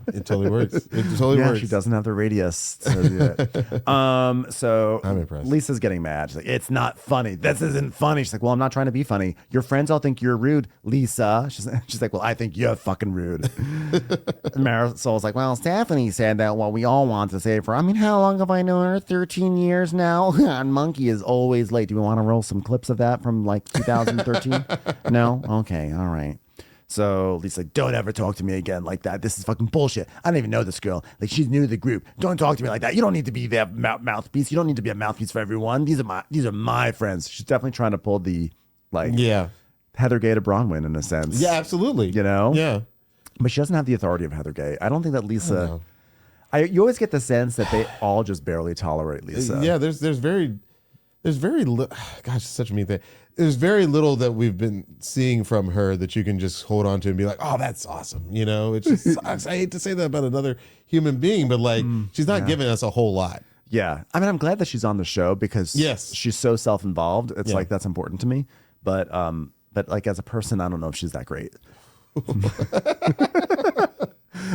It totally works. It totally works. She doesn't have the radius to do it. So I'm impressed. Lisa's getting mad. She's like, it's not funny. This isn't funny. She's like, well, I'm not trying to be funny. Your friends all think you're rude, Lisa. She's like, well, I think you're fucking rude. Marisol's like, well, Stephanie said that what we all want to say for, how long have I known her? 13 years now. And Monkey is always late. Do we want to roll some clips of that from like 2013? No? Okay. All right. So Lisa's like, don't ever talk to me again like that. This is fucking bullshit. I don't even know this girl. Like, she's new to the group. Don't talk to me like that. You don't need to be their mouthpiece. You don't need to be a mouthpiece for everyone. These are my friends. She's definitely trying to pull the Heather Gay to Bronwyn in a sense. Yeah, absolutely. Yeah. Yeah. But she doesn't have the authority of Heather Gay. I don't think that Lisa. You always get the sense that they all just barely tolerate Lisa. Yeah, there's very little. Gosh, it's such a mean thing. There's very little that we've been seeing from her that you can just hold on to and be like, oh, that's awesome. You know, it just sucks. I hate to say that about another human being, but like, she's not giving us a whole lot. Yeah. I mean, I'm glad that she's on the show because she's so self-involved. It's like, that's important to me. But like as a person, I don't know if she's that great.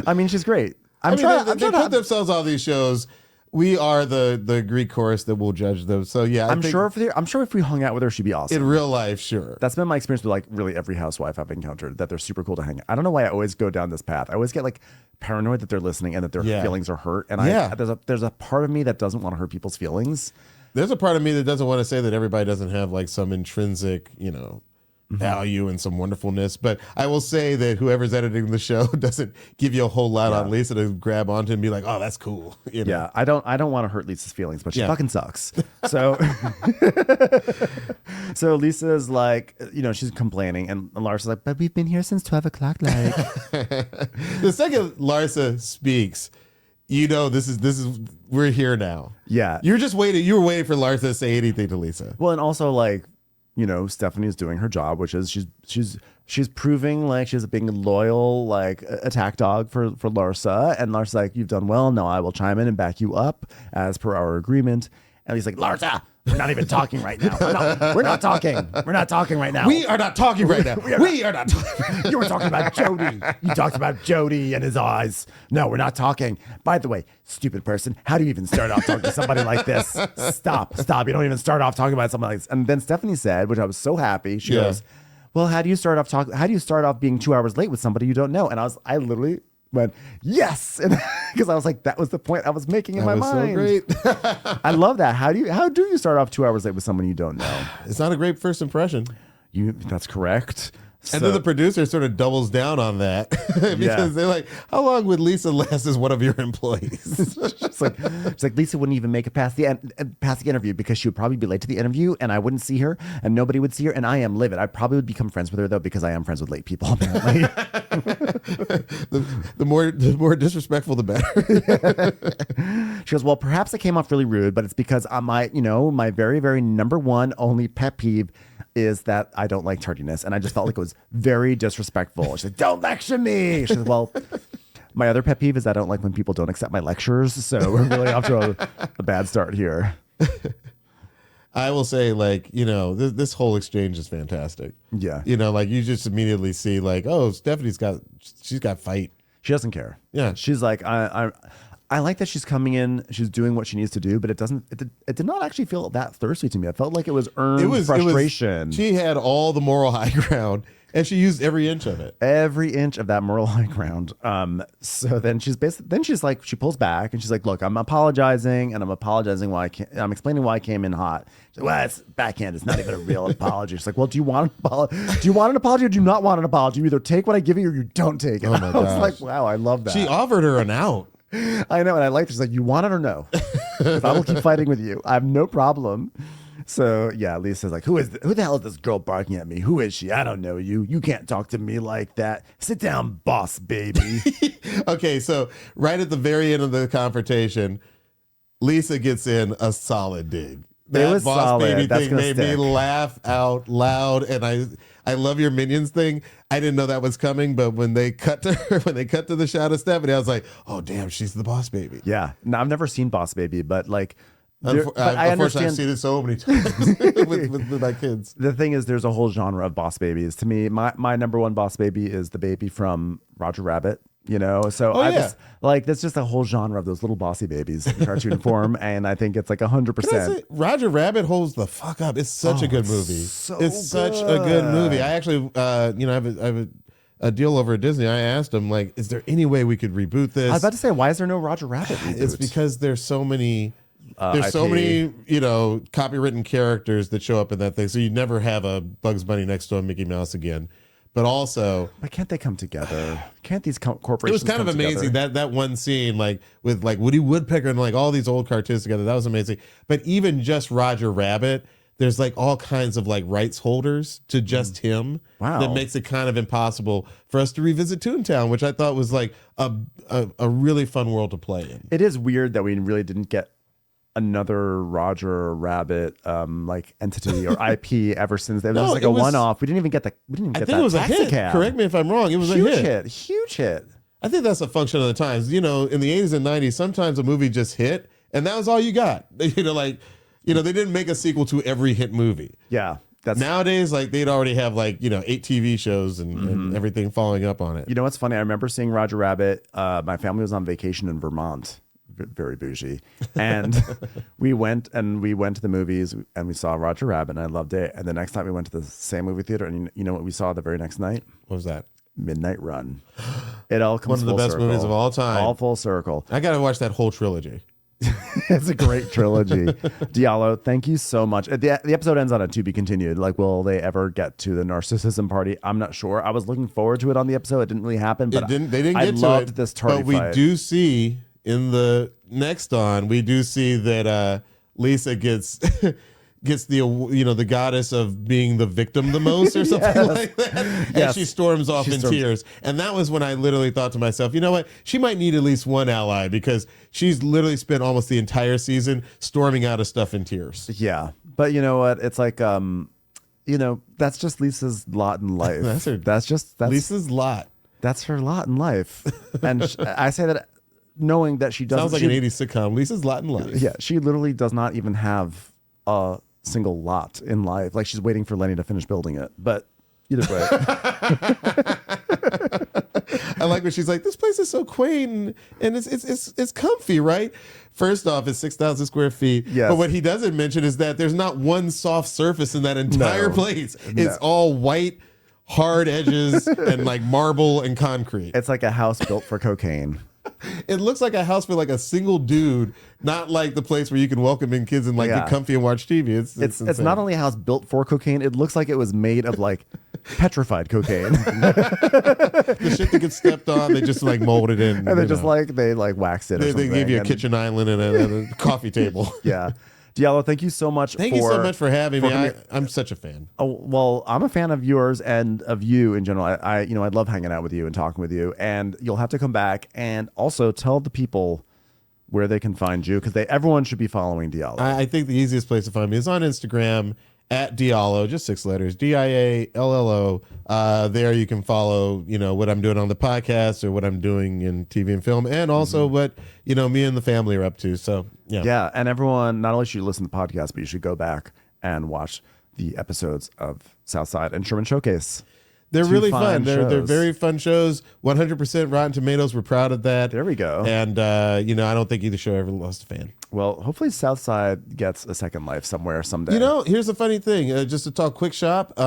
I mean, she's great. They put themselves on these shows. We are the Greek chorus that will judge them. So yeah, I'm sure if we hung out with her, she'd be awesome. In real life, sure. That's been my experience with like really every housewife I've encountered, that they're super cool to hang out. I don't know why I always go down this path. I always get like paranoid that they're listening and that their feelings are hurt. And there's a part of me that doesn't want to hurt people's feelings. There's a part of me that doesn't want to say that everybody doesn't have like some intrinsic, value and some wonderfulness. But I will say that whoever's editing the show doesn't give you a whole lot on Lisa to grab onto and be like, oh, that's cool. Yeah, I don't want to hurt Lisa's feelings, but she fucking sucks. So so Lisa's like, she's complaining, and Larsa's like, but we've been here since 12 o'clock. Like the second Larsa speaks, this is we're here now. Yeah. You were waiting for Larsa to say anything to Lisa. Well, and also like, Stephanie's doing her job, which is she's proving like she's being a loyal, like attack dog for Larsa. And Larsa's like, you've done well. Now I will chime in and back you up as per our agreement. And he's like, Larsa, we're not even talking right now. We're not talking. We're not talking right now. We are not talking right now. We are not talking. You were talking about Jody. You talked about Jody and his eyes. No, we're not talking. By the way, stupid person, how do you even start off talking to somebody like this? Stop. You don't even start off talking about somebody like this. And then Stephanie said, which I was so happy, she goes, well, how do you start off being 2 hours late with somebody you don't know? And I literally went, yes, because I was like, that was the point I was making in my mind. So great. I love that. How do you start off 2 hours late with someone you don't know? It's not a great first impression. That's correct. And then the producer sort of doubles down on that because they're like, how long would Lisa last as one of your employees? It's like Lisa wouldn't even make it past the interview because she would probably be late to the interview and I wouldn't see her and nobody would see her. And I am livid. I probably would become friends with her though, because I am friends with late people apparently. the more disrespectful, the better. She goes, well, perhaps I came off really rude, but it's because my very, very number one only pet peeve is that I don't like tardiness. And I just felt like it was very disrespectful. She's like, don't lecture me. She said, well, my other pet peeve is I don't like when people don't accept my lectures. So we're really off to a bad start here. I will say, like, this whole exchange is fantastic. Yeah. Like you just immediately see like, oh, she's got fight. She doesn't care. Yeah. She's like, I like that she's coming in, she's doing what she needs to do, but it did not actually feel that thirsty to me. I felt like it was earned frustration. She had all the moral high ground and she used every inch of it. Every inch of that moral high ground. So then she pulls back and she's like, look, I'm apologizing and I'm explaining why I came in hot. She's like, well, it's backhand. It's not even a real apology. She's like, well, do you want an apology or do you not want an apology? You either take what I give you or you don't take it. Oh my I was like, wow, I love that. She offered her an out. I know, and I like. She's like, you want it or no? I will keep fighting with you. I have no problem. So yeah, Lisa's like, who the hell is this girl barking at me? Who is she? I don't know you. You can't talk to me like that. Sit down, boss baby. Okay, so right at the very end of the confrontation, Lisa gets in a solid dig. That boss solid. Baby thing made me laugh out loud, and I love your Minions thing. I didn't know that was coming, but when they cut to the shot of Stephanie, I was like, oh damn, she's the boss baby. Yeah, no, I've never seen Boss Baby, but like, I unfortunately I've seen it so many times with my kids. The thing is, there's a whole genre of boss babies. To me, my number one boss baby is the baby from Roger Rabbit. So that's just a whole genre of those little bossy babies in cartoon form, and I think it's like 100%. Roger Rabbit holds the fuck up. It's such a good movie. It's such a good movie. I actually, I have a deal over at Disney. I asked him, like, is there any way we could reboot this? I was about to say, why is there no Roger Rabbit reboot? It's because there's so many. There's so many, copywritten characters that show up in that thing. So you never have a Bugs Bunny next to a Mickey Mouse again. But also, but can't they come together? Can't these corporations? It was kind of amazing that one scene, like with like Woody Woodpecker and like all these old cartoons together. That was amazing. But even just Roger Rabbit, there's like all kinds of like rights holders to just him. Wow. That makes it kind of impossible for us to revisit Toontown, which I thought was like a really fun world to play in. It is weird that we really didn't get another Roger Rabbit like entity or IP ever since. It was like a one-off. We didn't even get that. I think it was a hit. Correct me if I'm wrong. It was a hit. Huge hit. I think that's a function of the times. You know, in the 80s and 90s, sometimes a movie just hit, and that was all you got. They didn't make a sequel to every hit movie. Yeah. Nowadays, like they'd already have 8 TV shows and everything following up on it. You know what's funny? I remember seeing Roger Rabbit. My family was on vacation in Vermont, very bougie, and we went to the movies and we saw Roger Rabbit and I loved it. And the next night we went to the same movie theater and you know what we saw the very next night? What was that? Midnight Run. It all comes one of the best movies of all time. All full circle. I got to watch that whole trilogy. It's a great trilogy. Diallo, thank you so much. The episode ends on a to be continued. Like, will they ever get to the narcissism party? I'm not sure. I was looking forward to it on the episode. It didn't really happen, but they didn't I get to loved it. this tardy But we fight. do see in the next we do see that Lisa gets the goddess of being the victim the most or something like that. And she storms off in tears. And that was when I literally thought to myself, you know what? She might need at least one ally because she's literally spent almost the entire season storming out of stuff in tears. Yeah. But you know what? It's like, that's just Lisa's lot in life. That's Lisa's lot. That's her lot in life. And I say that knowing that she doesn't. Sounds like an 80s sitcom. Lisa's lot in life. Yeah. She literally does not even have a single lot in life. Like she's waiting for Lenny to finish building it. But either way. I like when she's like, this place is so quaint and it's comfy, right? First off, it's 6,000 square feet. Yes. But what he doesn't mention is that there's not one soft surface in that entire place. It's all white, hard edges and like marble and concrete. It's like a house built for cocaine. It looks like a house for like a single dude, not like the place where you can welcome in kids and like get comfy and watch TV. It's not only a house built for cocaine, it looks like it was made of like petrified cocaine. The shit that gets stepped on, they just like mold it in. And they waxed it. They gave you a kitchen island and a coffee table. Yeah. Diallo, thank you so much. Thank you so much for having me. I'm such a fan. Oh, well, I'm a fan of yours and of you in general. I love hanging out with you and talking with you. And you'll have to come back and also tell the people where they can find you because everyone should be following Diallo. I think the easiest place to find me is on Instagram at Diallo, just 6 letters, Diallo. There you can follow, what I'm doing on the podcast or what I'm doing in TV and film, and also what me and the family are up to. So yeah, and everyone not only should you listen to the podcast, but you should go back and watch the episodes of Southside and Sherman Showcase. They're really fun. They're very fun shows. 100% Rotten Tomatoes. We're proud of that. There we go. And I don't think either show ever lost a fan. Well, hopefully Southside gets a second life somewhere someday. Here's the funny thing. Just to talk quick shop.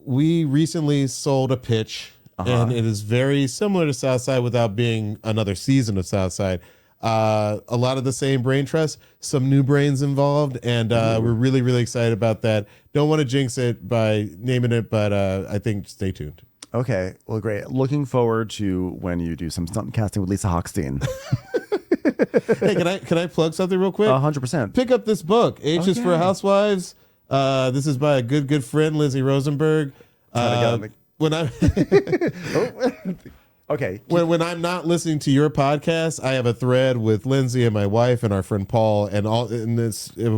We recently sold a pitch, and it is very similar to Southside without being another season of Southside. A lot of the same brain trust, some new brains involved, and we're really, really excited about that. Don't want to jinx it by naming it, but I think stay tuned. Okay, well, great. Looking forward to when you do some stunt casting with Lisa Hochstein. Hey, can I plug something real quick? 100%. Pick up this book, H is for Housewives. This is by a good friend, Lizzie Rosenberg. When I Okay. When I'm not listening to your podcast, I have a thread with Lindsay and my wife and our friend Paul, and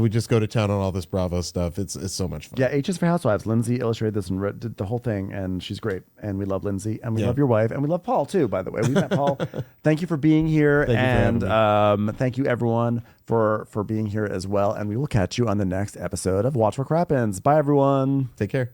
we just go to town on all this Bravo stuff. It's so much fun. Yeah, H is for Housewives. Lindsay illustrated this and did the whole thing, and she's great. And we love Lindsay, and we love your wife, and we love Paul too. By the way, we met Paul. Thank you for being here, thank you everyone for being here as well. And we will catch you on the next episode of Watch What Crappens. Bye everyone. Take care.